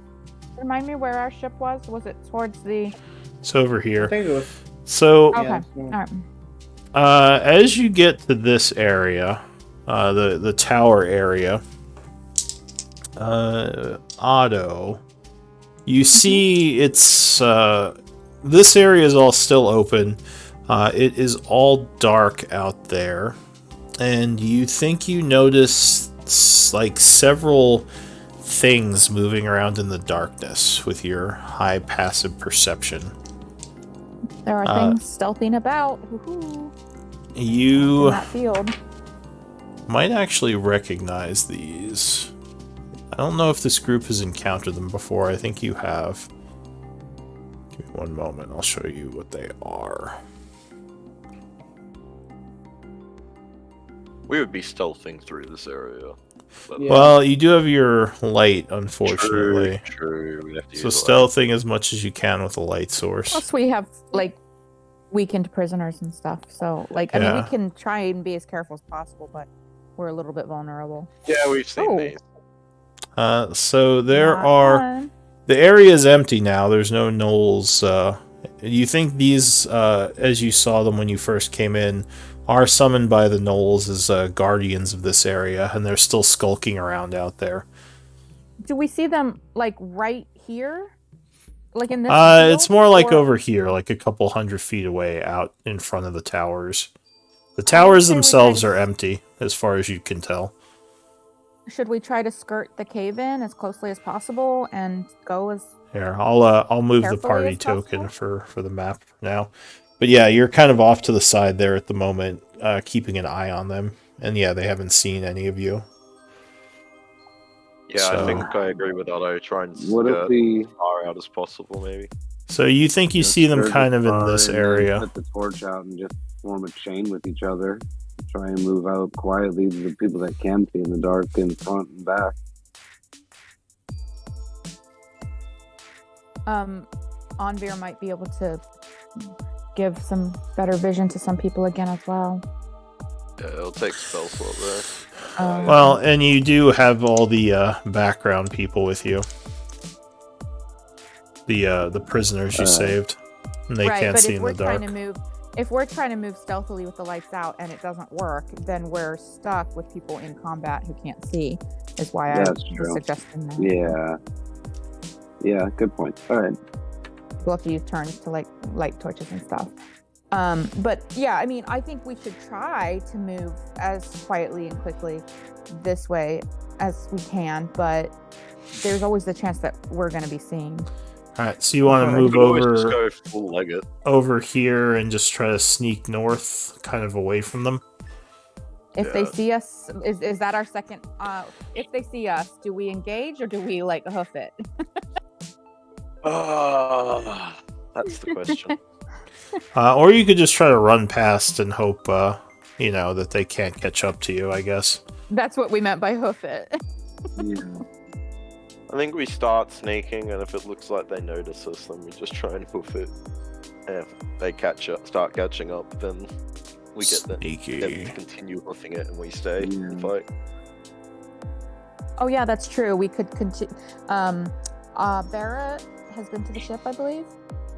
where our ship was. Was it towards the? it's over I here. think it was. So Okay. Yeah, All right. as you get to this area, the tower area, Otto, you see it's this area is all still open. It is all dark out there, and you think you notice like several things moving around in the darkness with your high passive perception. There are things stealthing about. Woohoo. In You that field. might actually recognize these. I don't know if this group has encountered them before. I think you have. Give me one moment. I'll show you what they are. We would be stealthing through this area. But Yeah. Well, you do have your light, unfortunately. True. We have to So use the light. stealthing as much as you can with a light source. Plus, we have like weakened prisoners and stuff. So, like, I mean, Yeah. we can try and be as careful as possible, but we're a little bit vulnerable. Yeah, we've seen Oh. these. So there Not are. fun. The area is empty now. There's no gnolls. You think these, as you saw them when you first came in, are summoned by the gnolls as guardians of this area, and they're still skulking around out there. Do we see them like right here? Like in this? It's field, more like or- over here, like a couple 100 feet away, out in front of the towers. The towers say we themselves try are to- empty, as far as you can tell. Should we try to skirt the cave in as closely as possible and go as? Here, I'll move the Carefully party as token possible? for the map now. But yeah, you're kind of off to the side there at the moment, keeping an eye on them. And yeah, they haven't seen any of you. Yeah, I So- think I agree with Otto. Try and What if skirt we as far out as possible, maybe. So you think you just see them skirt kind the of in car this and then area. Put the torch out and just form a chain with each other. Try and move out quietly to the people that can see in the dark in front and back. Anvir might be able to give some better vision to some people again as well. Yeah, it'll take spell slot there. Well, and you do have all the background people with you. The prisoners you saved. And they right, can't but see if in we're the dark. trying to move, if we're trying to move stealthily with the lights out and it doesn't work, then we're stuck with people in combat who can't see. Is why I That's was true. suggesting that. Yeah. Yeah, good point. All right. We'll have to use turns to like light torches and stuff. But yeah, I mean, I think we should try to move as quietly and quickly this way as we can, but there's always the chance that we're going to be seen. All right, so you want to We move We could always just over go full leg it. over here and just try to sneak north, kind of away from them. If they Yeah. see us, is that our second? If they see us, do we engage or do we like hoof it? That's the question. Or you could just try to run past and hope, that they can't catch up to you, I guess. That's what we meant by hoof it. Yeah. I think we start sneaking, and if it looks like they notice us, then we just try and hoof it. And if they start catching up, then we get them Sneaky. to continue hoofing it, and we stay and Yeah. fight. Oh yeah, that's true. We could continue. Barra has been to the ship, I believe,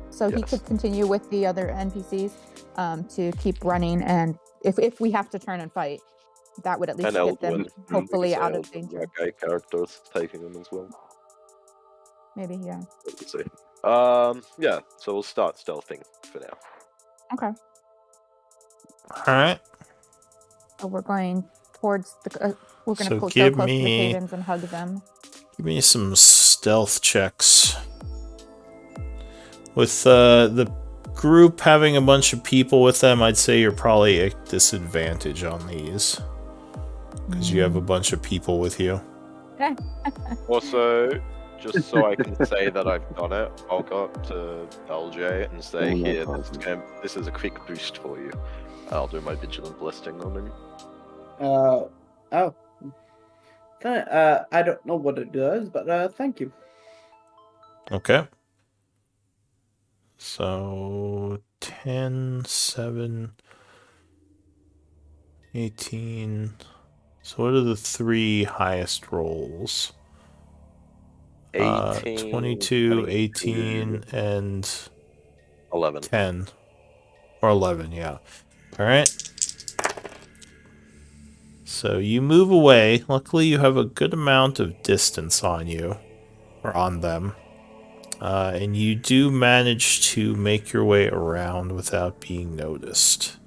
so he Yes. could continue with the other NPCs to keep running. And if we have to turn and fight, that would at least And get them Eldwin, hopefully out of Eldwin, danger. that guy character's taking them as well. Maybe, yeah. What to say? Yeah. So we'll start stealthing for now. Okay. All right. So we're going towards the. We're going to So go give close to the me- cave-ins and hug them. Give me some stealth checks. With the group having a bunch of people with them, I'd say you're probably at disadvantage on these. Because you have a bunch of people with you. Also, just so I can say that I've done it, I'll go up to LJ and say, Oh, no "Here, problem. this is a quick boost for you." I'll do my vigilant blessing on him. Oh. I don't know what it does, but thank you. Okay. So 10, 7, 18. So what are the three highest rolls? 18, 22, 22, 18, and 11. 10. Or 11, yeah. Alright. So you move away. Luckily, you have a good amount of distance on you. Or on them. And you do manage to make your way around without being noticed.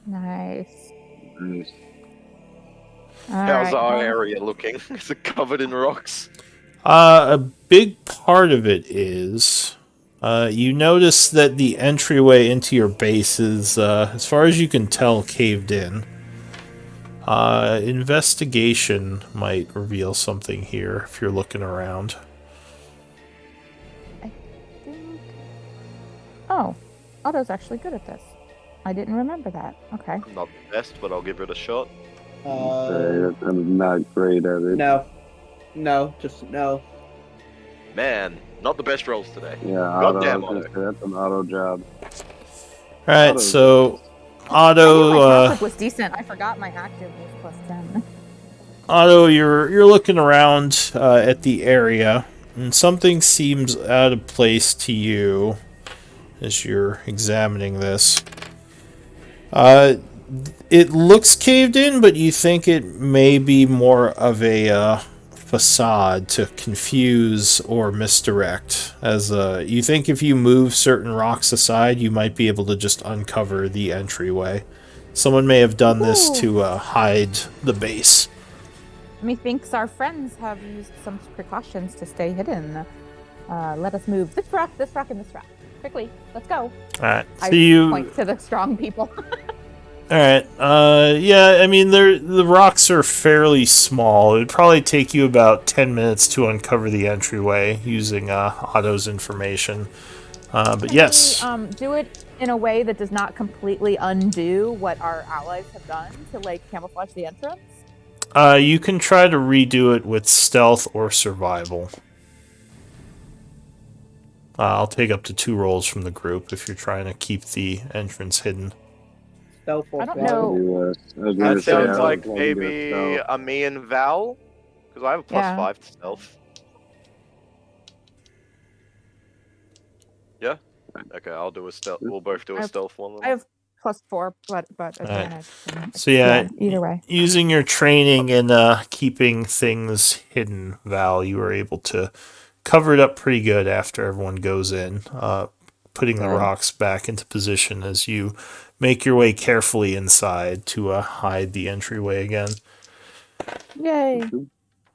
Nice. Nice. All How's right, our well, area looking? Is it covered in rocks? A big part of it is you notice that the entryway into your base is, as far as you can tell, caved in. Investigation might reveal something here if you're looking around. think- Oh, Otto's actually good at this. I didn't remember that. Okay. Not the best, but I'll give it a shot. I'm not great at it. No, just no. Man, not the best rolls today. Yeah, auto. Goddamn I was auto. gonna say, that's an auto job. Alright, Auto. so I knew my Otto, passive was decent. I forgot my active was +10. Otto, you're looking around at the area, and something seems out of place to you as you're examining this. It looks caved in, but you think it may be more of a facade to confuse or misdirect. As you think if you move certain rocks aside, you might be able to just uncover the entryway. Someone may have done this Ooh. to hide the base. Methinks our friends have used some precautions to stay hidden. Let us move this rock, and this rock. Quickly, let's go. Alright, so I you... point to the strong people. Alright, yeah, I mean, the rocks are fairly small. It would probably take you about 10 minutes to uncover the entryway using Otto's information. But Can yes. we, do it in a way that does not completely undo what our allies have done to, like, camouflage the entrance? You can try to redo it with stealth or survival. I'll take up to 2 rolls from the group if you're trying to keep the entrance hidden. Stealth or I don't survival? know. That sounds like I'll do maybe stealth. a me and Val, because I have a plus Yeah. 5 to stealth. Yeah. Okay, I'll do a stealth. We'll both do a I've- stealth one. I have +4, but advantage. and So yeah, either way. using your training in keeping things hidden, Val, you were able to cover it up pretty good after everyone goes in, putting the Okay. rocks back into position as you make your way carefully inside to hide the entryway again. Yay.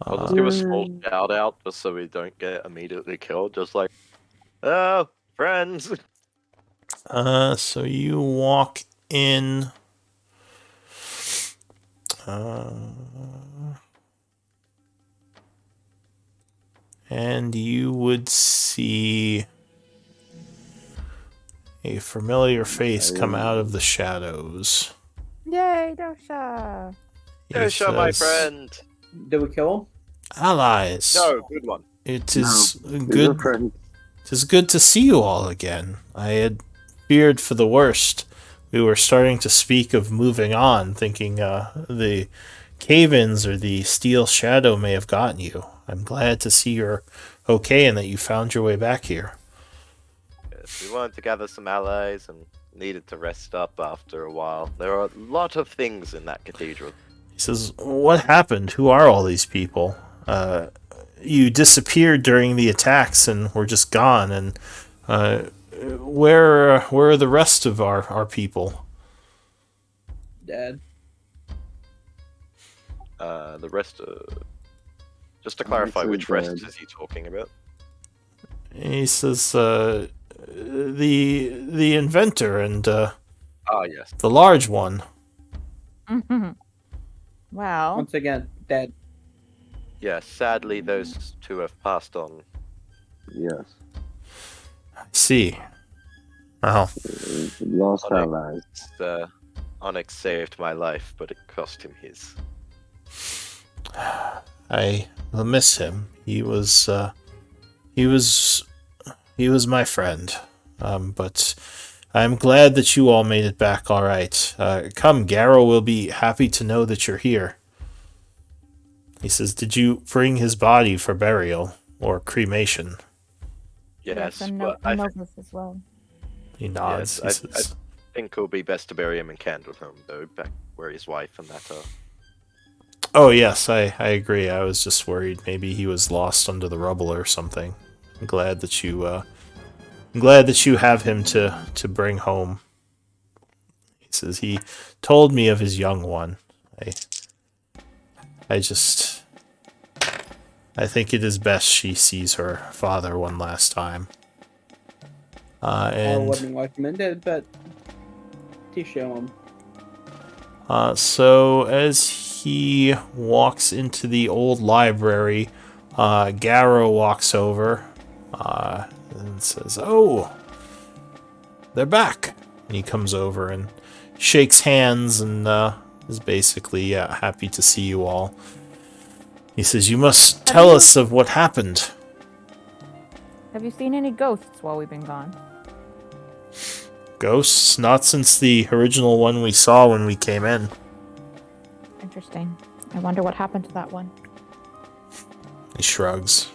I'll just give a small shout out just so we don't get immediately killed. Just like, oh, friends. So you walk in. And you would see a familiar face come out of the shadows. Yay, Dosha. He Yosha, my says, friend. Did we kill him? Allies, No, good one. it is You're good. friend. It is good to see you all again. I had feared for the worst. We were starting to speak of moving on, thinking the cave-ins or the steel shadow may have gotten you. I'm glad to see you're okay and that you found your way back here. Yes, we wanted to gather some allies and needed to rest up after a while. There are a lot of things in that cathedral. He says, "What happened? Who are all these people? You disappeared during the attacks and were just gone. And where are the rest of our people?" Dead. The rest. Just to clarify, Actually which rest dead. is he talking about? He says, the inventor and Ah, yes. the large one. Well, Once again, dead. Yes, sadly, those two have passed on. Yes. I see. Well, Lost Okay. allies. Onyx saved my life, but it cost him his. I will miss him. He was my friend. But I'm glad that you all made it back all right. Come, Garrow will be happy to know that you're here. He says, "Did you bring his body for burial or cremation?" Yes, and but I Novus as well. He nods. Yes, He I says, think it would be best to bury him in Candleholm, though, back where his wife and that are. "Oh yes, I agree. I was just worried maybe he was lost under the rubble or something. I'm glad that you have him to bring home." He says he told me of his young one. I think it is best she sees her father one last time. I And wouldn't recommend it, but to show him. so as he walks into the old library, Garrow walks over and says, "Oh, they're back." And he comes over and shakes hands and is basically happy to see you all. He says, "You must tell us of what happened." Have you seen any ghosts while we've been gone? Ghosts? Not since the original one we saw when we came in. Interesting. I wonder what happened to that one. He shrugs.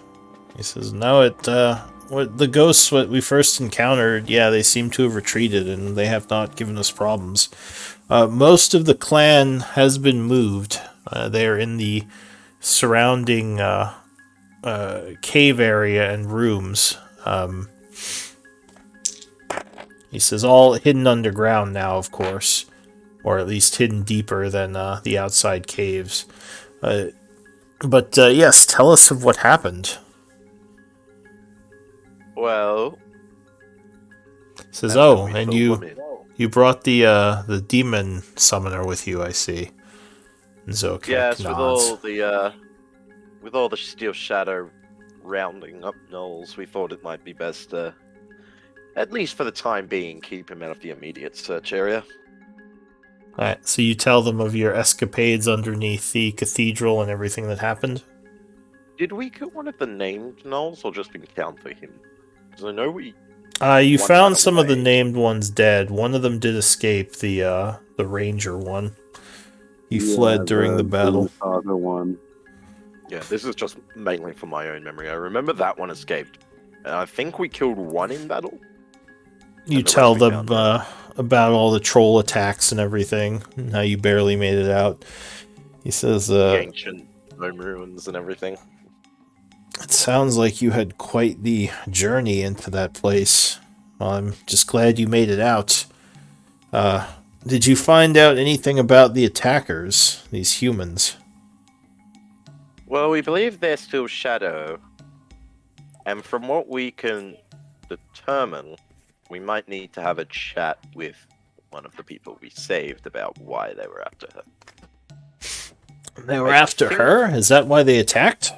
He says, "No, what the ghosts what we first encountered, yeah, they seem to have retreated and they have not given us problems. Most of the clan has been moved. They're in the surrounding cave area and rooms. He says all hidden underground now, of course, or at least hidden deeper than the outside caves. But yes, tell us of what happened." Well, Says, that's "Oh, when we and saw you women. you brought the demon summoner with you, I see." And Zokek Yes, nods. with all the Steel Shadow rounding up Knowles, we thought it might be best to, at least for the time being, keep him out of the immediate search area. Alright, so you tell them of your escapades underneath the cathedral and everything that happened? Did we kill one of the named Knowles, or just encounter him? Because I know we... You One found got some of the away. named ones dead. One of them did escape, the ranger one. He fled during the battle. Other one. Yeah, this is just mainly from my own memory. I remember that one escaped. And I think we killed one in battle. You And the tell rest we them found about all the troll attacks and everything, and how you barely made it out. He says, The ancient gnome ruins and everything. "It sounds like you had quite the journey into that place. Well, I'm just glad you made it out. Did you find out anything about the attackers, these humans?" Well, we believe they're still Shadow. And from what we can determine, we might need to have a chat with one of the people we saved about why they were after her. They were I after think- her? Is that why they attacked?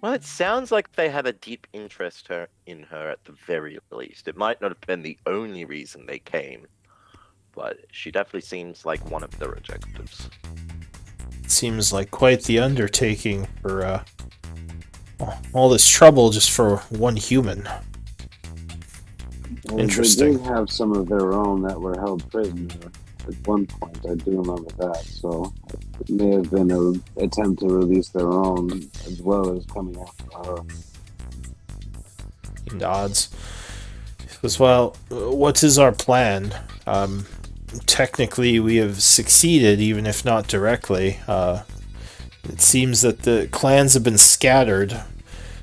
Well, it sounds like they had a deep interest in her at the very least. It might not have been the only reason they came, but she definitely seems like one of their objectives. Seems like quite the undertaking for all this trouble just for one human. Well, Interesting. They did have some of their own that were held prisoner at one point. I do remember that. So it may have been an attempt to release their own as well as coming after her. He nods. He says, "Well, what is our plan? Technically, we have succeeded, even if not directly. It seems that the clans have been scattered.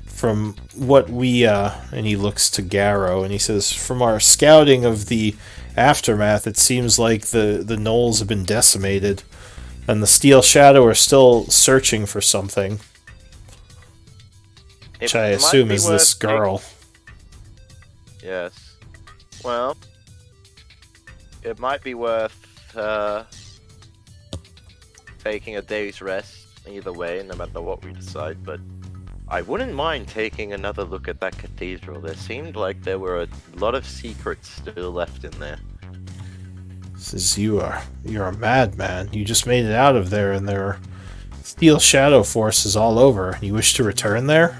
From what we, and he looks to Garrow, and he says, from our scouting of the aftermath, it seems like the gnolls have been decimated, and the Steel Shadow are still searching for something, which I It might assume be is this worth girl." Yes. Well, it might be worth taking a day's rest either way, no matter what we decide, but I wouldn't mind taking another look at that cathedral. There seemed like there were a lot of secrets still left in there. Says, you're a madman. You just made it out of there, and there are Steel Shadow forces all over. You wish to return there?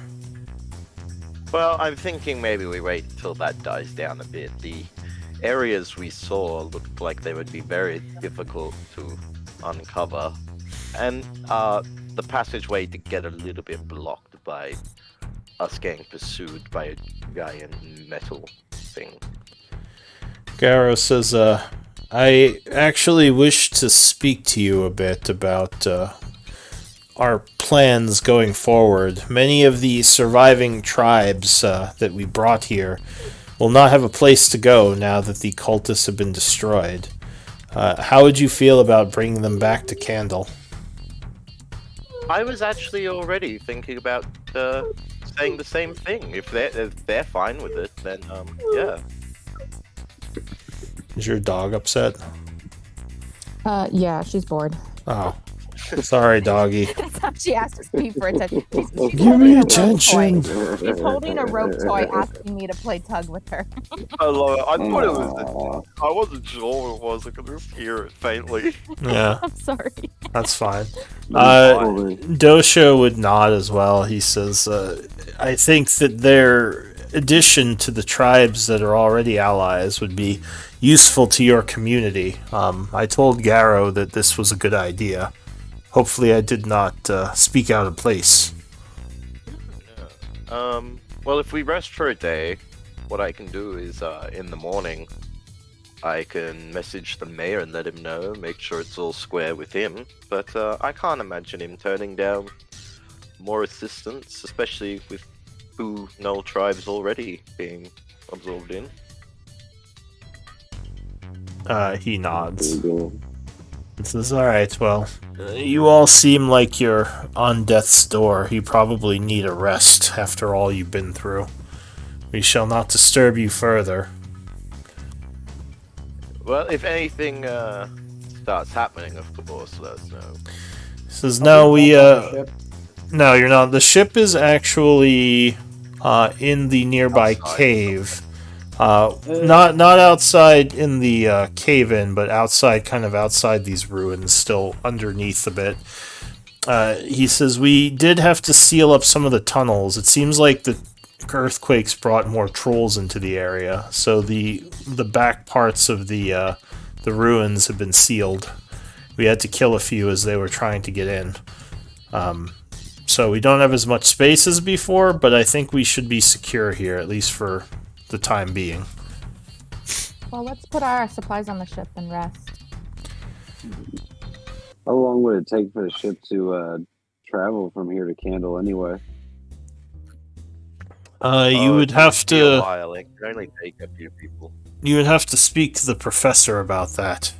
Well, I'm thinking maybe we wait until that dies down a bit. The areas we saw looked like they would be very difficult to uncover, and the passageway to get a little bit blocked by us getting pursued by a giant metal thing. Garrow says, I actually wish to speak to you a bit about our plans going forward. Many of the surviving tribes that we brought here will not have a place to go now that the cultists have been destroyed. How would you feel about bringing them back to Candle? I was actually already thinking about saying the same thing. If they're fine with it, then yeah. Is your dog upset? Yeah, she's bored. Oh, sorry, doggy. That's how she asked me for attention. She's Give holding me a rope attention. toy. She's holding a rope toy, asking me to play tug with her. I thought it was. I wasn't sure what it was. I could just hear it faintly. Yeah, I'm sorry. that's fine. Dosho would nod as well. He says, I think that their addition to the tribes that are already allies would be useful to your community. I told Garrow that this was a good idea. Hopefully, I did not speak out of place. Well, if we rest for a day, what I can do is, in the morning, I can message the mayor and let him know, make sure it's all square with him. But I can't imagine him turning down more assistance, especially with 2 Null tribes already being absorbed in. He nods. There you And says, alright, well, you all seem like you're on death's door. You probably need a rest after all you've been through. We shall not disturb you further. Well, if anything starts happening, of course, let us know. He says, no, no, you're not. The ship is actually in the nearby Outside. cave. Not outside in the cave-in, but outside, kind of outside these ruins, still underneath a bit. He says, we did have to seal up some of the tunnels. It seems like the earthquakes brought more trolls into the area, so the back parts of the ruins have been sealed. We had to kill a few as they were trying to get in. So we don't have as much space as before, but I think we should be secure here, at least for the time being. Well, let's put our supplies on the ship and rest. How long would it take for the ship to travel from here to Candle anyway? You would it have be a to. while. It can only take a few people. You would have to speak to the professor about that.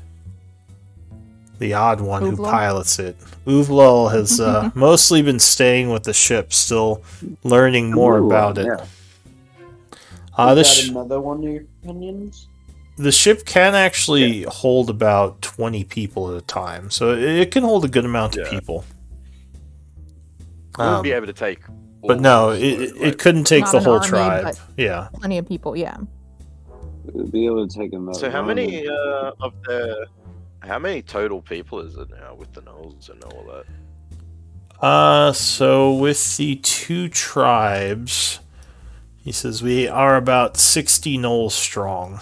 The odd one who Uvlal? pilots it. Uvlal has mostly been staying with the ship, still learning more about it. Yeah. The, Is sh- that another one of your opinions? the ship can actually hold about 20 people at a time, so it can hold a good amount of Yeah. people. We wouldn't be able to take. But all no, of us, it like- couldn't take Not the an whole army, tribe. but- Yeah. Plenty of people, yeah. It'd be able to take them. So how many of the? How many total people is it now with the Knolls and all that? So with the 2 tribes, he says we are about 60 gnolls strong,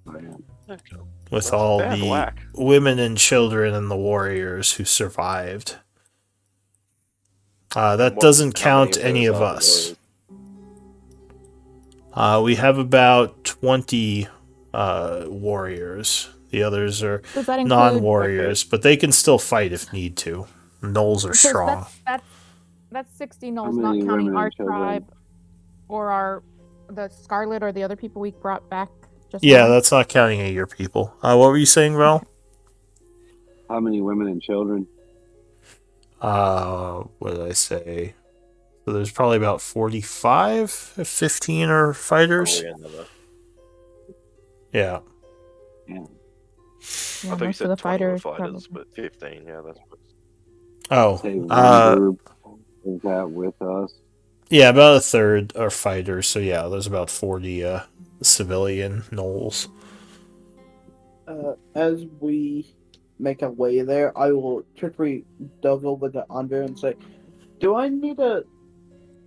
Okay. with That's all bad the whack. women and children and the warriors who survived. That What- doesn't how count many any those of are the us. warriors? We have about 20 warriors. The others are Does that include non-warriors, but they can still fight if need to. Gnolls are So strong. That's 60 How gnolls, not many counting women our and children? tribe or the Scarlet or the other people we brought back just Yeah, now. that's not counting any of your people. What were you saying, Val? How many women and children? What did I say? So there's probably about 45, 15 are fighters. Probably another. Yeah. Yeah, I thought you most said of the 20 were fighters. fighters, probably. but 15, yeah, that's. Oh, Say one group is that with us. yeah, about a third are fighters. So yeah, there's about 40 civilian gnolls. As we make our way there, I will quickly delve over to Andre and say, do I need a...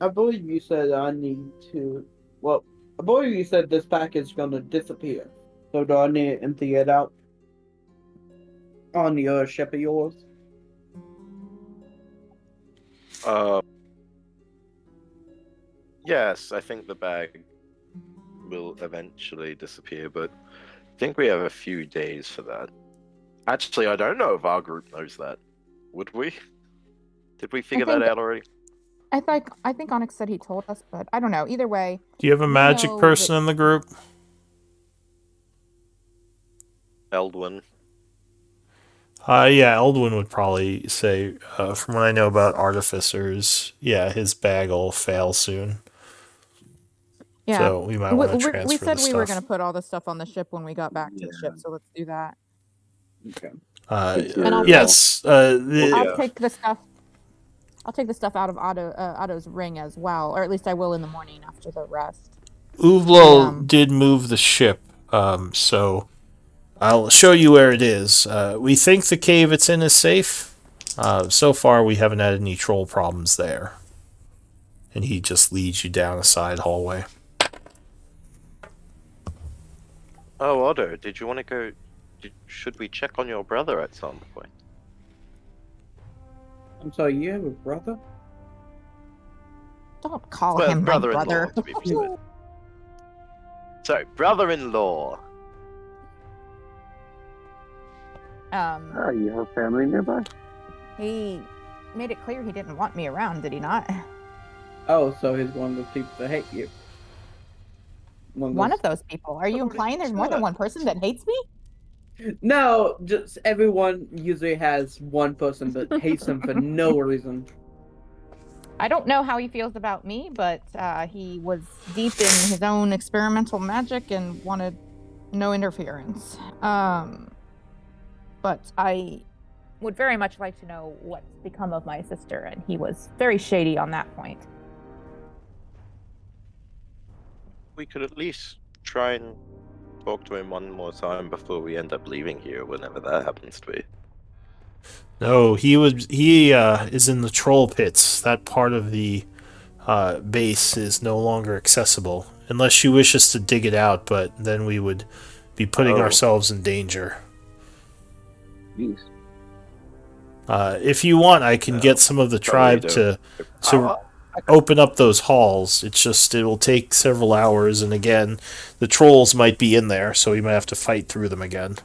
I believe you said I need to... Well, I believe you said this pack is going to disappear. So do I need to empty it out on the other ship of yours? Yes, I think the bag will eventually disappear, but I think we have a few days for that. Actually, I don't know if our group knows that. Would we? Did we figure that think- out already? I think Onyx said he told us, but I don't know. Either way, Do you have a magic know person that- in the group? Eldwin. Yeah, Eldwin would probably say, from what I know about artificers, yeah, his bag will fail soon. yeah. So we might want to transfer we said the we stuff. were going to put all the stuff on the ship when we got back to the Yeah. ship, so let's do that. Okay. And I'll Yes. Yeah. I'll take the stuff. I'll take the stuff out of Otto's ring as well, or at least I will in the morning after the rest. Uvlal did move the ship, so I'll show you where it is. We think the cave it's in is safe. So far, we haven't had any troll problems there. And he just leads you down a side hallway. Oh, Otto, did you want to go? Should we check on your brother at some point? I'm sorry, you have a brother? Don't call Well, him my brother-in-law, brother. to be precise. Sorry, brother-in-law. Oh, you have family nearby? He made it clear he didn't want me around, did he not? Oh, so he's one of the people that hate you. One of those people. Are you implying there's more than one person that hates me? No, just everyone usually has one person that hates them for no reason. I don't know how he feels about me, but he was deep in his own experimental magic and wanted no interference. But I would very much like to know what's become of my sister, and he was very shady on that point. We could at least try and talk to him one more time before we end up leaving here, whenever that happens to be. No, he is in the troll pits. That part of the base is no longer accessible unless you wish us to dig it out, but then we would be putting ourselves in danger. Jeez. If you want, I can get some of the tribe to open up those halls. It's just it will take several hours, and again, the trolls might be in there, so we might have to fight through them again.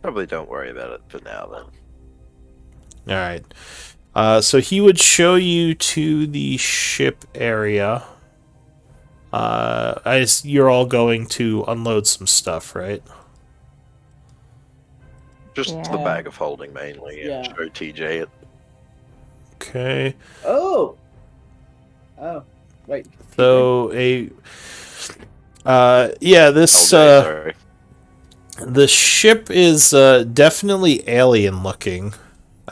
Probably don't worry about it for now, then. Alright. So he would show you to the ship area. You're all going to unload some stuff, right? Just the Yeah. bag of holding, mainly, and Yeah. show TJ it. Okay. Oh, wait. So this Sorry. the ship is definitely alien looking.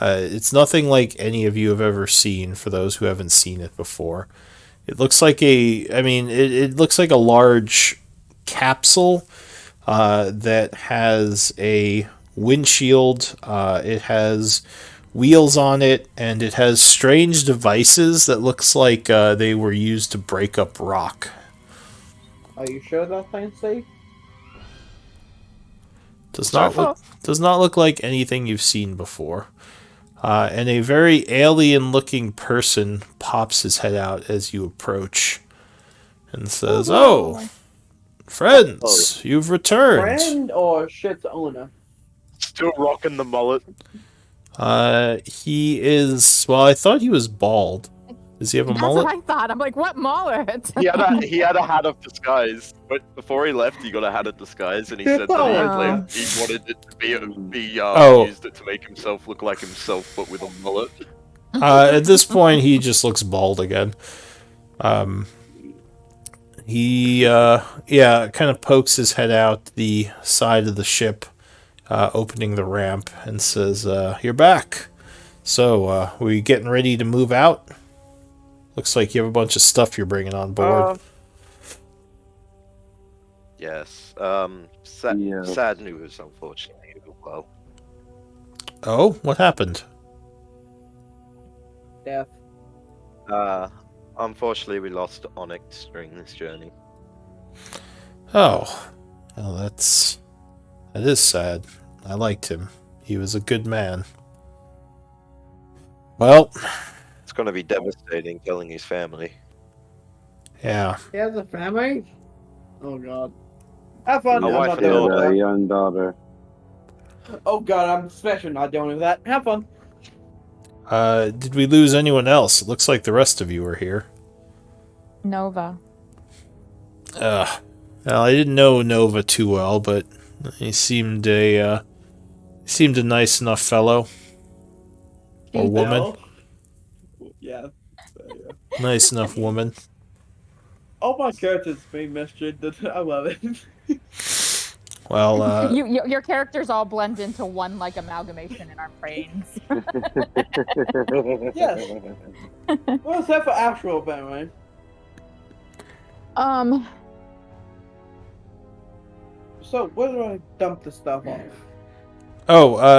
It's nothing like any of you have ever seen, for those who haven't seen it before. It looks like it looks like a large capsule that has a windshield. It has wheels on it, and it has strange devices that looks like they were used to break up rock. Are you sure that thing's safe? Does not look like anything you've seen before. And a very alien-looking person pops his head out as you approach and says, "Oh, friends, you've returned." Friend or ship's owner? Still rocking the mullet. He is. Well, I thought he was bald. Does he have a That's mullet? what I thought. I'm like, what mullet? He had a hat of disguise, but before he left, he got a hat of disguise, and he said that he wanted it to be used it to make himself look like himself, but with a mullet. At this point, he just looks bald again. He kind of pokes his head out the side of the ship, opening the ramp, and says, "You're back. So, we getting ready to move out? Looks like you have a bunch of stuff you're bringing on board." Yes. Yeah. Sad news, unfortunately. Well, Oh, what happened? Death. unfortunately, we lost Onyx during this journey. Oh, well, that is sad. I liked him. He was a good man. Well, It's going to be devastating killing his family. yeah. He has a family? Oh god. Have fun. A I'm wife not and doing daughter. A that. young daughter. Oh god, I'm especially not doing that. Have fun. Did we lose anyone else? It looks like the rest of you are here. Nova. Well, I didn't know Nova too well, but he seemed a nice enough fellow or woman. No. Yeah. Nice enough woman. All my characters being mistreated. I love it. Well, Your characters all blend into one like amalgamation in our brains. Yes. Well, except for actual family. So where do I dump the stuff off?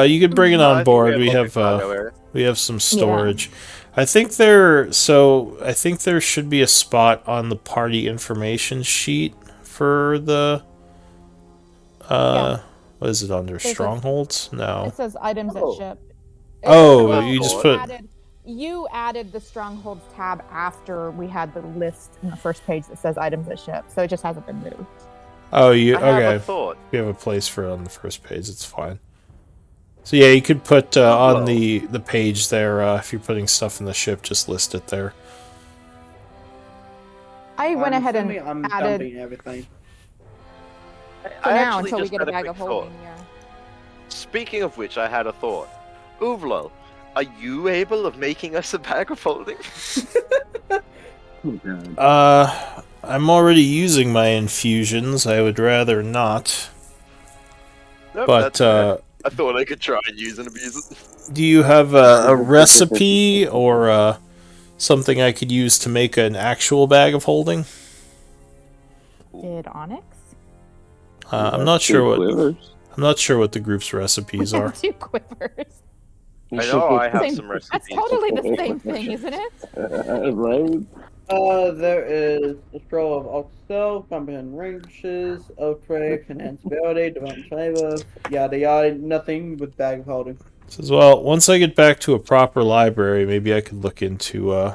you can bring it I on think board. We lots of have cargo area. we have some storage. I think there should be a spot on the party information sheet for the What is it under? There's a- Strongholds? No. It says items Oh. at ship. Oh, Well, you just put. You added the strongholds tab after we had the list in the first page that says items at ship, so it just hasn't been moved. Oh, you I have a okay? thought. You have a place for it on the first page. It's fine. So yeah, you could put on the page there if you're putting stuff in the ship, just list it there. I went ahead and I'm added dumping everything. for now until we just get a had bag quick of holding. thought. Yeah. Speaking of which, I had a thought. Uvlol, are you able of making us a bag of holding? Oh, God. I'm already using my infusions. I would rather not. Nope, But that's fair. I thought I could try and use and abuse it. do you have a recipe or something I could use to make an actual bag of holding? Did Onyx? I'm not sure what Quivers. I'm not sure what the group's recipes are. 2 quivers. I know I have Same- some recipes. That's totally the same thing, isn't it? Right? There is the scroll of Oxtel, comprehend ranges, Okray, enhanced ability, development flavor, yada yada, nothing with bag of holding. Says, well, once I get back to a proper library, maybe I could look into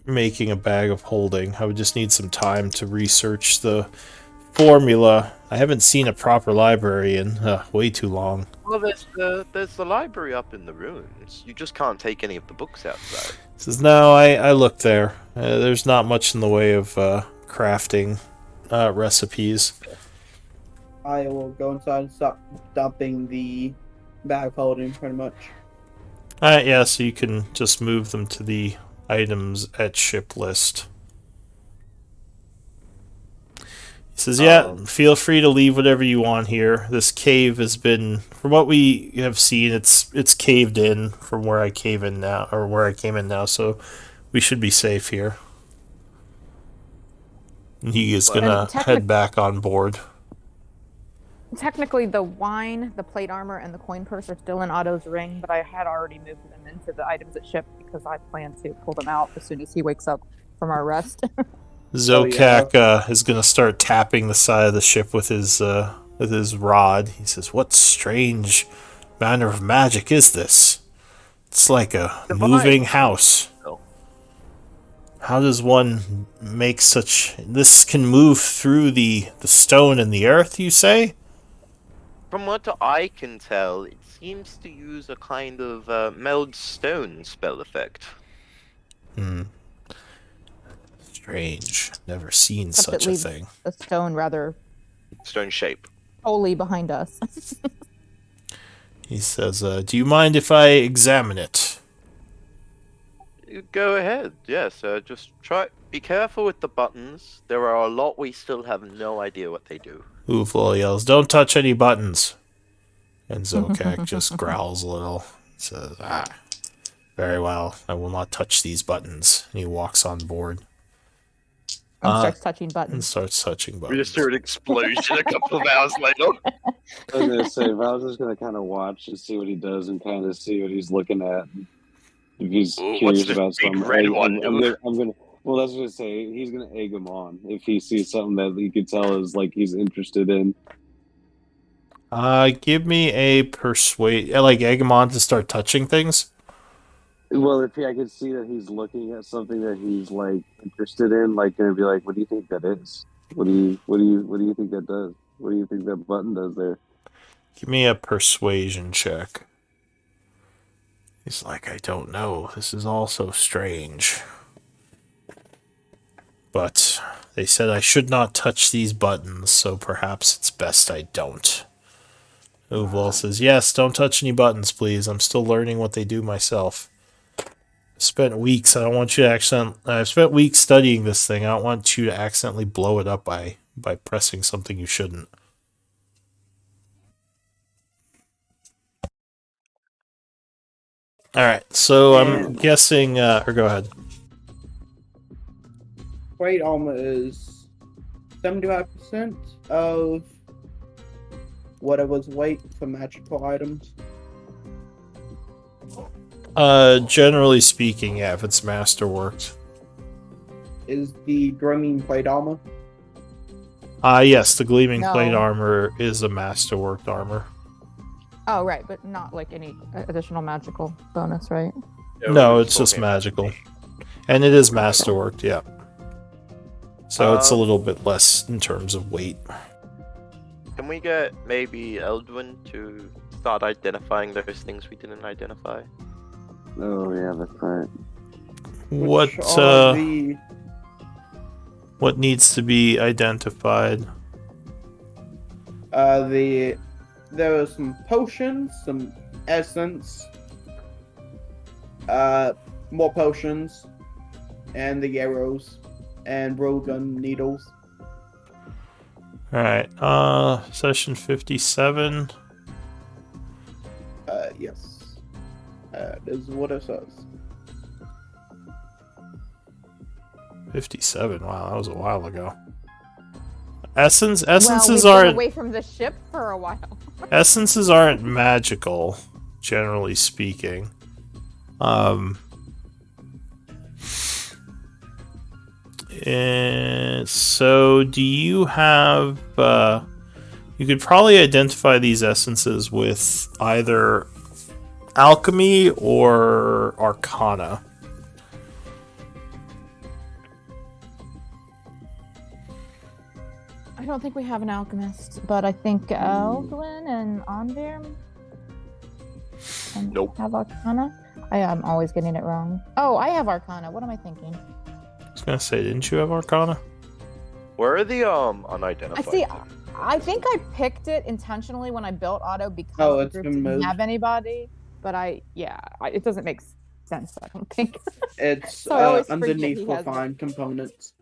making a bag of holding. I would just need some time to research the formula. I haven't seen a proper library in way too long. Well, there's the library up in the ruins. You just can't take any of the books outside. Says, no, I looked there. There's not much in the way of crafting recipes. I will go inside and stop dumping the bag of holding, pretty much. Alright, yeah, so you can just move them to the items at ship list. He says, yeah, feel free to leave whatever you want here. This cave has been, from what we have seen, it's caved in from where I came in now, so we should be safe here. And he is gonna head back on board. Technically, the wine, the plate armor, and the coin purse are still in Otto's ring, but I had already moved them into the items at ship because I plan to pull them out as soon as he wakes up from our rest. Zokak is gonna start tapping the side of the ship with his rod. He says, "What strange manner of magic is this? It's like a moving house. How does one make such? This can move through the stone and the earth, you say?" From what I can tell, it seems to use a kind of meld stone spell effect. Strange. Never seen Except such it a leaves thing. a stone rather Stone shape. wholly behind us. He says, "Do you mind if I examine it?" Go ahead. Yes. Just try. Be careful with the buttons. There are a lot we still have no idea what they do. Uflol yells, "Don't touch any buttons!" And Zokak just growls a little. Says, very well. I will not touch these buttons. And he walks on board. And starts touching And buttons. starts touching buttons. We just heard an explosion a couple of hours later. I was gonna say, Val's just gonna kind of watch and see what he does and kind of see what he's looking at. If he's Ooh, curious what's this about big something, red one doing? I'm gonna. Well, that's what I say. He's gonna egg him on if he sees something that he could tell is like he's interested in. Give me a persuade, like egg him on to start touching things. Well, if I could see that he's looking at something that he's like interested in, like gonna be like, "What do you think that is? What do you think that does? What do you think that button does there?" Give me a persuasion check. He's like, "I don't know. This is all so strange. But they said I should not touch these buttons, so perhaps it's best I don't." Uval says, "Yes, don't touch any buttons, please. I'm still learning what they do myself. I've spent weeks studying this thing. I don't want you to accidentally blow it up by pressing something you shouldn't." Alright, so I'm guessing, or go ahead. Plate armor is 75% of whatever's weight for magical items. Generally speaking, yeah, if it's masterworked. Is the gleaming plate armor? Yes, the gleaming No. plate armor is a masterworked armor. Oh, right, but not like any additional magical bonus, right? No, it's just magical. And it is masterworked, yeah. So it's a little bit less in terms of weight. Can we get maybe Eldwin to start identifying those things we didn't identify? Oh yeah, that's right. What Which are the what needs to be identified? there are some potions, some essence, more potions, and the arrows and gun needles. Alright, session 57. Yes. This is what it says. 57, wow, that was a while ago. Essences Well, we've been aren't away from the ship for a while. essences aren't magical, generally speaking. And so do you have you could probably identify these essences with either alchemy or arcana. I don't think we have an alchemist, but I think Eldwin and Ondir Nope. have Arcana. I'm always getting it wrong. Oh, I have Arcana. What am I thinking? I was gonna say, didn't you have arcana? Where are the I unidentified? see. I think I picked it intentionally when I built Otto because Oh, the it's group been didn't moved. have anybody. But it doesn't make sense. I don't think. It's So I always forget underneath he for has it. fine components.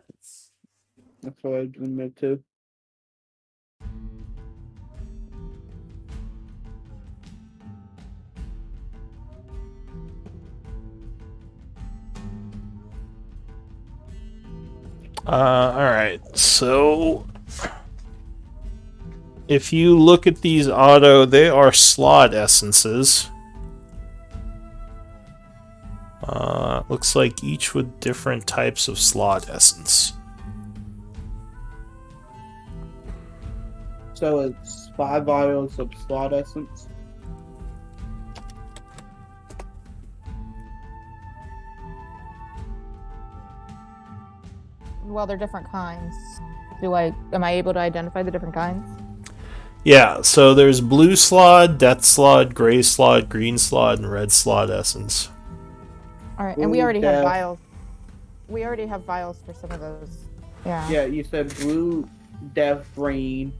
That's where I've been moved to. Alright, so if you look at these auto, they are slot essences. Looks like each with different types of slot essence. So it's 5 vials of slot essence. Well, they're different kinds. Am I able to identify the different kinds? Yeah, so there's blue slot, death slot, gray slot, green slot, and red slot essence. All right, and we Ooh, already have death. vials. We already have vials for some of those. Yeah. Yeah, you said blue, death, green,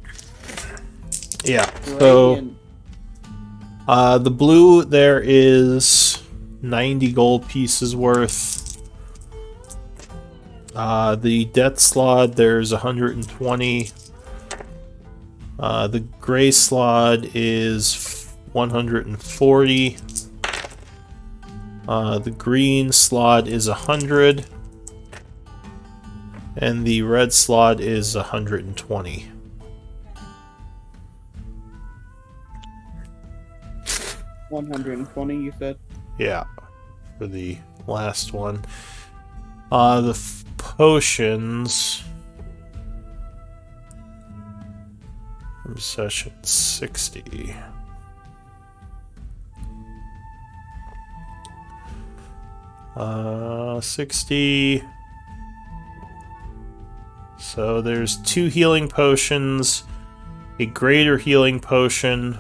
Yeah, gray, so and the blue there is 90 gold pieces worth. The death slot there's 120. The gray slot is 140. The green slot is 100. And the red slot is 120. $120, you said? Yeah, for the last one. The potions from session 60. Uh, 60. So there's 2 healing potions, a greater healing potion,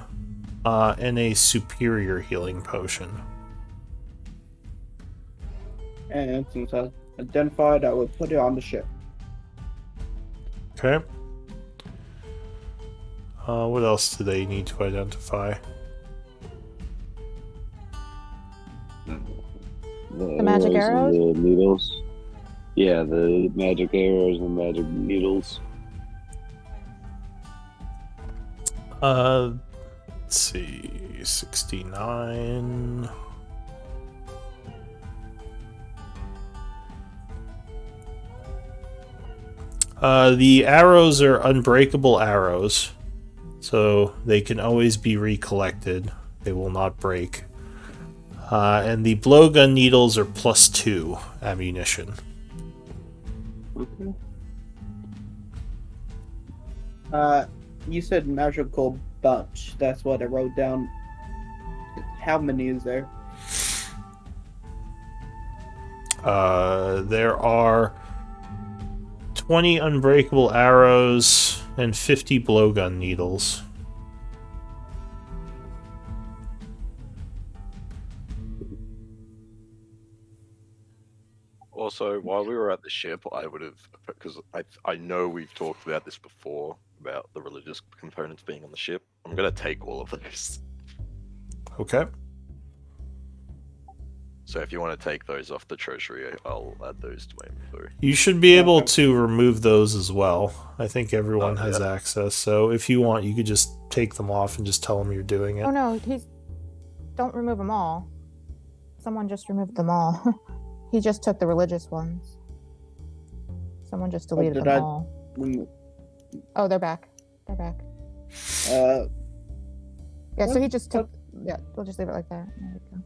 and a superior healing potion. And since I identified, I would put it on the ship. Okay. What else do they need to identify? The magic and arrows? the needles. Yeah, the magic arrows and magic needles. Let's see, 69. The arrows are unbreakable arrows, so they can always be recollected. They will not break. And the blowgun needles are +2 ammunition. Okay. You said magical bunch. That's what I wrote down. how many is there? There are 20 unbreakable arrows and 50 blowgun needles. Also, while we were at the ship, I would have, because I know we've talked about this before, about the religious components being on the ship. I'm going to take all of those. Okay. So if you want to take those off the treasury, I'll add those to my inventory. You should be able to remove those as well. I think everyone Oh, has yeah. access, so if you want, you could just take them off and just tell them you're doing it. Oh no, don't remove them all. Someone just removed them all. He just took the religious ones. Someone just deleted did them I- all. Mm, Oh, they're back. They're back. Uh, Yeah, so What- he just took. Yeah, we'll just leave it like that. There we go.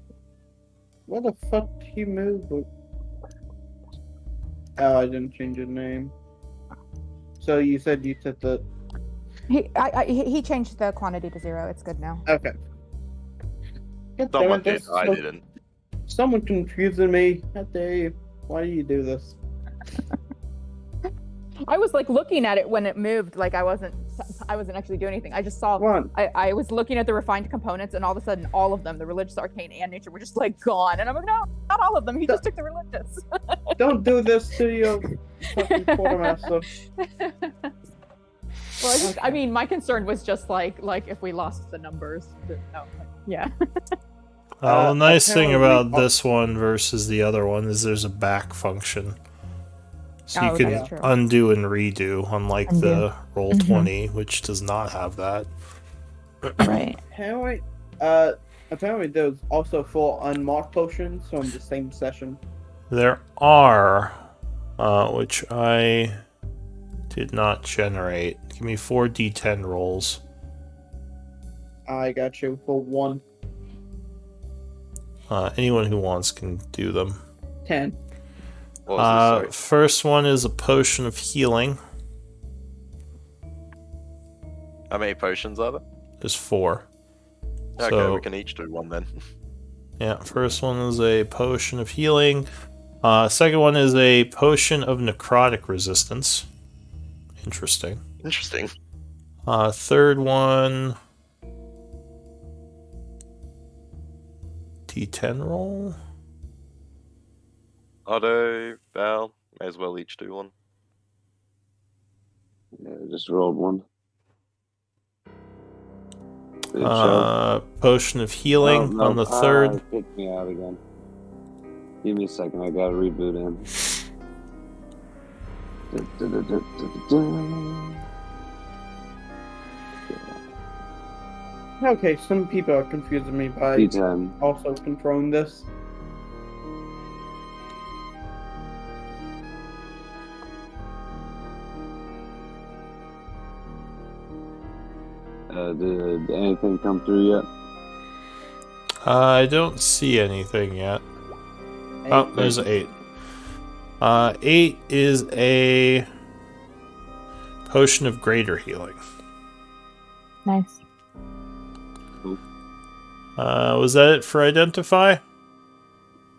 where the fuck did he move? Oh, I didn't change his name. So you said you took the. He changed the quantity to 0. It's good now. Okay. God damn Someone it, did, that's I so- didn't. Someone confusing me. How dare you? Why do you do this? I was like looking at it when it moved, like I wasn't actually doing anything. I just saw. Come on. I was looking at the refined components, and all of a sudden, all of them, the religious, arcane, and nature, were just like gone. And I'm like, no, not all of them. He just took the religious. Don't do this to your fucking quartermaster. Well, I mean, my concern was just like if we lost the numbers. Yeah. The nice thing apparently- about this one versus the other one is there's a back function. So you Oh, can that's true. undo and redo, unlike Undo. the roll Mhm. 20, which does not have that. Right. Apparently there's also 4 unmarked potions from the same session. There are, which I did not generate. Give me 4 d10 rolls. I got you for 1, Anyone who wants can do them. 10. What was this, First one is a potion of healing. How many potions are there? There's 4. Okay, So- we can each do one then. Yeah, first one is a potion of healing. Second one is a potion of necrotic resistance. Interesting. Interesting. Third one. D10 roll. Otto, Val, may as well each do one. Yeah, just rolled one. Good job. Potion of healing Oh, no. on the third. It kicked me out again. Give me a second. I gotta reboot in. Okay, some people are confusing me by D10. also controlling this. Did anything come through yet? I don't see anything yet. Oh, there's an 8. 8 is a potion of greater healing. Nice. Was that it for identify?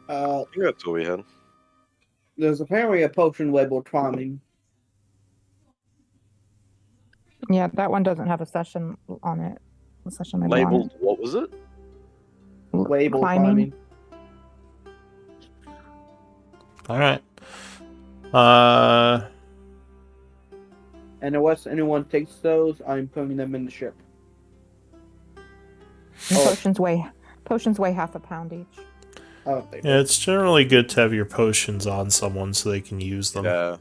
Uh, I think that's all we had. there's apparently a potion labeled climbing. Yeah, that one doesn't have a session on it. A session label on Labeled, what was it? it. Labeled Climbing. climbing. All right. And unless anyone takes those, I'm putting them in the ship. And Oh. potions weigh half a pound each. Oh, they Yeah, it's generally good to have your potions on someone so they can use them. Yeah.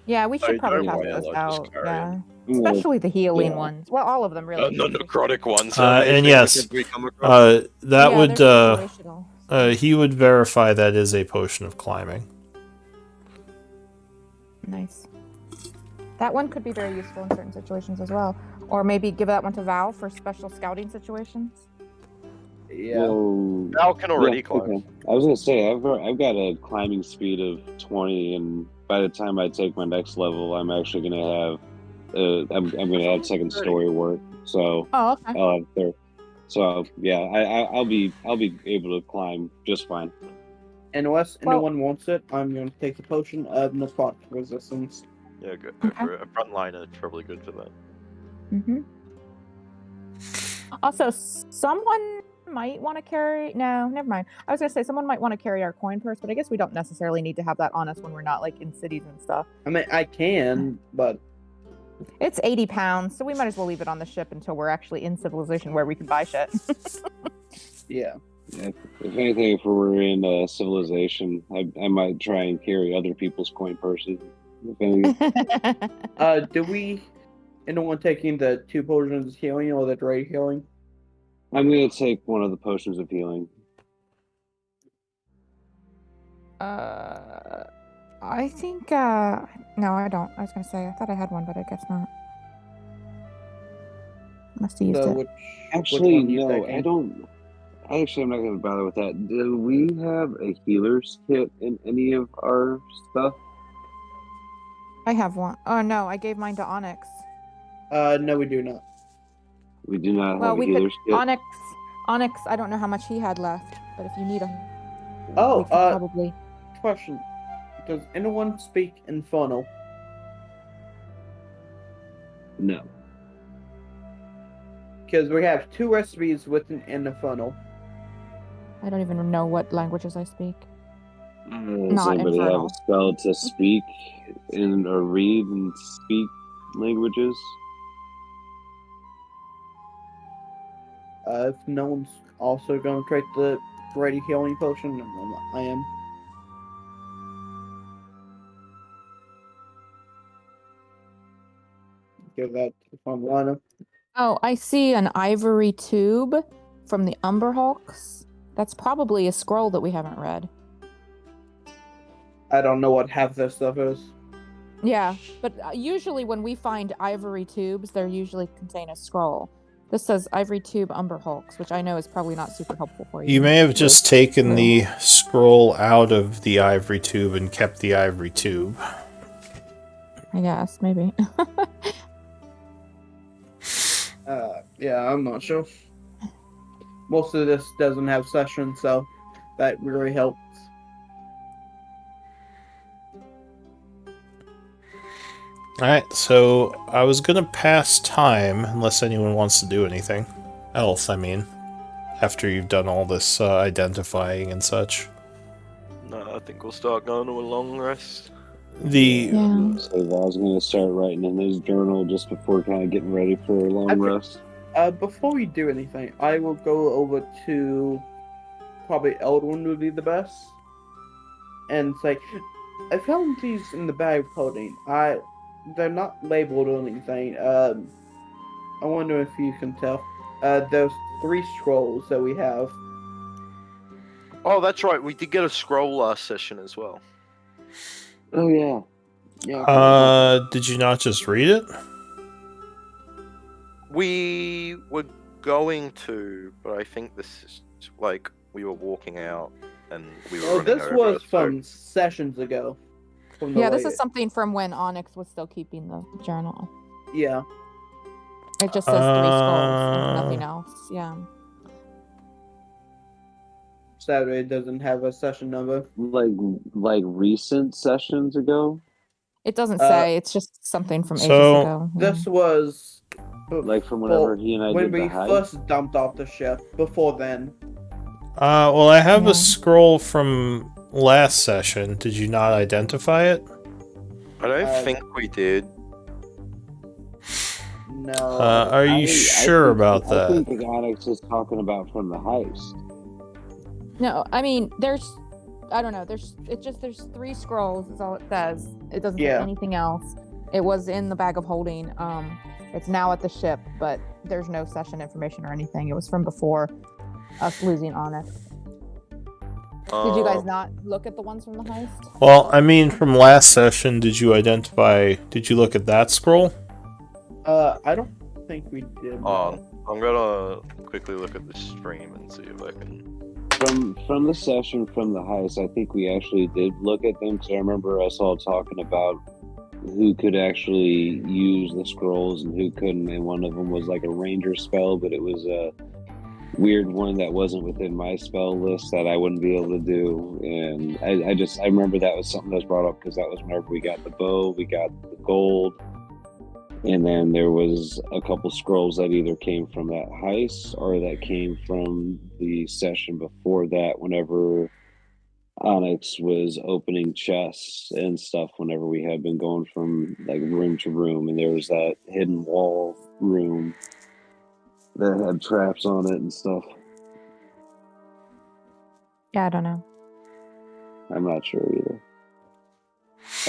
Yeah, we Oh, should probably don't have worry, those I'll just out. carry Yeah. Yeah. Especially the healing Yeah. ones. Well, all of them really. No necrotic ones. And yes, We come across. that Yeah, would they're situational. he would verify that is a potion of climbing. Nice. That one could be very useful in certain situations as well. Or maybe give that one to Val for special scouting situations. Yeah. Well, Val can already yeah, climb. okay. I was gonna say I've got a climbing speed of 20, and by the time I take my next level, I'm actually gonna have I'm gonna add second story work. So Oh, okay. I'll have So yeah, I'll be able to climb just fine. Unless Well- anyone wants it, I'm going to take the potion of necrotic resistance. Yeah, go Okay. for it. A frontliner is probably good for that. Mm-hmm. Also, someone might want to carry. No, never mind. I was gonna say someone might want to carry our coin purse, but I guess we don't necessarily need to have that on us when we're not like in cities and stuff. I mean, I can, but It's 80 pounds, so we might as well leave it on the ship until we're actually in civilization where we can buy shit. yeah. If anything, if we're in civilization, I might try and carry other people's coin purses. If anything. Do we anyone taking the 2 potions of healing or the Dray healing? I'm gonna take one of the potions of healing. I think. No, I don't. I was gonna say I thought I had one, but I guess not. Must have used So it. which Actually, one are you no, taking? I don't. Actually, I'm not gonna bother with that. Do we have a healer's kit in any of our stuff? I have one. Oh no, I gave mine to Onyx. No, we do not. We do not Well, have a we could. healer's kit. Onyx. I don't know how much he had left, but if you need a. Oh, we could probably. Question: does anyone speak Infernal? No. Because we have 2 recipes within an Infernal. I don't even know what languages I speak. Does Not anybody have infernal. a spell to speak or read and speak languages? If no one's also going to take the Ready Healing Potion, then I am. Give that to Frontliner. Oh, I see an ivory tube from the Umberhawks. That's probably a scroll that we haven't read. I don't know what half this stuff is. Yeah, but usually when we find ivory tubes, they usually contain a scroll. This says ivory tube Umberhawks, which I know is probably not super helpful for you. You may have just taken the scroll out of the ivory tube and kept the ivory tube. I guess, maybe. Yeah, I'm not sure. Most of this doesn't have session, so that really helps. Alright, so I was gonna pass time, unless anyone wants to do anything else, I mean, after you've done all this identifying and such. No, I think we'll start going to a long rest. The Yeah. So I was going to start writing in his journal just before kind of getting ready for a long I thi- rest. Before we do anything, I will go over to probably Eldwin would be the best, and say, I found these in the bag of holding. They're not labeled or anything. I wonder if you can tell. There's 3 scrolls that we have. Oh, that's right. We did get a scroll last session as well. Oh, yeah. Yeah. did you not just read it? We were going to, but I think this is like we were walking out and we were. Oh, running this over, was so- from sessions ago. From the Yeah, this way- is something from when Onyx was still keeping the journal. Yeah. It just says 3 scrolls and nothing else. Yeah. Saturday doesn't have a session number. Like recent sessions ago? It doesn't Uh, say. It's just something from ages So, ago. This was Like from whenever he and I when did the we hike? first dumped off the ship. Before then, Well, I have Yeah. a scroll from last session. Did you not identify it? I don't Uh, think we did. no. Are you I sure think- about I that? think Onyx is talking about from the heist. No, I mean, I don't know. There's 3 scrolls. Is all it says. It doesn't Yeah. say anything else. It was in the bag of holding. It's now at the ship, but there's no session information or anything. It was from before us losing Onyx. Did you guys not look at the ones from the heist? Well, I mean, from last session, did you look at that scroll? I don't think we did. I'm gonna quickly look at the stream and see if I can. From the session from the heist, I think we actually did look at them because I remember us all talking about who could actually use the scrolls and who couldn't, and one of them was like a ranger spell, but it was weird one that wasn't within my spell list that I wouldn't be able to do. And I remember that was something that was brought up because that was whenever we got the bow, we got the gold, and then there was a couple scrolls that either came from that heist or that came from the session before that, whenever Onyx was opening chests and stuff, whenever we had been going from like room to room, and there was that hidden wall room that had traps on it and stuff. Yeah, I don't know. I'm not sure either.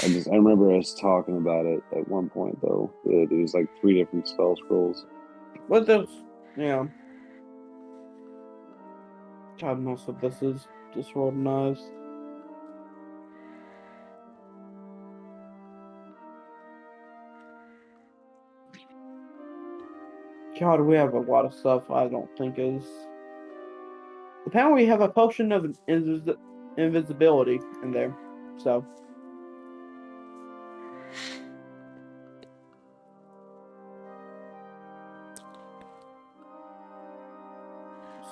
I remember us talking about it at one point though. It was like 3 different spell scrolls. What those? Yeah. God, most of this is just organized. God, we have a lot of stuff I don't think is. Apparently, we have a potion of invisibility in there, so.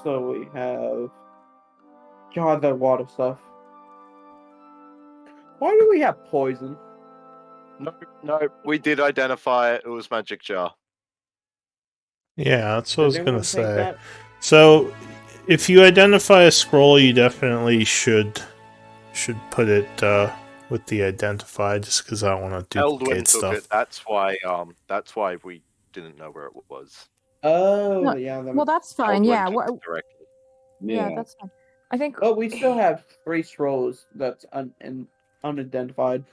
So we have. God, that lot of stuff. Why do we have poison? No, we did identify it. It was magic jar. Yeah, that's what I was Does gonna anyone think say. that? So, if you identify a scroll, you definitely should put it with the identified, just because I don't want to Eldwin duplicate took stuff. it. That's why we didn't know where it was. Oh, No, yeah. That Well, that's fine. Eldwin Yeah. took What, it directly. yeah, that's fine. I think But we still have 3 scrolls that's unidentified.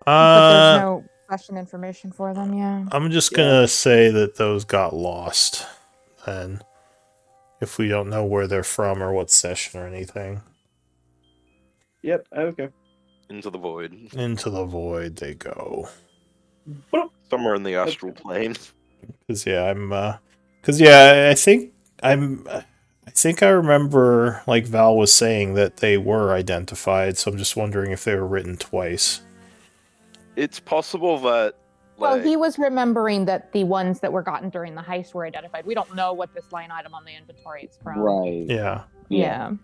but there's no session information for them. Yeah. I'm just gonna say that those got lost, then, if we don't know where they're from or what session or anything. Yep. Okay. Into the void. Into the void they go. Somewhere in the astral plane. Cause yeah, I think I remember, like Val was saying, that they were identified. So I'm just wondering if they were written twice. It's possible that. Well, Like, he was remembering that the ones that were gotten during the heist were identified. We don't know what this line item on the inventory is from. Right. Yeah, Yeah.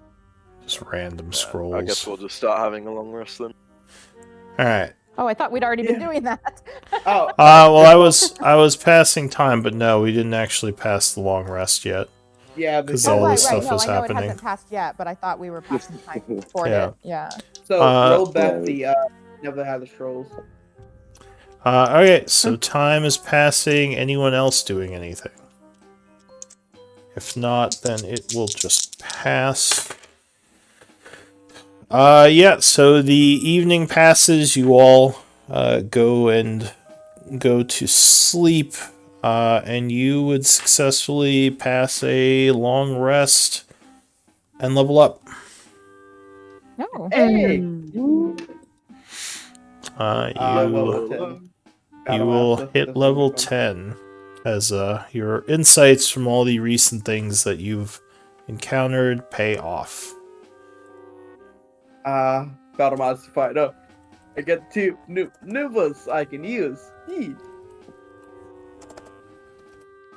just random scrolls. I guess we'll just start having a long rest then. All right. Oh, I thought we'd already been doing that. Oh. Well, I was passing time, but no, we didn't actually pass the long rest yet. Yeah. Because Oh, all right, this right. stuff No, was I know happening. it hasn't passed yet, but I thought we were passing time toward Yeah. it. Yeah. So roll back right. the never had the scrolls. Okay, so time is passing. Anyone else doing anything? If not, then it will just pass. Yeah, so the evening passes. You all go to sleep, and you would successfully pass a long rest and level up. No. Hey. You Battle will Master, hit this level is fun. 10 as your insights from all the recent things that you've encountered pay off. Battle Master fight up. I get 2 new Nuvas I can use. Yee.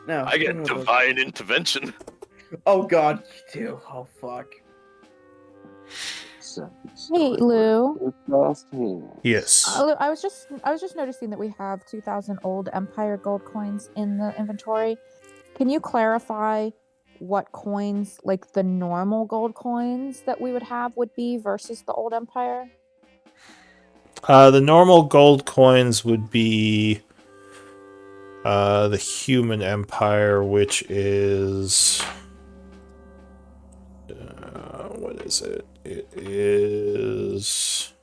Now I get Nuvas. divine intervention. Oh god, you do. Oh fuck. Hey, Lou. Yes. Lou, I was just noticing that we have 2,000 old Empire gold coins in the inventory. Can you clarify what coins, like the normal gold coins that we would have, would be versus the old Empire? The normal gold coins would be the human empire, which is what is it? It is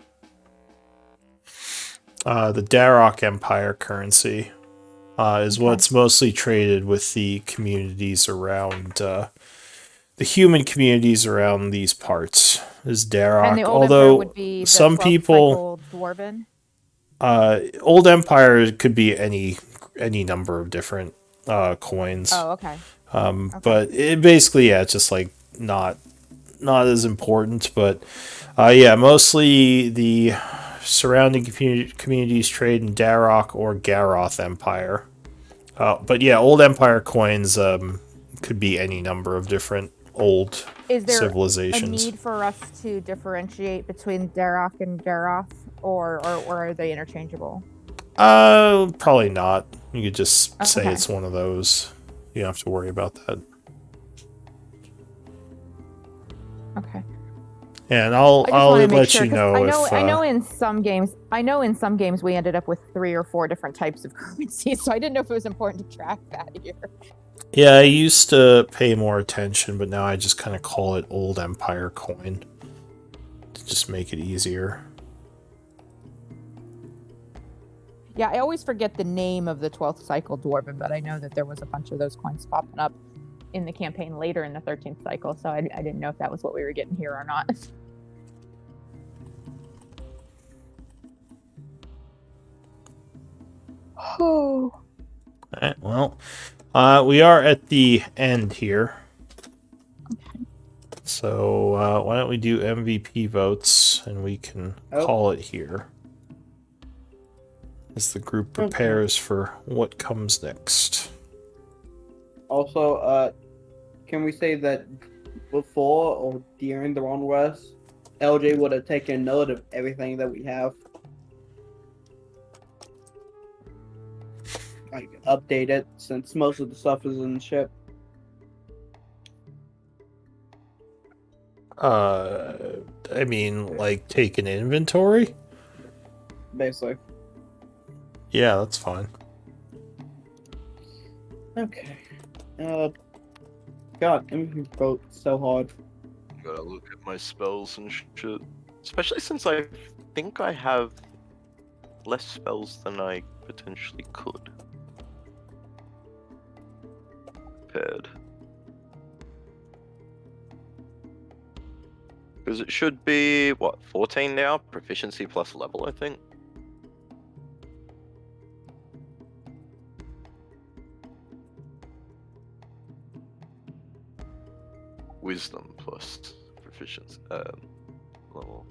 the Darrock Empire currency. Is what's mostly traded with the communities around the human communities around these parts. Is Darrock, And the old Empire although would be the some 12th people cycle Dwarven? Old Empire could be any number of different coins. Oh, okay. But it basically, yeah, it's just like not as important. But yeah, mostly the surrounding communities trade in Darrock or Garroth Empire. But yeah, Old Empire coins could be any number of different old Is there a civilizations. need for us to differentiate between Darok and Daroth, or are they interchangeable? Probably not. You could just say Okay. it's one of those. You don't have to worry about that. Okay. And I'll I just wanna make let sure, you 'cause know if I know in some games we ended up with 3 or 4 different types of currencies, so I didn't know if it was important to track that here. yeah, I used to pay more attention, but now I just kind of call it Old Empire coin to just make it easier. Yeah, I always forget the name of the 12th cycle dwarven, but I know that there was a bunch of those coins popping up in the campaign later in the 13th cycle, so I didn't know if that was what we were getting here or not. Oh. Alright, well, we are at the end here. So why don't we do MVP votes and we can call it here as the group prepares for what comes next. Also, can we say that before or during the long rest, LJ would have taken note of everything that we have? Like, update it, since most of the stuff is in the ship. I mean, like, take an inventory? Basically. Yeah, that's fine. Okay. God, MVP vote so hard. Gotta look at my spells and shit. Especially since I think I have less spells than I potentially could. Prepared. Because it should be, what, 14 now? Proficiency plus level, I think. Wisdom plus proficiency level.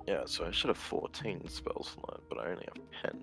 Yeah, so I should have 14 spells on that, but I only have 10.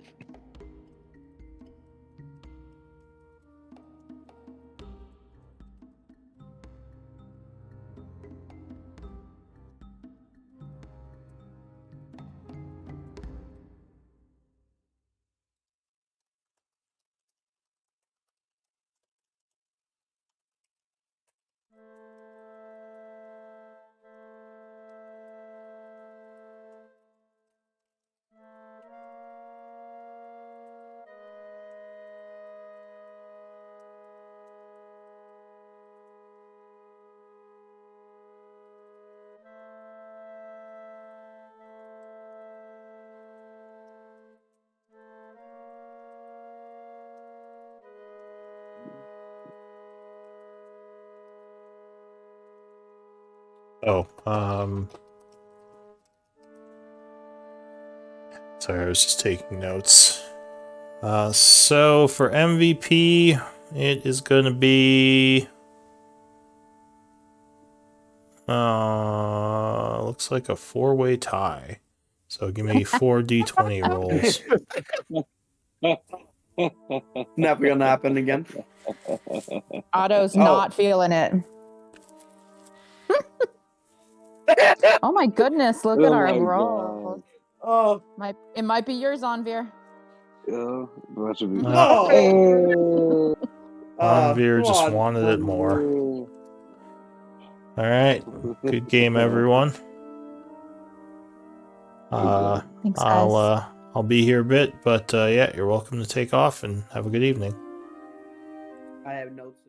Oh, sorry, I was just taking notes. So for MVP, it is going to be... looks like a 4-way tie. So give me 4 D20 rolls. Never gonna happen again. Otto's not feeling it. Oh my goodness, look at our rolls. Oh, It might be yours, Anvir. Yeah, that should be. no! Anvir come just on. wanted it more. Alright, good game, everyone. Thanks, guys. I'll be here a bit, but yeah, you're welcome to take off and have a good evening. I have notes.